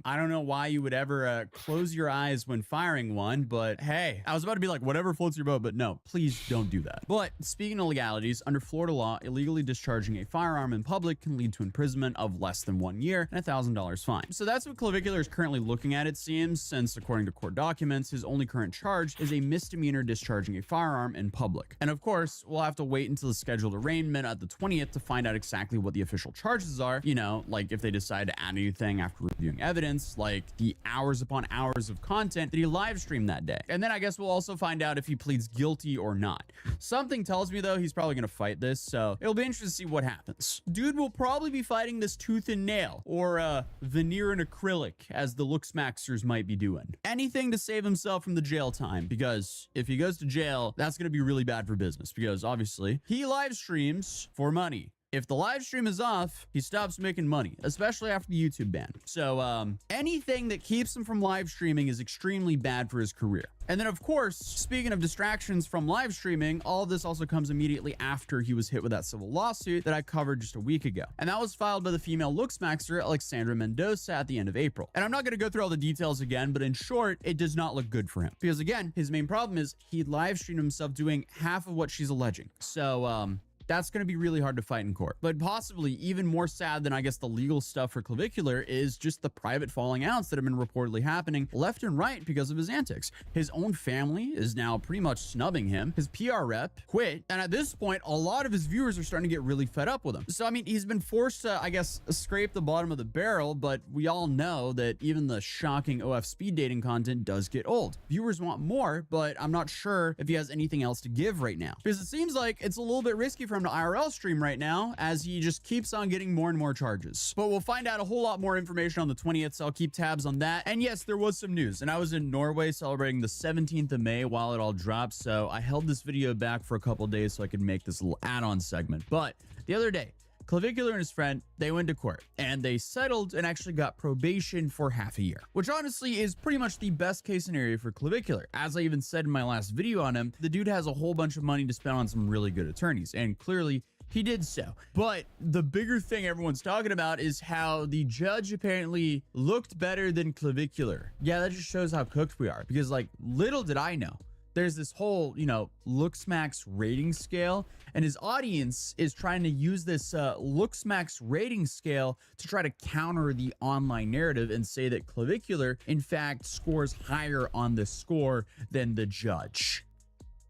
I don't know why you would ever close your eyes when firing one, but hey, I was about to be like, whatever floats your boat, but no, please don't do that. But speaking of legalities, under Florida law, illegally discharging a firearm in public can lead to imprisonment of less than 1 year and $1,000 fine. So that's what Clavicular is currently looking at, it seems, since according to court documents, his only current charge is a misdemeanor discharging a firearm in public. And of course, we'll have to wait until the scheduled arraignment at the 20th to find out exactly what the official charges are, you know, like if they decide to add anything after reviewing evidence, like the hours upon hours of content that he live streamed that day. And then I guess we'll also find out if he pleads guilty or not. Something tells me though he's probably gonna fight this, so it'll be interesting to see what happens. Dude will probably be fighting this tooth and nail, or veneer and acrylic, as the Looksmaxers might be doing. Anything to save himself from the jail time, because if he goes to jail, that's gonna be really bad for business, because obviously he live streams for money. If the live stream is off, he stops making money, especially after the YouTube ban. So anything that keeps him from live streaming is extremely bad for his career. And then, of course, speaking of distractions from live streaming, all of this also comes immediately after he was hit with that civil lawsuit that I covered just a week ago. And that was filed by the female Looksmaxer, Alexandra Mendoza, at the end of April. And I'm not going to go through all the details again, but in short, it does not look good for him. Because again, his main problem is he live streamed himself doing half of what she's alleging. So, that's going to be really hard to fight in court. But possibly even more sad than I guess the legal stuff for Clavicular is just the private falling outs that have been reportedly happening left and right because of his antics. His own family is now pretty much snubbing him. His PR rep quit. And at this point, a lot of his viewers are starting to get really fed up with him. So, I mean, he's been forced to, I guess, scrape the bottom of the barrel, but we all know that even the shocking OF speed dating content does get old. Viewers want more, but I'm not sure if he has anything else to give right now. Because it seems like it's a little bit risky for him to IRL stream right now, as he just keeps on getting more and more charges. But we'll find out a whole lot more information on the 20th, so I'll keep tabs on that. And yes, there was some news, and I was in Norway celebrating the 17th of May while it all dropped, so I held this video back for a couple days so I could make this little add-on segment. But the other day, Clavicular and his friend, they went to court and they settled and actually got probation for half a year, which honestly is pretty much the best case scenario for Clavicular. As I even said in my last video on him, the dude has a whole bunch of money to spend on some really good attorneys, and clearly he did so. But the bigger thing everyone's talking about is how the judge apparently looked better than Clavicular. Yeah, that just shows how cooked we are, because like little did I know, there's this whole, you know, Looksmax rating scale, and his audience is trying to use this Looksmax rating scale to try to counter the online narrative and say that Clavicular, in fact, scores higher on the score than the judge.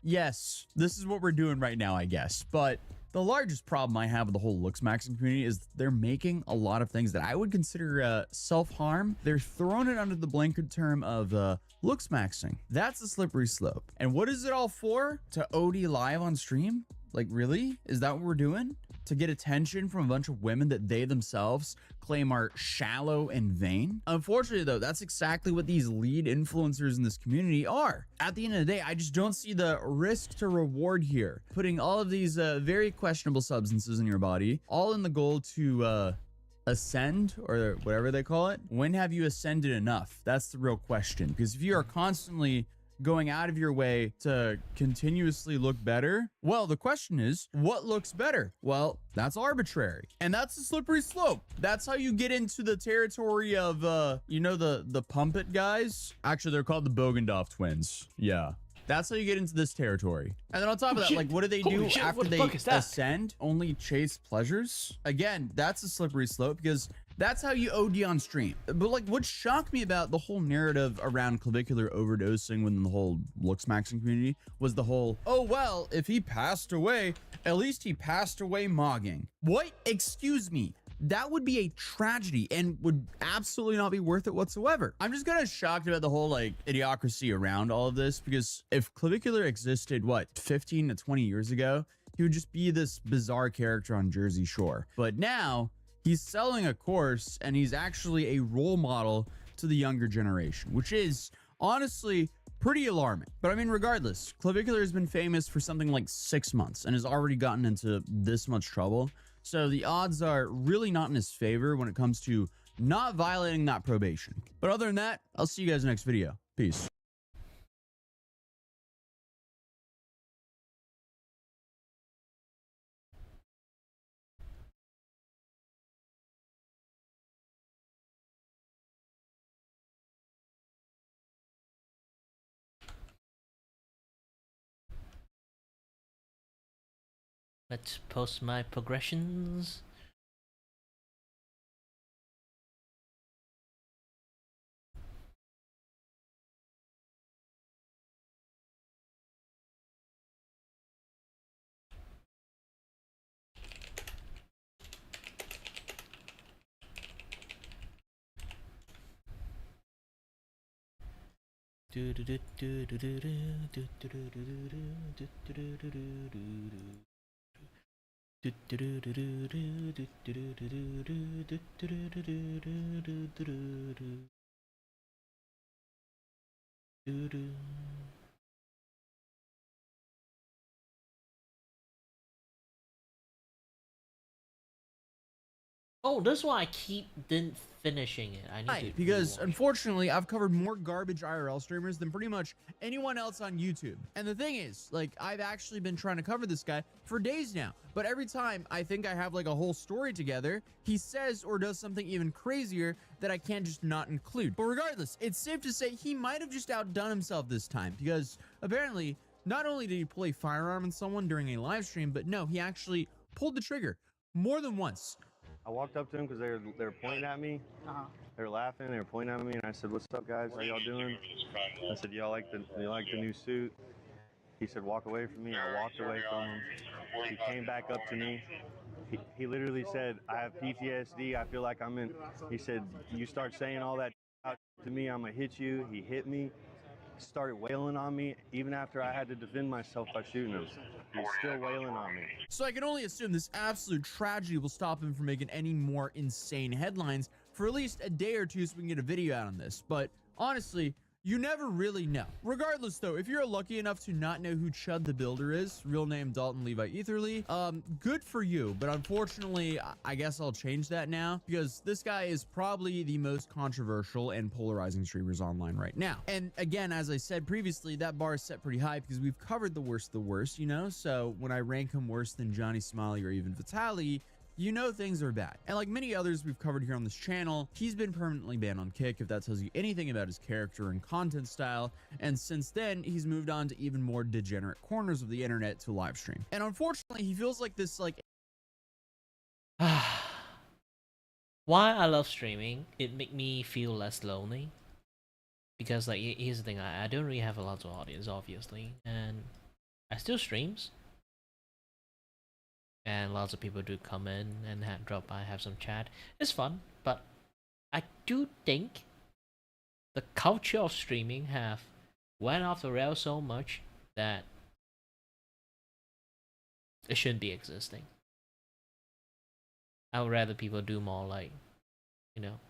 Yes, this is what we're doing right now, I guess. But the largest problem I have with the whole Looksmaxing community is they're making a lot of things that I would consider self-harm. They're throwing it under the blanket term of Looksmaxing. That's a slippery slope. And what is it all for? To OD live on stream? Like, really? Is that what we're doing? to get attention from a bunch of women that they themselves claim are shallow and vain. Unfortunately, though, that's exactly what these lead influencers in this community are. At the end of the day, I just don't see the risk to reward here. Putting all of these very questionable substances in your body, all in the goal to ascend, or whatever they call it. When have you ascended enough? That's the real question. Because if you are constantly going out of your way to continuously look better, well, the question is, what looks better? Well, that's arbitrary, and that's a slippery slope. That's how you get into the territory of you know, the pump it guys. Actually, they're called the Bogendorf twins. Yeah, that's how you get into this territory. And then on top of that, like, what do they do after they ascend? Only chase pleasures? Again, that's a slippery slope, because that's how you OD on stream. But like, what shocked me about the whole narrative around clavicular overdosing within the whole looks maxing community was the whole, oh, well, if he passed away, at least he passed away mogging. What? Excuse me. That would be a tragedy and would absolutely not be worth it whatsoever. I'm just kind of shocked about the whole like idiocracy around all of this, because if clavicular existed, what, 15 to 20 years ago, he would just be this bizarre character on Jersey Shore. But now he's selling a course, and he's actually a role model to the younger generation, which is honestly pretty alarming. But I mean, regardless, clavicular has been famous for something like 6 months and has already gotten into this much trouble. So the odds are really not in his favor when it comes to not violating that probation. But other than that, I'll see you guys next video. Peace. Let's post my progressions. Oh, that's why I didn't finishing it. I need to because unfortunately, I've covered more garbage IRL streamers than pretty much anyone else on YouTube. And the thing is, like, I've actually been trying to cover this guy for days now. But every time I think I have like a whole story together, he says or does something even crazier that I can't just not include. But regardless, it's safe to say he might have just outdone himself this time, because apparently not only did he pull a firearm on someone during a live stream, but no, he actually pulled the trigger more than once. I walked up to him because they were pointing at me. They were laughing. They were pointing at me, and I said, "What's up, guys? How y'all doing?" I said, "Y'all like the new suit?" He said, "Walk away from me." I walked away from him. He came back up to me. He literally said, "I have PTSD. I feel like I'm in." He said, "You start saying all that out to me, I'm gonna hit you." He hit me. Started wailing on me even after I had to defend myself by shooting him. He's still wailing on me. So I can only assume this absolute tragedy will stop him from making any more insane headlines for at least a day or two so we can get a video out on this. But honestly, you never really know. Regardless though, if you're lucky enough to not know who Chud the Builder is, real name Dalton Levi Etherly, good for you. But unfortunately, I guess I'll change that now, because this guy is probably the most controversial and polarizing streamers online right now. And again, as I said previously, that bar is set pretty high because we've covered the worst of the worst, you know? So when I rank him worse than Johnny Smiley or even Vitaly, you know things are bad. And like many others we've covered here on this channel, he's been permanently banned on Kick, if that tells you anything about his character and content style. And since then, he's moved on to even more degenerate corners of the internet to live stream. And unfortunately, he feels like this, like... Why I love streaming, it make me feel less lonely. Because like, here's the thing, I don't really have a lot of audience, obviously. And I still streams. And lots of people do come in and drop by, have some chat. It's fun, but I do think the culture of streaming have went off the rails so much that it shouldn't be existing. I would rather people do more like, you know,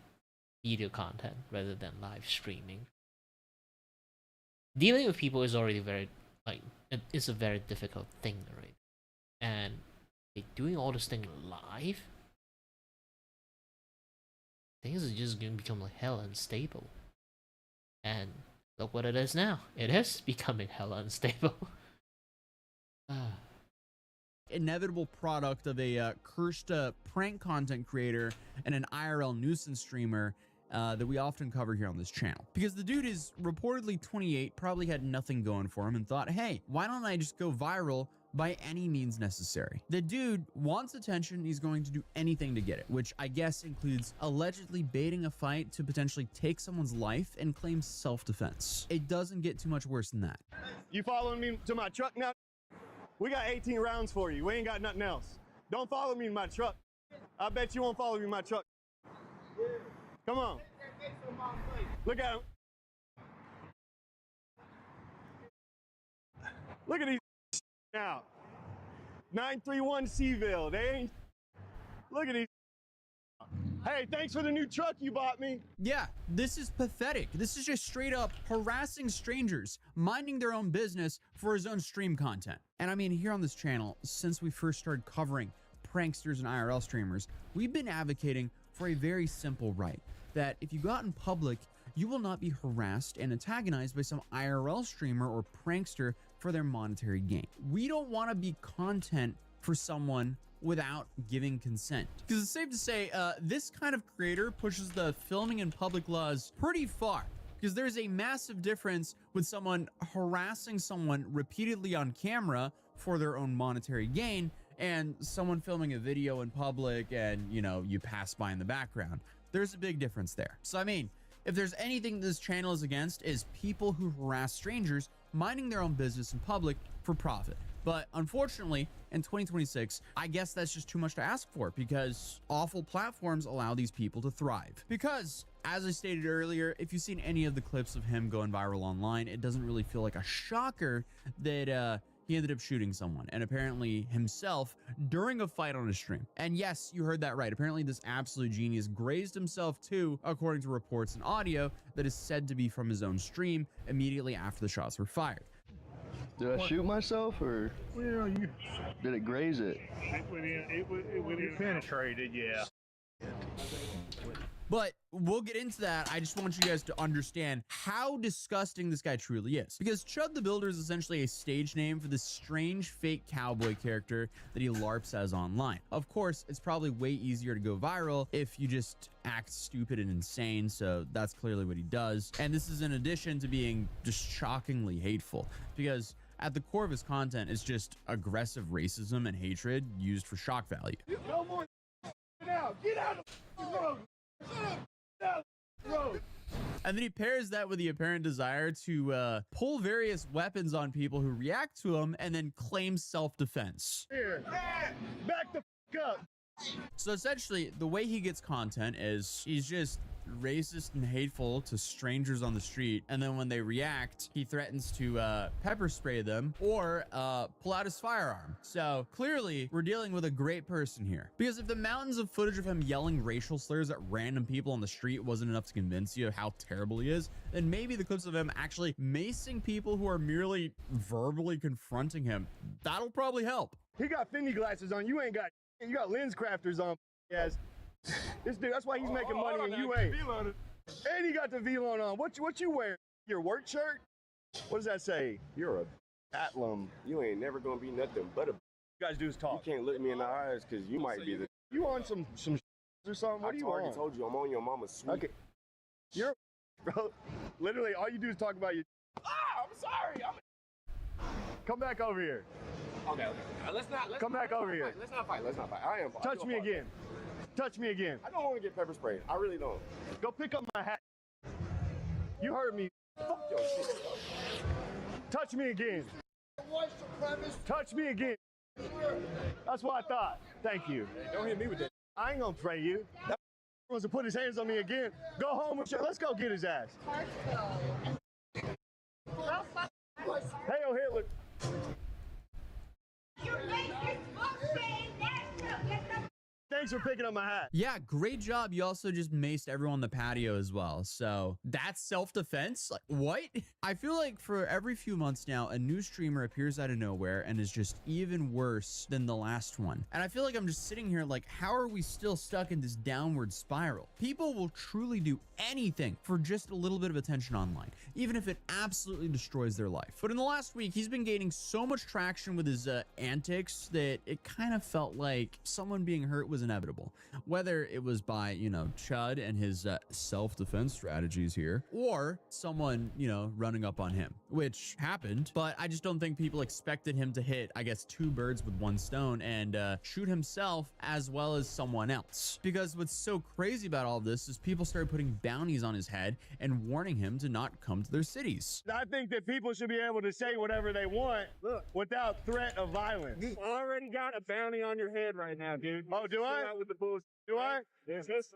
video content rather than live streaming. Dealing with people is already very like it's a very difficult thing already, and doing all this thing live, things are just gonna become like hella unstable. And look what it is now. It is becoming hella unstable. Inevitable product of a cursed prank content creator and an IRL nuisance streamer that we often cover here on this channel. Because the dude is reportedly 28, probably had nothing going for him and thought, hey, why don't I just go viral by any means necessary? The dude wants attention, he's going to do anything to get it, which I guess includes allegedly baiting a fight to potentially take someone's life and claim self-defense. It doesn't get too much worse than that. You following me to my truck now? We got 18 rounds for you. We ain't got nothing else. Don't follow me in my truck. I bet you won't follow me in my truck. Come on. Look at him. Look at these now. 931 Seville. They ain't. Look at these. Hey, thanks for the new truck you bought me. Yeah, this is pathetic. This is just straight up harassing strangers, minding their own business for his own stream content. And I mean, here on this channel, since we first started covering pranksters and IRL streamers, we've been advocating for a very simple right, that if you go out in public, you will not be harassed and antagonized by some IRL streamer or prankster for their monetary gain. We don't want to be content for someone without giving consent. Because it's safe to say, this kind of creator pushes the filming in public laws pretty far. Because there's a massive difference with someone harassing someone repeatedly on camera for their own monetary gain and someone filming a video in public and, you know, you pass by in the background. There's a big difference there. So, I mean, if there's anything this channel is against, is people who harass strangers minding their own business in public for profit. But unfortunately, in 2026, I guess that's just too much to ask for, because awful platforms allow these people to thrive. Because, as I stated earlier, if you've seen any of the clips of him going viral online, it doesn't really feel like a shocker that he ended up shooting someone, and apparently himself, during a fight on his stream. And yes, you heard that right. Apparently this absolute genius grazed himself too, according to reports and audio that is said to be from his own stream immediately after the shots were fired. Did I shoot myself, or did it graze it? It penetrated, yeah. But we'll get into that. I just want you guys to understand how disgusting this guy truly is. Because Chud the Builder is essentially a stage name for this strange fake cowboy character that he LARPs as online. Of course, it's probably way easier to go viral if you just act stupid and insane, so that's clearly what he does. And this is in addition to being just shockingly hateful, because at the core of his content is just aggressive racism and hatred used for shock value. No more now. Get out of the road. And then he pairs that with the apparent desire to pull various weapons on people who react to him and then claim self-defense. Here. Back the f up. So essentially, the way he gets content is he's just racist and hateful to strangers on the street, and then when they react, he threatens to pepper spray them or pull out his firearm. So clearly, we're dealing with a great person here. Because if the mountains of footage of him yelling racial slurs at random people on the street wasn't enough to convince you of how terrible he is, then maybe the clips of him actually macing people who are merely verbally confronting him, that'll probably help. He got Fendi glasses on. You ain't got. You got lens crafters on. Yes. This dude, that's why he's making money and you ain't. And he got the V-Lone on. What you wearing? Your work shirt? What does that say? You're a Atlum. You ain't never gonna be nothing but a. You guys do is talk. You can't look me in the eyes because you might be the. You on some or something? What are you on? I told you I'm on your mama's suite. Okay. You're bro. Literally, all you do is talk about your. Ah, I'm sorry. Come back over here. Okay. Let's not. Come back over here. Let's not fight. Let's not fight. I am. Touch me again. Touch me again. I don't want to get pepper sprayed. I really don't. Go pick up my hat. You heard me. Fuck your shit. Touch me again. Touch me again. That's what I thought. Thank you. Hey, don't hit me with that. I ain't gonna pray you. That wants to put his hands on me again. Go home with you. Let's go get his ass. Hey, oh Hitler. Thanks for picking up my hat. Yeah, great job. You also just maced everyone on the patio as well. So that's self-defense? Like, what? I feel like for every few months now, a new streamer appears out of nowhere and is just even worse than the last one. And I feel like I'm just sitting here like, how are we still stuck in this downward spiral? People will truly do anything for just a little bit of attention online, even if it absolutely destroys their life. But in the last week, he's been gaining so much traction with his antics that it kind of felt like someone being hurt was inevitable. Whether it was by, you know, Chud and his self-defense strategies here, or someone, you know, running up on him, which happened. But I just don't think people expected him to hit, I guess, 2 birds with 1 stone and shoot himself as well as someone else. Because what's so crazy about all this is people started putting bounties on his head and warning him to not come to their cities. I think that people should be able to say whatever they want without threat of violence. You already got a bounty on your head right now, dude. Oh, do I? With the bullshit. Do I?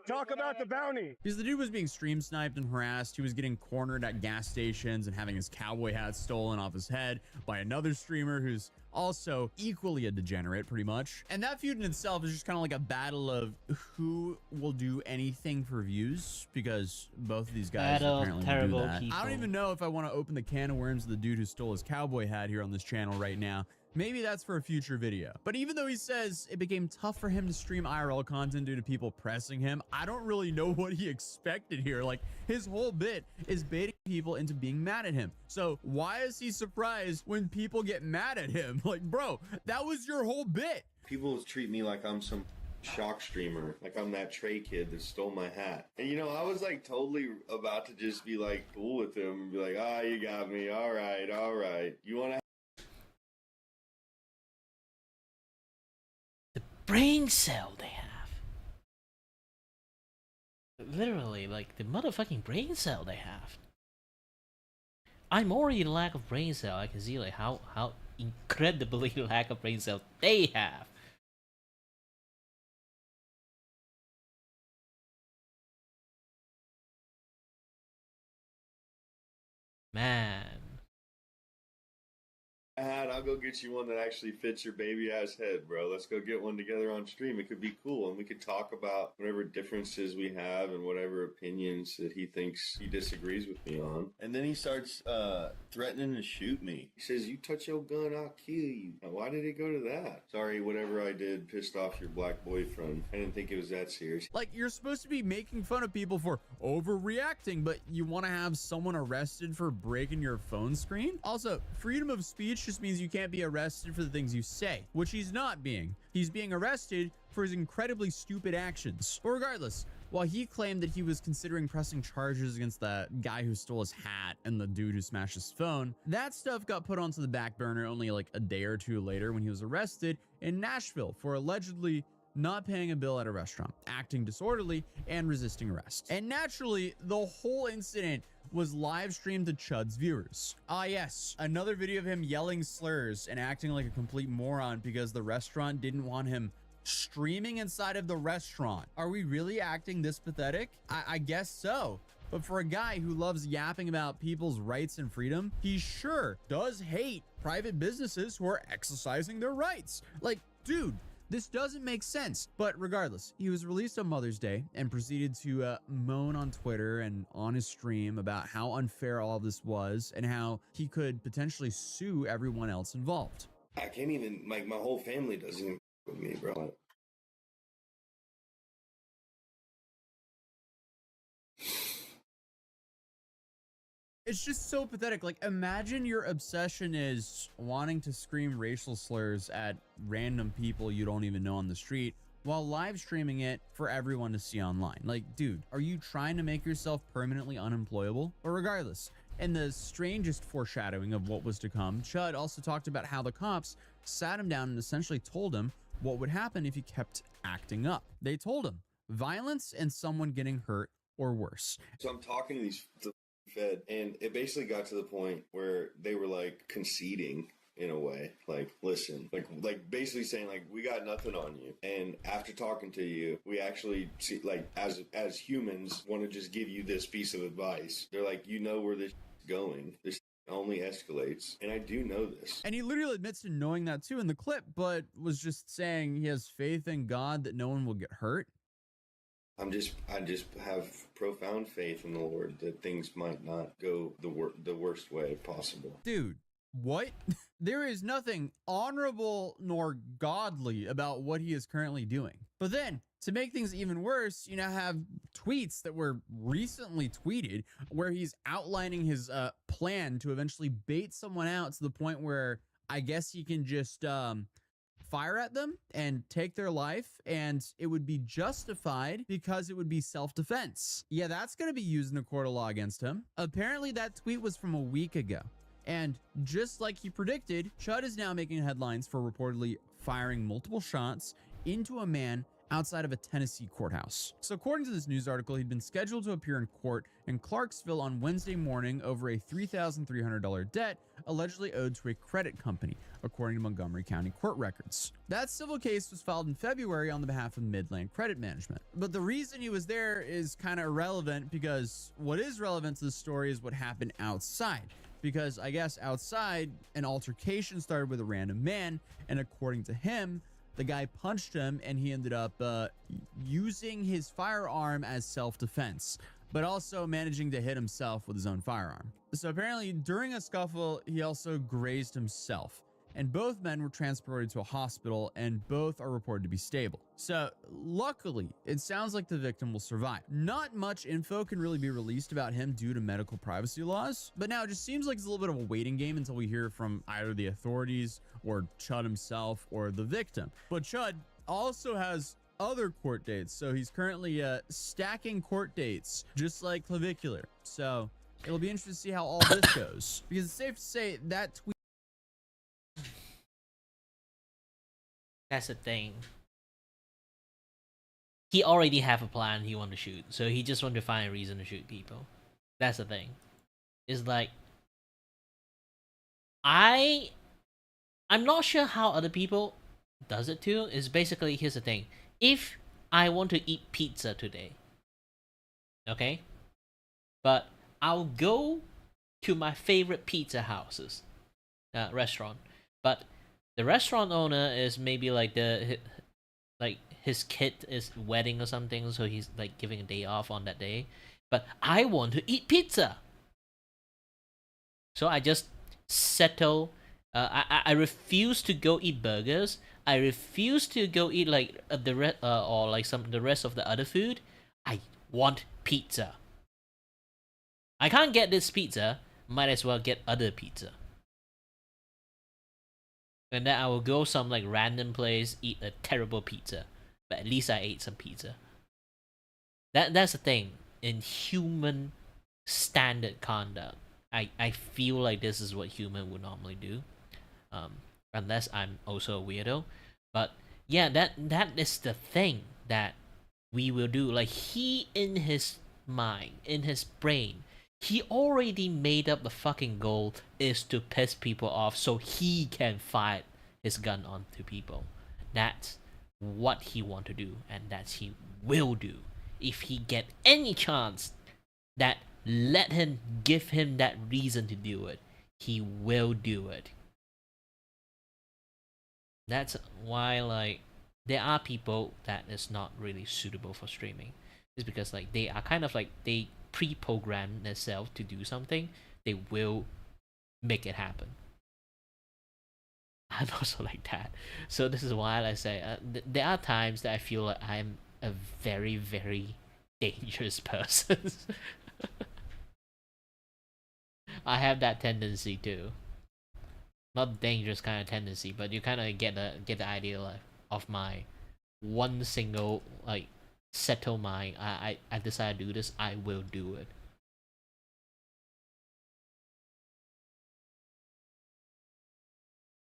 Talk about the bounty. Because the dude was being stream sniped and harassed. He was getting cornered at gas stations and having his cowboy hat stolen off his head by another streamer who's also equally a degenerate, pretty much. And that feud in itself is just kind of like a battle of who will do anything for views, because both of these guys apparently will do that. I don't even know if I want to open the can of worms of the dude who stole his cowboy hat here on this channel right now. Maybe that's for a future video. But even though he says it became tough for him to stream IRL content due to people pressing him, I don't really know what he expected here. Like, his whole bit is baiting people into being mad at him. So why is he surprised when people get mad at him? Like, bro, that was your whole bit. People treat me like I'm some shock streamer, like I'm that Trey kid that stole my hat. And you know, I was like totally about to just be like cool with him and be like, ah, you got me. All right. You want to brain cell they have. Literally, like the motherfucking brain cell they have. I'm already in lack of brain cell. I can see like how incredibly lack of brain cell they have. Man. hat, I'll go get you one that actually fits your baby ass head, bro. Let's go get one together on stream. It could be cool, and we could talk about whatever differences we have and whatever opinions that he thinks he disagrees with me on. And then he starts threatening to shoot me. He says, "You touch your gun, I'll kill you." Now, why did it go to that? Sorry, whatever I did pissed off your black boyfriend. I didn't think it was that serious. Like, you're supposed to be making fun of people for overreacting, but you want to have someone arrested for breaking your phone screen? Also, freedom of speech just means you can't be arrested for the things you say, which he's not being. He's being arrested for his incredibly stupid actions. But regardless, while he claimed that he was considering pressing charges against the guy who stole his hat and the dude who smashed his phone, that stuff got put onto the back burner only like a day or two later when he was arrested in Nashville for allegedly not paying a bill at a restaurant, acting disorderly, and resisting arrest. And naturally, the whole incident was live streamed to Chud's viewers. Ah yes, another video of him yelling slurs and acting like a complete moron because the restaurant didn't want him streaming inside of the restaurant. Are we really acting this pathetic? I guess so. But for a guy who loves yapping about people's rights and freedom, he sure does hate private businesses who are exercising their rights. Like, dude, this doesn't make sense. But regardless, he was released on Mother's Day and proceeded to moan on Twitter and on his stream about how unfair all of this was and how he could potentially sue everyone else involved. I can't even, like, my whole family doesn't even with me, bro. It's just so pathetic. Like, imagine your obsession is wanting to scream racial slurs at random people you don't even know on the street while live streaming it for everyone to see online. Like, dude, are you trying to make yourself permanently unemployable? But regardless, in the strangest foreshadowing of what was to come, Chud also talked about how the cops sat him down and essentially told him what would happen if he kept acting up. They told him violence and someone getting hurt or worse. So I'm talking to these Fed, and it basically got to the point where they were like conceding in a way, like, listen, like basically saying like, we got nothing on you, and after talking to you, we actually see, like, as humans want to just give you this piece of advice. They're like, you know where this is going. This only escalates, and I do know this. And he literally admits to knowing that too in the clip, but was just saying he has faith in God that no one will get hurt. I just have profound faith in the Lord that things might not go the worst way possible. Dude, what? There is nothing honorable nor godly about what he is currently doing. But then, to make things even worse, you now have tweets that were recently tweeted where he's outlining his plan to eventually bait someone out to the point where I guess he can just fire at them and take their life, and it would be justified because it would be self-defense. Yeah, that's going to be used in a court of law against him. Apparently, that tweet was from a week ago. And just like he predicted, Chud is now making headlines for reportedly firing multiple shots into a man outside of a Tennessee courthouse. So according to this news article, he'd been scheduled to appear in court in Clarksville on Wednesday morning over a $3,300 debt allegedly owed to a credit company, according to Montgomery County court records. That civil case was filed in February on the behalf of Midland Credit Management. But the reason he was there is kind of irrelevant, because what is relevant to the story is what happened outside. Because I guess outside, an altercation started with a random man, and according to him, the guy punched him and he ended up using his firearm as self-defense, but also managing to hit himself with his own firearm. So apparently during a scuffle, he also grazed himself, and both men were transported to a hospital and both are reported to be stable. So luckily, it sounds like the victim will survive. Not much info can really be released about him due to medical privacy laws, but now it just seems like it's a little bit of a waiting game until we hear from either the authorities or Chud himself or the victim. But Chud also has other court dates, so he's currently stacking court dates, just like Clavicular. So it'll be interesting to see how all this goes, because it's safe to say that tweet. That's the thing. He already have a plan he want to shoot, so he just want to find a reason to shoot people. That's the thing. It's like I'm not sure how other people does it too. Is basically, here's the thing. If I want to eat pizza today, okay? But I'll go to my favorite pizza houses, restaurant. But the restaurant owner is maybe like his kid is wedding or something, so he's like giving a day off on that day. But I want to eat pizza, so I just settle. I refuse to go eat burgers. I refuse to go eat like the rest of the other food. I want pizza. I can't get this pizza. Might as well get other pizza. And then I will go some like random place, eat a terrible pizza, but at least I ate some pizza. That's the thing. In human standard conduct, I feel like this is what human would normally do, unless I'm also a weirdo. But yeah, that is the thing that we will do. Like, he in his mind, in his brain, he already made up the fucking goal is to piss people off so he can fire his gun onto people. That's what he want to do, and that he will do. If he get any chance that let him give him that reason to do it, he will do it. That's why, like, there are people that is not really suitable for streaming. It's because like they are kind of like they pre-program themselves to do something, they will make it happen. I'm also like that. So this is why I say there are times that I feel like I'm a very, very dangerous person. I have that tendency too. Not dangerous kind of tendency, but you kind of get the idea like, of my one single like settle mind. I decide to do this, I will do it.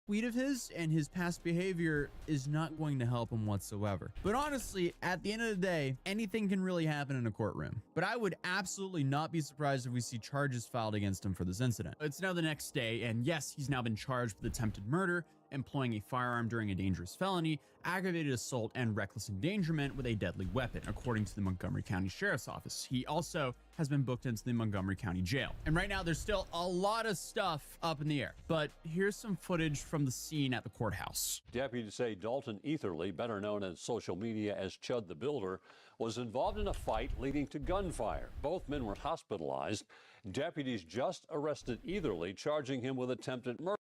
Tweet of his and his past behavior is not going to help him whatsoever. But honestly, at the end of the day, anything can really happen in a courtroom. But I would absolutely not be surprised if we see charges filed against him for this incident. It's now the next day, and yes, he's now been charged with attempted murder, employing a firearm during a dangerous felony, aggravated assault, and reckless endangerment with a deadly weapon, according to the Montgomery County Sheriff's Office. He also has been booked into the Montgomery County Jail. And right now, there's still a lot of stuff up in the air. But here's some footage from the scene at the courthouse. Deputies say Dalton Etherly, better known on social media as Chud the Builder, was involved in a fight leading to gunfire. Both men were hospitalized. Deputies just arrested Etherly, charging him with attempted murder,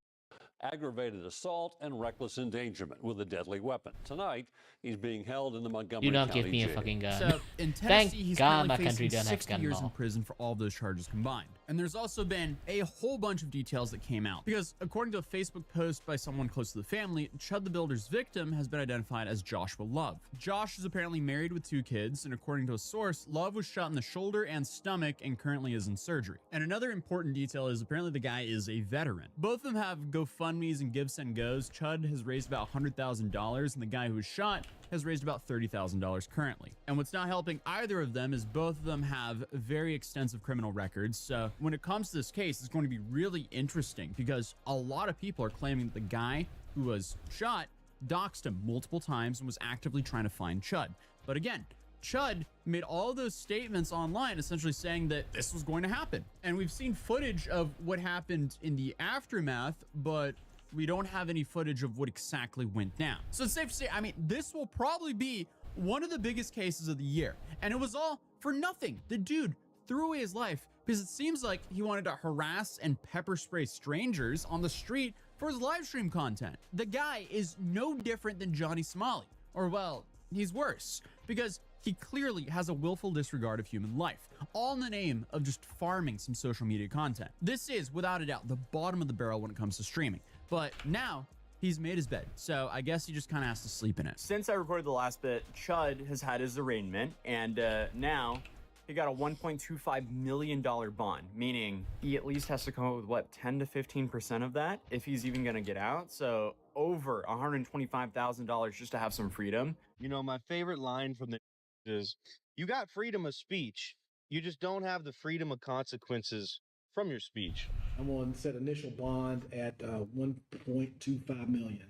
aggravated assault, and reckless endangerment with a deadly weapon. Tonight, he's being held in the Montgomery Do not County give me a jail. fucking gun. So in Tennessee, Thank he's God currently my country facing don't have 60 gun years law. in prison for all of those charges combined. And there's also been a whole bunch of details that came out. Because according to a Facebook post by someone close to the family, Chud the Builder's victim has been identified as Joshua Love. Josh is apparently married with 2 kids, and according to a source, Love was shot in the shoulder and stomach and currently is in surgery. And another important detail is apparently the guy is a veteran. Both of them have GoFundMes and Give Send Goes. Chud has raised about $100,000, and the guy who was shot has raised about $30,000 currently. And what's not helping either of them is both of them have very extensive criminal records. So when it comes to this case, it's going to be really interesting because a lot of people are claiming that the guy who was shot doxed him multiple times and was actively trying to find Chud. But again, Chud made all those statements online essentially saying that this was going to happen. And we've seen footage of what happened in the aftermath, but we don't have any footage of what exactly went down. So it's safe to say, I mean, this will probably be one of the biggest cases of the year. And it was all for nothing. The dude threw away his life because it seems like he wanted to harass and pepper spray strangers on the street for his live stream content. The guy is no different than Johnny Smalley. Or well, he's worse because he clearly has a willful disregard of human life, all in the name of just farming some social media content. This is, without a doubt, the bottom of the barrel when it comes to streaming. But now he's made his bed, so I guess he just kind of has to sleep in it. Since I recorded the last bit, Chud has had his arraignment, and now he got a $1.25 million bond, meaning he at least has to come up with, what, 10 to 15% of that if he's even going to get out. So over $125,000 just to have some freedom. You know, my favorite line from the is, you got freedom of speech. You just don't have the freedom of consequences from your speech. I'm going to set initial bond at 1.25 million.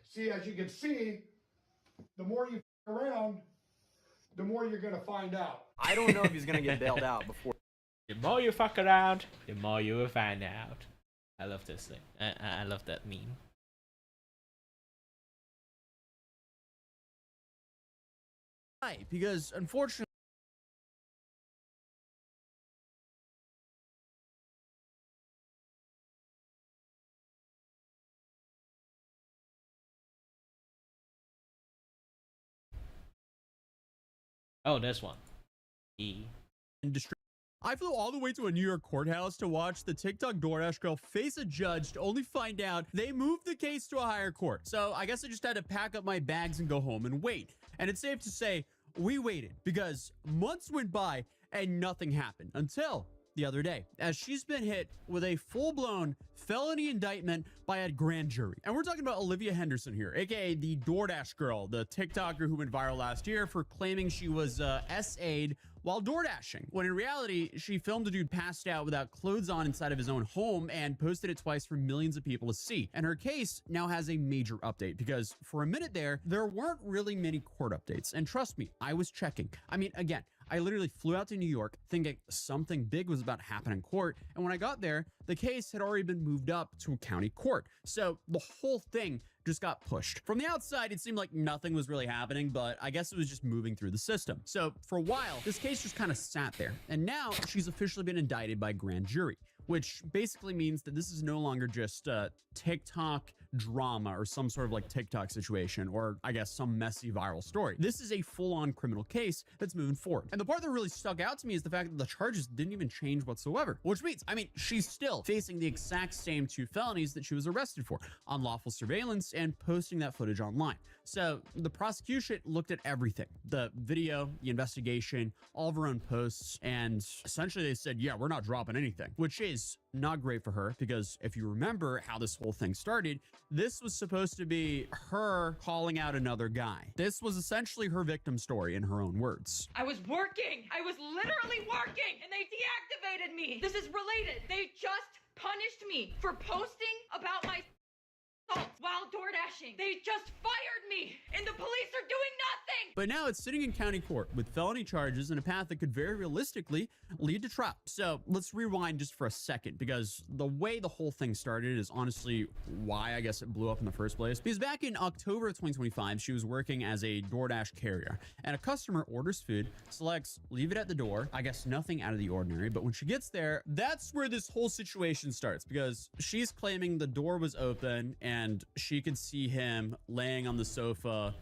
See, as you can see, the more you around, the more you're going to find out. I don't know if he's going to get bailed out before. The more you fuck around, the more you will find out. I love this thing. I love that meme. Right, because unfortunately, Oh, this one. I flew all the way to a New York courthouse to watch the TikTok DoorDash girl face a judge to only find out they moved the case to a higher court. So I guess I just had to pack up my bags and go home and wait. And it's safe to say we waited because months went by and nothing happened until the other day, as she's been hit with a full-blown felony indictment by a grand jury. And we're talking about Olivia Henderson here, aka the DoorDash girl, the TikToker who went viral last year for claiming she was SA'd while door dashing, when in reality, she filmed a dude passed out without clothes on inside of his own home and posted it twice for millions of people to see. And her case now has a major update because for a minute there weren't really many court updates. And trust me, I was checking. I mean, again, I literally flew out to New York thinking something big was about to happen in court. And when I got there, the case had already been moved up to a county court. So the whole thing just got pushed. From the outside, it seemed like nothing was really happening, but I guess it was just moving through the system. So for a while, this case just kind of sat there. And now she's officially been indicted by grand jury, which basically means that this is no longer just TikTok drama or some sort of like TikTok situation, or I guess some messy viral story. This is a full-on criminal case that's moving forward. And the part that really stuck out to me is the fact that the charges didn't even change whatsoever, which means, I mean, she's still facing the exact same 2 felonies that she was arrested for: unlawful surveillance and posting that footage online. So the prosecution looked at everything, the video, the investigation, all of her own posts, and essentially they said, yeah, we're not dropping anything, which is not great for her because if you remember how this whole thing started, this was supposed to be her calling out another guy. This was essentially her victim story in her own words. I was working. I was literally working and they deactivated me. This is related. They just punished me for posting about my assault. while door dashing. They just fired me, and the police are doing nothing. But now it's sitting in county court with felony charges and a path that could very realistically lead to trial. So let's rewind just for a second, because the way the whole thing started is honestly why I guess it blew up in the first place. Because back in October of 2025, she was working as a DoorDash carrier, and a customer orders food, selects leave it at the door. I guess nothing out of the ordinary, but when she gets there, that's where this whole situation starts, because she's claiming the door was open and she could see him laying on the sofa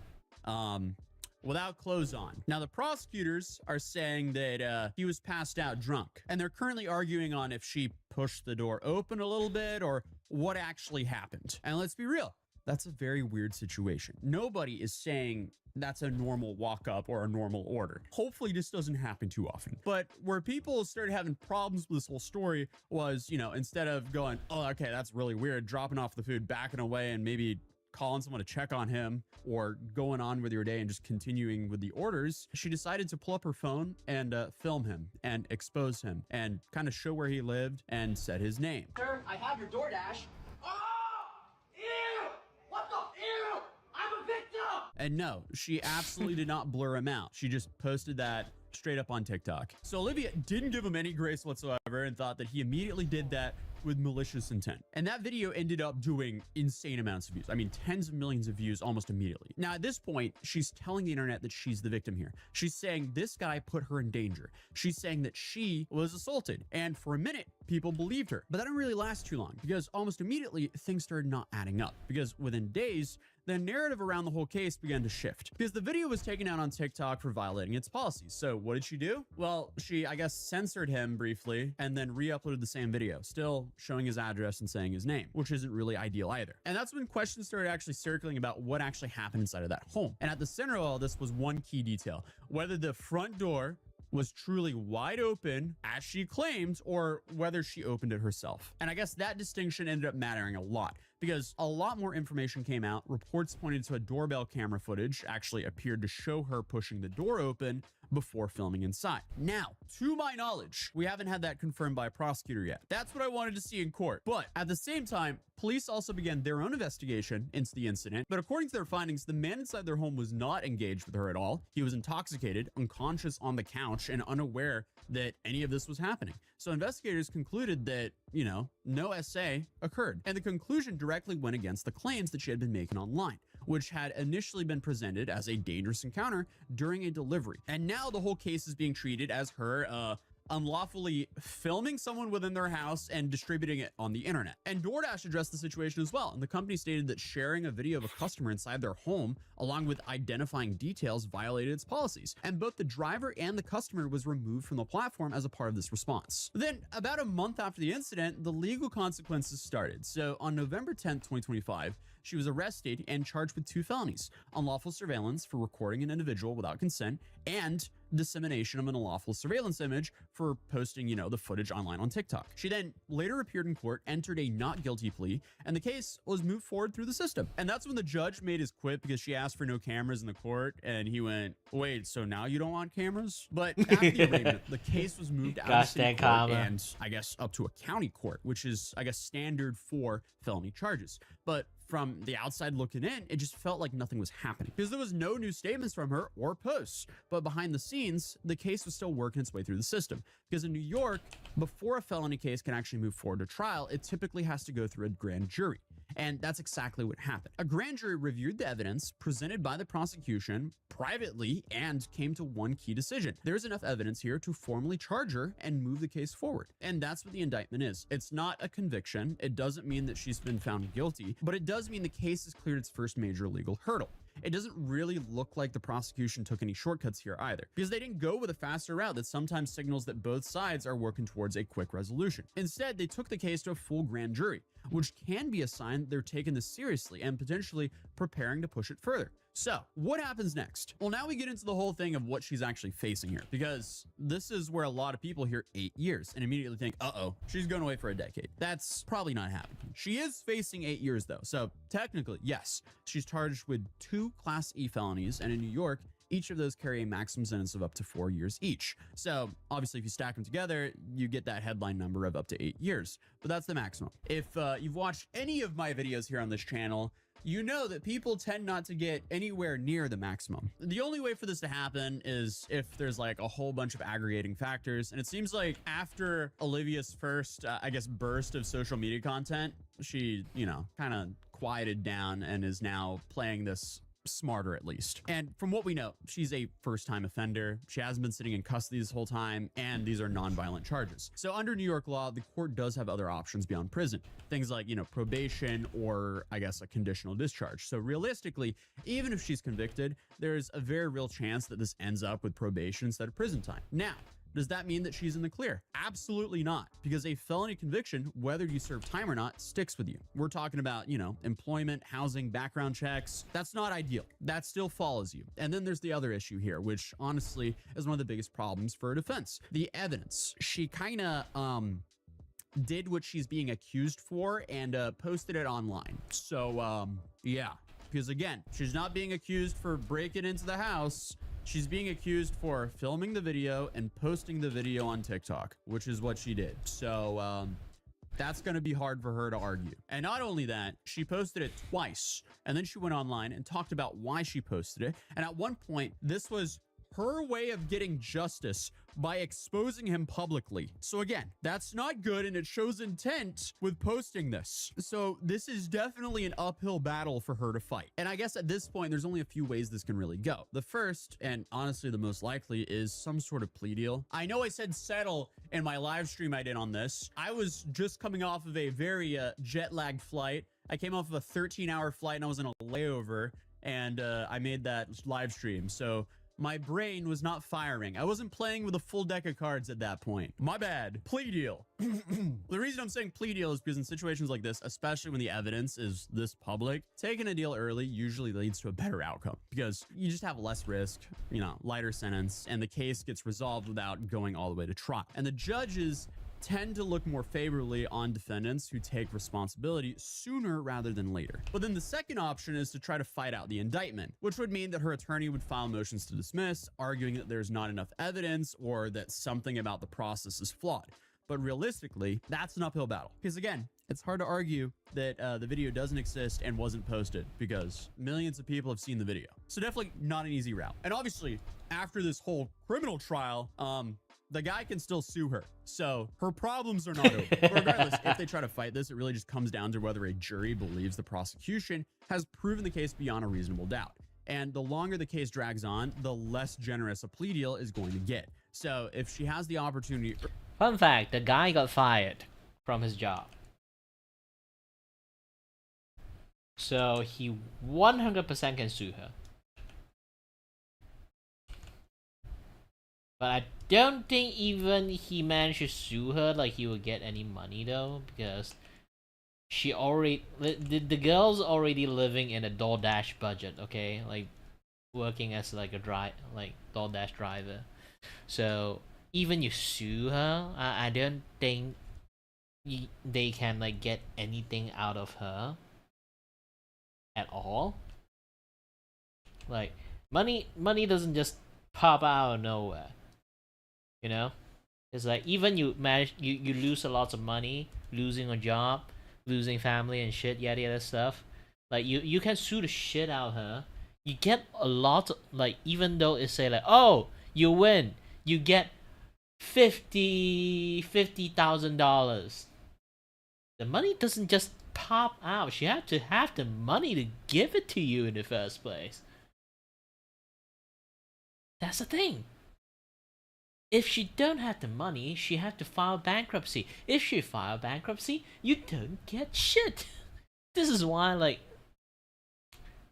without clothes on. Now, the prosecutors are saying that he was passed out drunk, and they're currently arguing on if she pushed the door open a little bit or what actually happened. And let's be real, that's a very weird situation. Nobody is saying that's a normal walk up or a normal order. Hopefully this doesn't happen too often. But where people started having problems with this whole story was, you know, instead of going, oh, okay, that's really weird, dropping off the food, backing away, and maybe calling someone to check on him or going on with your day and just continuing with the orders, she decided to pull up her phone and film him and expose him and kind of show where he lived and said his name. Sir, I have your DoorDash. And no, she absolutely did not blur him out. She just posted that straight up on TikTok. So Olivia didn't give him any grace whatsoever and thought that he immediately did that with malicious intent. And that video ended up doing insane amounts of views. I mean, tens of millions of views almost immediately. Now, at this point, she's telling the internet that she's the victim here. She's saying this guy put her in danger. She's saying that she was assaulted. And for a minute, people believed her. But that didn't really last too long, because almost immediately, things started not adding up. Because within days, the narrative around the whole case began to shift, because the video was taken out on TikTok for violating its policies. So what did she do? Well, she, I guess, censored him briefly and then re-uploaded the same video, still showing his address and saying his name, which isn't really ideal either. And that's when questions started actually circling about what actually happened inside of that home. And at the center of all this was one key detail: whether the front door was truly wide open, as she claimed, or whether she opened it herself. And I guess that distinction ended up mattering a lot, because a lot more information came out. Reports pointed to a doorbell camera footage actually appeared to show her pushing the door open before filming inside. Now, to my knowledge, we haven't had that confirmed by a prosecutor yet. That's what I wanted to see in court. But at the same time, police also began their own investigation into the incident. But according to their findings, the man inside their home was not engaged with her at all. He was intoxicated, unconscious on the couch, and unaware that any of this was happening. So investigators concluded that, you know, no SA occurred. And the conclusion directly went against the claims that she had been making online, which had initially been presented as a dangerous encounter during a delivery. And now the whole case is being treated as her unlawfully filming someone within their house and distributing it on the internet. And DoorDash addressed the situation as well, and the company stated that sharing a video of a customer inside their home along with identifying details violated its policies, and both the driver and the customer was removed from the platform as a part of this response. Then, about a month after the incident, the legal consequences started. So on November 10th, 2025, she was arrested and charged with 2 felonies: unlawful surveillance for recording an individual without consent, and dissemination of an unlawful surveillance image for posting, you know, the footage online on TikTok. She then later appeared in court, entered a not guilty plea, and the case was moved forward through the system. And that's when the judge made his quit, because she asked for no cameras in the court, and he went, wait, so now you don't want cameras? But after the arraignment, the case was moved out of city court and I guess up to a county court, which is, I guess, standard for felony charges. But from the outside looking in, it just felt like nothing was happening, because there was no new statements from her or posts. But behind the scenes, the case was still working its way through the system, because in New York, before a felony case can actually move forward to trial, it typically has to go through a grand jury. And that's exactly what happened. A grand jury reviewed the evidence presented by the prosecution privately and came to one key decision: there's enough evidence here to formally charge her and move the case forward. And that's what the indictment is. It's not a conviction. It doesn't mean that she's been found guilty, but it does mean the case has cleared its first major legal hurdle. It doesn't really look like the prosecution took any shortcuts here either, because they didn't go with a faster route that sometimes signals that both sides are working towards a quick resolution. Instead, they took the case to a full grand jury, which can be a sign they're taking this seriously and potentially preparing to push it further. So, what happens next? Well, now we get into the whole thing of what she's actually facing here, because this is where a lot of people hear 8 years and immediately think, uh-oh, she's going away for a decade. That's probably not happening. She is facing 8 years though, so technically, yes, she's charged with 2 Class E felonies, and in New York, each of those carry a maximum sentence of up to 4 years each. So obviously, if you stack them together, you get that headline number of up to 8 years, but that's the maximum. If you've watched any of my videos here on this channel, you know that people tend not to get anywhere near the maximum. The only way for this to happen is if there's like a whole bunch of aggregating factors. And it seems like after Olivia's first, I guess, burst of social media content, she, you know, kind of quieted down and is now playing this smarter at least. And from what we know, she's a first-time offender. She hasn't been sitting in custody this whole time, and these are non-violent charges. So under New York law, the court does have other options beyond prison. Things like, you know, probation or I guess a conditional discharge. So realistically, even if she's convicted, there's a very real chance that this ends up with probation instead of prison time. Now, does that mean that she's in the clear? Absolutely not, because a felony conviction, whether you serve time or not, sticks with you. We're talking about, you know, employment, housing, background checks. That's not ideal. That still follows you. And then there's the other issue here, which honestly is one of the biggest problems for a defense. The evidence. She kind of, did what she's being accused for and posted it online. So, yeah. Because again, she's not being accused for breaking into the house. She's being accused for filming the video and posting the video on TikTok, which is what she did. So that's going to be hard for her to argue. And not only that, she posted it twice. And then she went online and talked about why she posted it. And at one point, this was her way of getting justice by exposing him publicly. So again, that's not good, and it shows intent with posting this. So this is definitely an uphill battle for her to fight. And I guess at this point, there's only a few ways this can really go. The first, and honestly the most likely, is some sort of plea deal. I know I said settle in my live stream I did on this. I was just coming off of a very jet-lagged flight. I came off of a 13-hour flight and I was in a layover, and I made that live stream. So my brain was not firing. I wasn't playing with a full deck of cards at that point. My bad. Plea deal. The reason I'm saying plea deal is because in situations like this, especially when the evidence is this public, taking a deal early usually leads to a better outcome because you just have less risk, you know, lighter sentence, and the case gets resolved without going all the way to trial. And the judges tend to look more favorably on defendants who take responsibility sooner rather than later. But then the second option is to try to fight out the indictment, which would mean that her attorney would file motions to dismiss, arguing that there's not enough evidence or that something about the process is flawed. But realistically, that's an uphill battle. Because again, it's hard to argue that the video doesn't exist and wasn't posted because millions of people have seen the video. So definitely not an easy route. And obviously, after this whole criminal trial, the guy can still sue her. So her problems are not over. But regardless, if they try to fight this, it really just comes down to whether a jury believes the prosecution has proven the case beyond a reasonable doubt. And the longer the case drags on, the less generous a plea deal is going to get. So if she has the opportunity... Fun fact, the guy got fired from his job. So he 100% can sue her. But I don't think even he managed to sue her, like he would get any money though, because she already, the girl's already living in a DoorDash budget, okay? Like working as like a DoorDash driver. So even you sue her, I don't think they can like get anything out of her at all. Like money doesn't just pop out of nowhere. You know, it's like even you lose a lot of money, losing a job, losing family and shit, yada yada stuff. Like you can sue the shit out of her. You get a lot of, like, even though it's say like, oh, you win, you get $50,000. The money doesn't just pop out. She had to have the money to give it to you in the first place. That's the thing. If she don't have the money, she have to file bankruptcy. If she file bankruptcy, you don't get shit. This is why, like,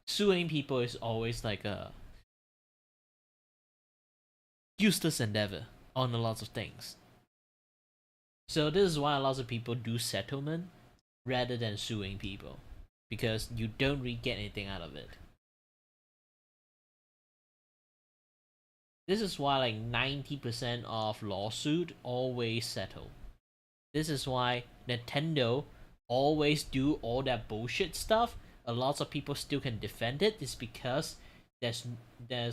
suing people is always like a useless endeavor on a lot of things. So this is why a lot of people do settlement rather than suing people, because you don't really get anything out of it. This is why like 90% of lawsuit always settle. This is why Nintendo always do all that bullshit stuff. A lot of people still can defend it. It's because there's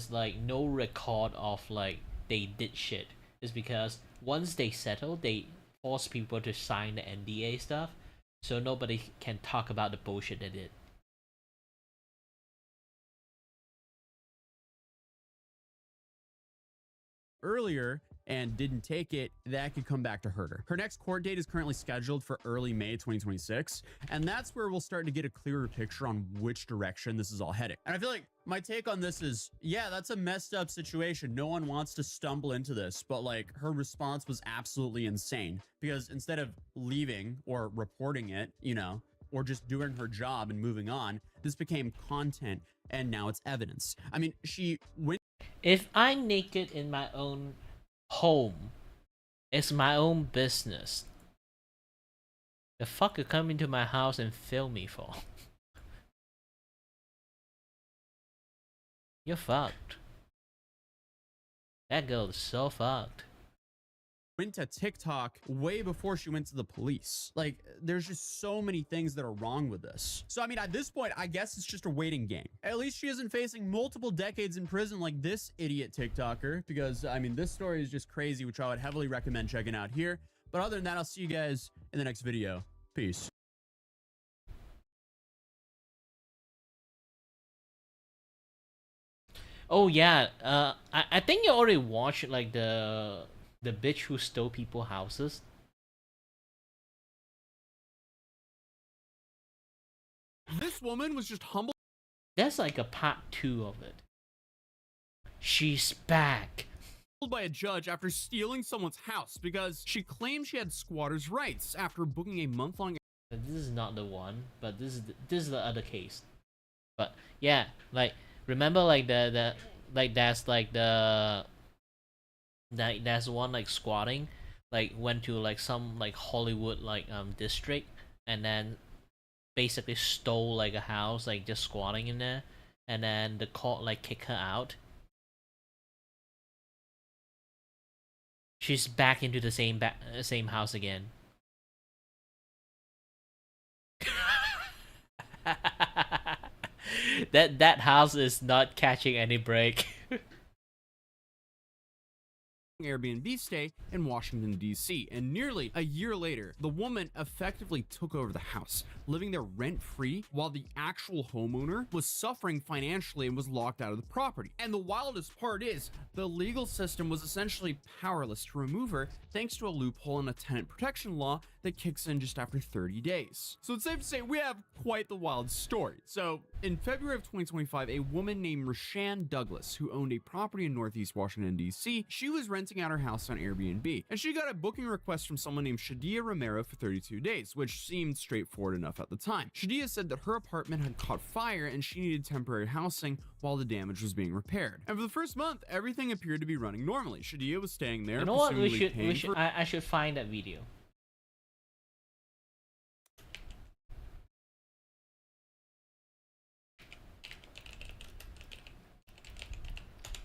like no record of like they did shit. It's because once they settle, they force people to sign the NDA stuff, so nobody can talk about the bullshit they did. earlier and didn't take it, that could come back to hurt her. Her next court date is currently scheduled for early May 2026, and that's where we'll start to get a clearer picture on which direction this is all heading. And I feel like my take on this is, yeah, that's a messed up situation. No one wants to stumble into this, but like her response was absolutely insane because instead of leaving or reporting it, you know, or just doing her job and moving on, this became content and now it's evidence. I mean, she went. If I'm naked in my own home, it's my own business. The fuck you come into my house and film me for? You're fucked. That girl is so fucked. Went to TikTok way before she went to the police. Like, there's just so many things that are wrong with this. So, I mean, at this point, I guess it's just a waiting game. At least she isn't facing multiple decades in prison like this idiot TikToker, because, I mean, this story is just crazy, which I would heavily recommend checking out here. But other than that, I'll see you guys in the next video. Peace. Oh yeah, I think you already watched like the bitch who stole people's houses. This woman was just humble. That's like a part 2 of it. She's back. By a judge after stealing someone's house because she claimed she had squatters' rights after booking a month-long. This is not the one, but this is the other case. But yeah, like remember like the like that's like the that's one like squatting, like went to like some like Hollywood like district and then basically stole like a house, like just squatting in there, and then the court like kicked her out. She's back into the same house again. that house is not catching any break. Airbnb stay in Washington, D.C. And nearly a year later, the woman effectively took over the house, living there rent-free while the actual homeowner was suffering financially and was locked out of the property. And the wildest part is, the legal system was essentially powerless to remove her thanks to a loophole in a tenant protection law that kicks in just after 30 days. So it's safe to say we have quite the wild story. So in February of 2025, a woman named Rashan Douglas, who owned a property in Northeast Washington, D.C., she was renting out her house on Airbnb, and she got a booking request from someone named Shadia Romero for 32 days, which seemed straightforward enough at the time. Shadia said that her apartment had caught fire and she needed temporary housing while the damage was being repaired. And for the first month, everything appeared to be running normally. Shadia was staying there. You know what? I should find that video.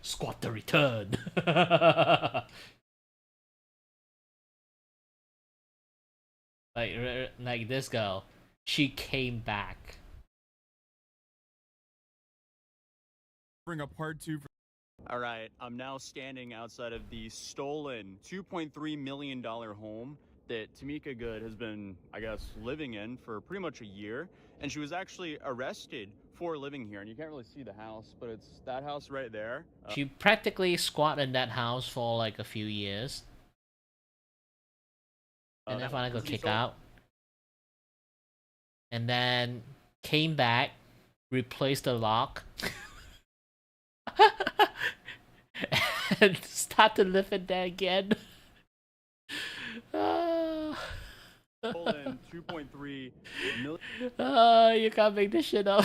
Squat the return. like this girl, she came back. Bring up part 2. All right, I'm now standing outside of the stolen $2.3 million home that Tamika Good has been, I guess, living in for pretty much a year. And she was actually arrested for living here. And you can't really see the house, but it's that house right there. She practically squatted in that house for like a few years. And then finally got kicked out. And then came back, replaced the lock. And start to live in there again. Stolen 2.3 million. You can't make this shit up.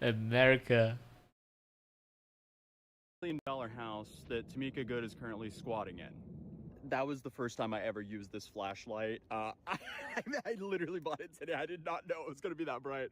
America. $1 million house that Tamika Good is currently squatting in. That was the first time I ever used this flashlight. I literally bought it today. I did not know it was going to be that bright.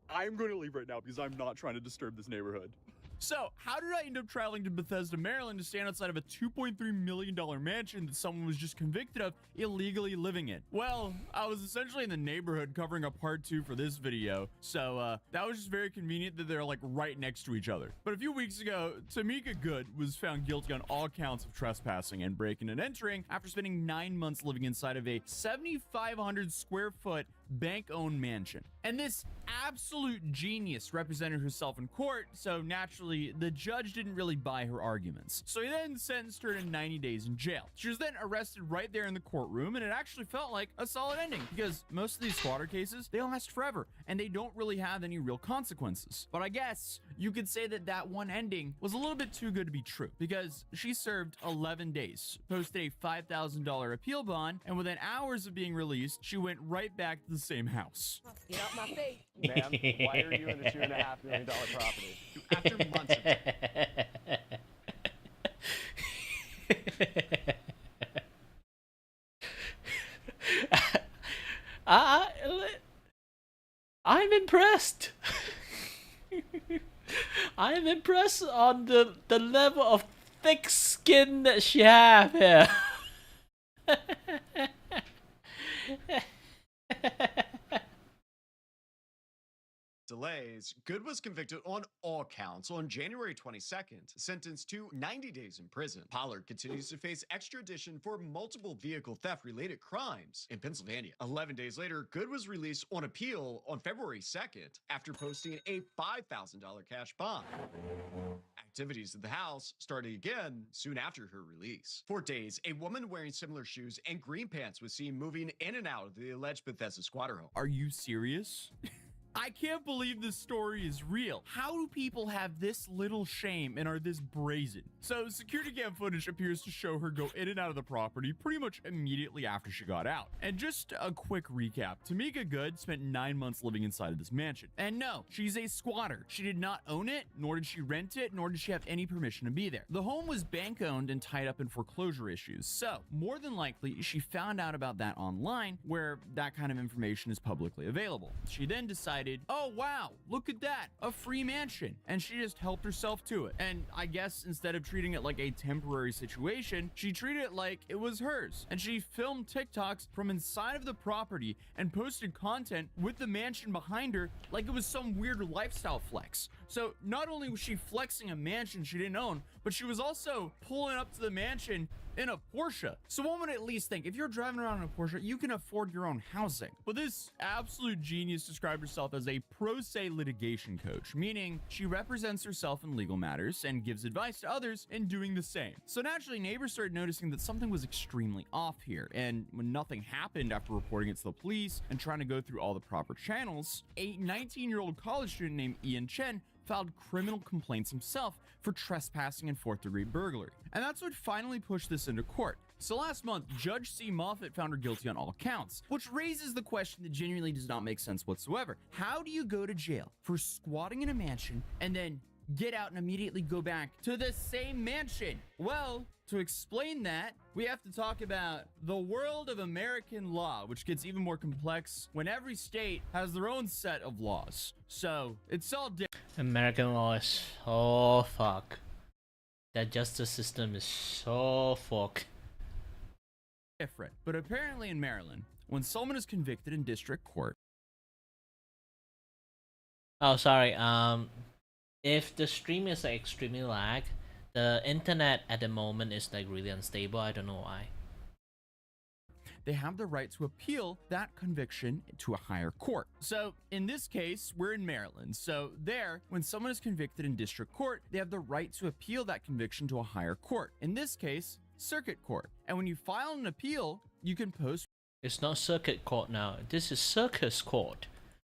I'm going to leave right now because I'm not trying to disturb this neighborhood. So, how did I end up traveling to Bethesda, Maryland to stand outside of a $2.3 million mansion that someone was just convicted of illegally living in? Well, I was essentially in the neighborhood covering up part 2 for this video, so that was just very convenient that they're like right next to each other. But a few weeks ago, Tamika Good was found guilty on all counts of trespassing and breaking and entering after spending 9 months living inside of a 7,500 square foot bank-owned mansion. And this absolute genius represented herself in court, so naturally, the judge didn't really buy her arguments. So he then sentenced her to 90 days in jail. She was then arrested right there in the courtroom, and it actually felt like a solid ending, because most of these squatter cases, they last forever, and they don't really have any real consequences. But I guess you could say that that one ending was a little bit too good to be true, because she served 11 days, posted a $5,000 appeal bond, and within hours of being released, she went right back to the same house. Get out my face. Ma'am, why are you in a $2.5 million property? After months of I'm impressed. I'm impressed on the level of thick skin that she have here. Delays, Good was convicted on all counts on January 22nd, sentenced to 90 days in prison. Pollard continues to face extradition for multiple vehicle theft-related crimes in Pennsylvania. 11 days later, Good was released on appeal on February 2nd after posting a $5,000 cash bond. Activities at the house started again soon after her release. For days, a woman wearing similar shoes and green pants was seen moving in and out of the alleged Bethesda squatter home. Are you serious? I can't believe this story is real. How do people have this little shame and are this brazen? So security cam footage appears to show her go in and out of the property pretty much immediately after she got out. And just a quick recap, Tamika Good spent 9 months living inside of this mansion. And no, she's a squatter. She did not own it, nor did she rent it, nor did she have any permission to be there. The home was bank owned and tied up in foreclosure issues. So more than likely, she found out about that online where that kind of information is publicly available. She then decided, oh wow, look at that, a free mansion, and she just helped herself to it. And I guess instead of treating it like a temporary situation, she treated it like it was hers, and she filmed TikToks from inside of the property and posted content with the mansion behind her like it was some weird lifestyle flex. So not only was she flexing a mansion she didn't own, but she was also pulling up to the mansion in a Porsche. So one would at least think, if you're driving around in a Porsche, you can afford your own housing. But this absolute genius described herself as a pro se litigation coach, meaning she represents herself in legal matters and gives advice to others in doing the same. So naturally, neighbors started noticing that something was extremely off here, and when nothing happened after reporting it to the police and trying to go through all the proper channels, a 19-year-old college student named Ian Chen filed criminal complaints himself for trespassing and fourth-degree burglary. And that's what finally pushed this into court. So last month, Judge C. Moffitt found her guilty on all counts, which raises the question that genuinely does not make sense whatsoever. How do you go to jail for squatting in a mansion and then get out and immediately go back to the same mansion? Well, to explain that, we have to talk about the world of American law, which gets even more complex when every state has their own set of laws. So it's all different. American law is so fuck. That justice system is so fuck. Different. But apparently in Maryland, when someone is convicted in district court. Oh, sorry. If the stream is like extremely lag, the internet at the moment is like really unstable. I don't know why. They have the right to appeal that conviction to a higher court. So in this case, we're in Maryland. So there, when someone is convicted in district court, they have the right to appeal that conviction to a higher court. In this case, circuit court. And when you file an appeal, you can post. It's not circuit court now. This is circus court.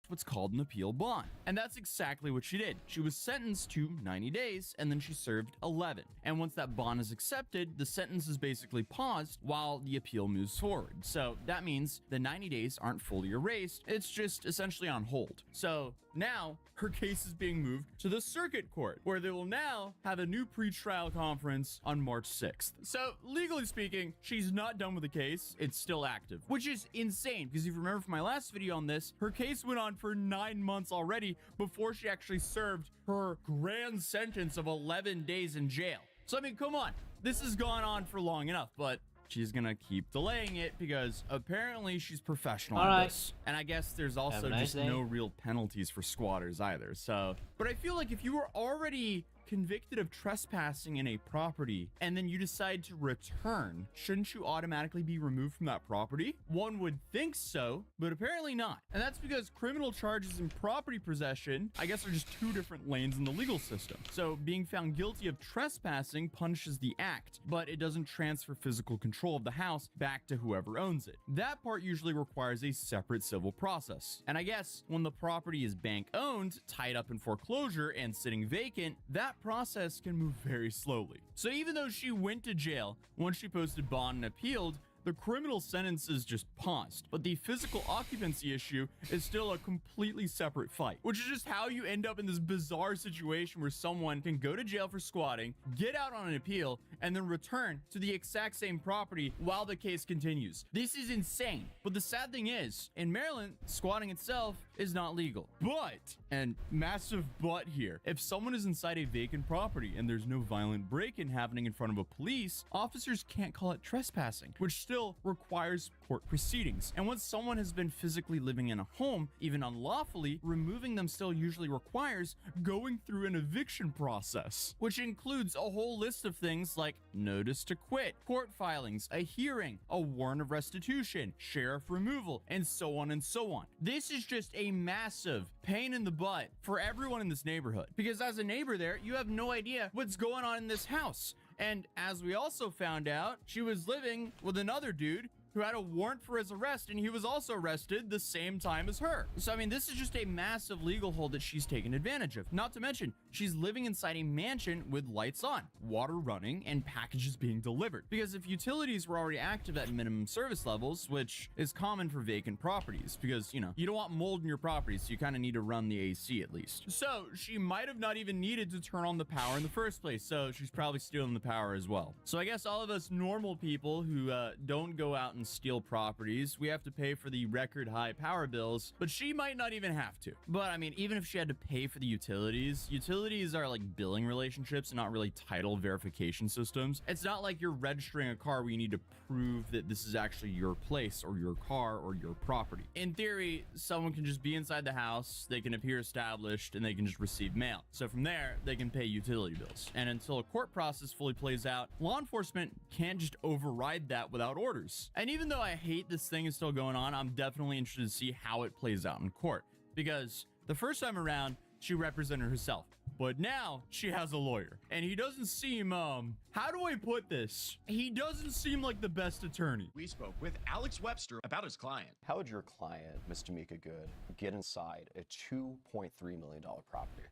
What's called an appeal bond. And that's exactly what she did. She was sentenced to 90 days and then she served 11. And once that bond is accepted, the sentence is basically paused while the appeal moves forward. So that means the 90 days aren't fully erased. It's just essentially on hold. So now her case is being moved to the circuit court, where they will now have a new pretrial conference on March 6th. So legally speaking, she's not done with the case. It's still active, which is insane because if you remember from my last video on this, her case went on for 9 months already before she actually served her grand sentence of 11 days in jail. So I mean, come on, this has gone on for long enough, but she's gonna keep delaying it because apparently she's professional at this. And I guess there's also just no real penalties for squatters either. So, but I feel like if you were already convicted of trespassing in a property and then you decide to return, shouldn't you automatically be removed from that property? One would think so, but apparently not. And that's because criminal charges and property possession, I guess, are just two different lanes in the legal system. So being found guilty of trespassing punishes the act, but it doesn't transfer physical control of the house back to whoever owns it. That part usually requires a separate civil process. And I guess when the property is bank owned, tied up in foreclosure, and sitting vacant, that process can move very slowly. So even though she went to jail, once she posted bond and appealed, the criminal sentence is just paused, but the physical occupancy issue is still a completely separate fight, which is just how you end up in this bizarre situation where someone can go to jail for squatting, get out on an appeal, and then return to the exact same property while the case continues. This is insane. But the sad thing is, in Maryland, squatting itself is not legal. But, and massive but here, if someone is inside a vacant property and there's no violent break-in happening in front of a police, officers can't call it trespassing, which still requires court proceedings. And once someone has been physically living in a home, even unlawfully, removing them still usually requires going through an eviction process, which includes a whole list of things like notice to quit, court filings, a hearing, a warrant of restitution, sheriff removal, and so on and so on. This is just a massive pain in the butt for everyone in this neighborhood, because as a neighbor there, you have no idea what's going on in this house. And as we also found out, she was living with another dude who had a warrant for his arrest, and he was also arrested the same time as her. So, I mean, this is just a massive legal hold that she's taken advantage of. Not to mention, she's living inside a mansion with lights on, water running, and packages being delivered. Because if utilities were already active at minimum service levels, which is common for vacant properties, because, you know, you don't want mold in your property, so you kind of need to run the AC at least. So, she might have not even needed to turn on the power in the first place, so she's probably stealing the power as well. So I guess all of us normal people who don't go out and steal properties, we have to pay for the record high power bills, but she might not even have to. But I mean, even if she had to pay for the utilities are like billing relationships and not really title verification systems. It's not like you're registering a car where you need to prove that this is actually your place or your car or your property. In theory, someone can just be inside the house, they can appear established, and they can just receive mail. So from there, they can pay utility bills. And until a court process fully plays out, law enforcement can't just override that without orders. And even though I hate this thing is still going on, I'm definitely interested to see how it plays out in court. Because the first time around, she represented herself. But now she has a lawyer. And he doesn't seem, how do I put this? He doesn't seem like the best attorney. We spoke with Alex Webster about his client. How would your client, Ms. Tamika Good, get inside a $2.3 million property?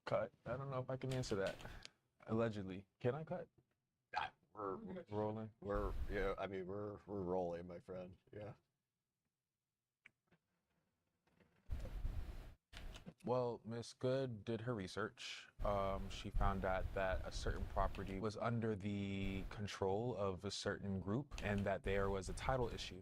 Cut. I don't know if I can answer that. Allegedly. Can I cut? We're rolling. We're rolling, my friend. Yeah. Well, Miss Good did her research. She found out that a certain property was under the control of a certain group and that there was a title issue.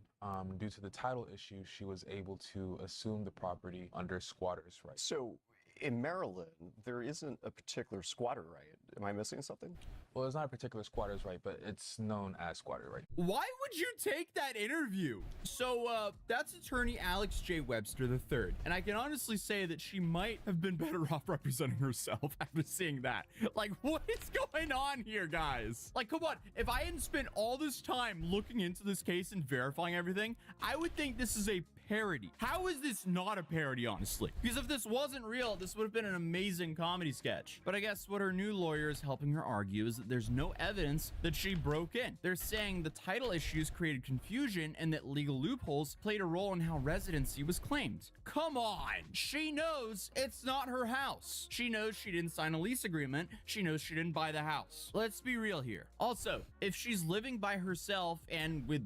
Due to the title issue, she was able to assume the property under squatters' rights. So, in Maryland, there isn't a particular squatter right. Am I missing something? Well, it's not a particular squatter's right, but it's known as squatter right. Why would you take that interview? So, that's attorney Alex J. Webster III. And I can honestly say that she might have been better off representing herself after seeing that. Like, what is going on here, guys? Like, come on. If I hadn't spent all this time looking into this case and verifying everything, I would think this is a parody. How is this not a parody, honestly? Because if this wasn't real, this would have been an amazing comedy sketch. But I guess what her new lawyer is helping her argue is that there's no evidence that she broke in. They're saying the title issues created confusion and that legal loopholes played a role in how residency was claimed. Come on! She knows it's not her house. She knows she didn't sign a lease agreement. She knows she didn't buy the house. Let's be real here. Also, if she's living by herself and with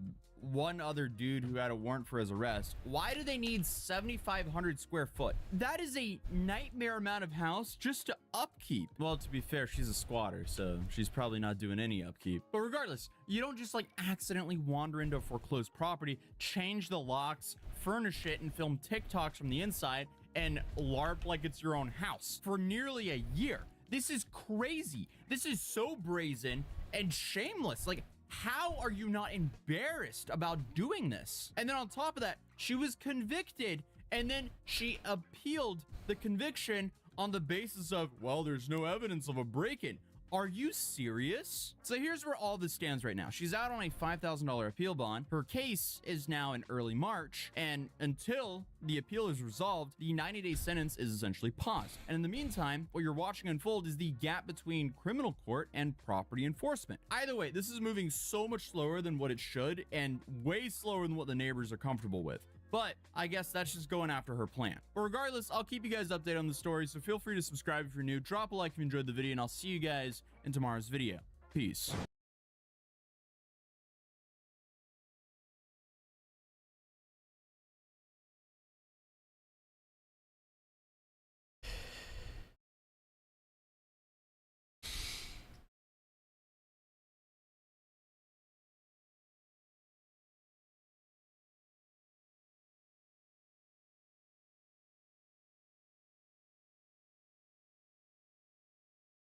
one other dude who had a warrant for his arrest, why do they need 7,500 square foot? That is a nightmare amount of house just to upkeep. Well, to be fair, she's a squatter, so she's probably not doing any upkeep. But regardless, you don't just like accidentally wander into a foreclosed property, change the locks, furnish it, and film TikToks from the inside and LARP like it's your own house for nearly a year. This is crazy. This is so brazen and shameless. Like, how are you not embarrassed about doing this? And then on top of that, she was convicted and then she appealed the conviction on the basis of, well, there's no evidence of a break-in. Are you serious? So here's where all this stands right now. She's out on a $5,000 appeal bond. Her case is now in early March, and until the appeal is resolved, the 90-day sentence is essentially paused. And in the meantime, what you're watching unfold is the gap between criminal court and property enforcement. Either way, this is moving so much slower than what it should, and way slower than what the neighbors are comfortable with. But I guess that's just going after her plan. But regardless, I'll keep you guys updated on the story, so feel free to subscribe if you're new, drop a like if you enjoyed the video, and I'll see you guys in tomorrow's video. Peace.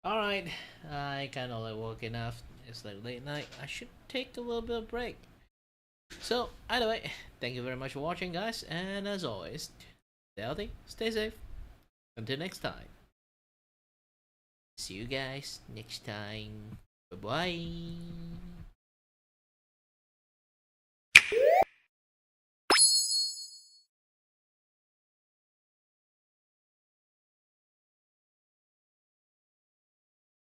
Alright, I kinda like woke enough. It's like late night. I should take a little bit of break. So, either way, thank you very much for watching, guys, and as always, stay healthy, stay safe. Until next time. See you guys next time. Bye-bye.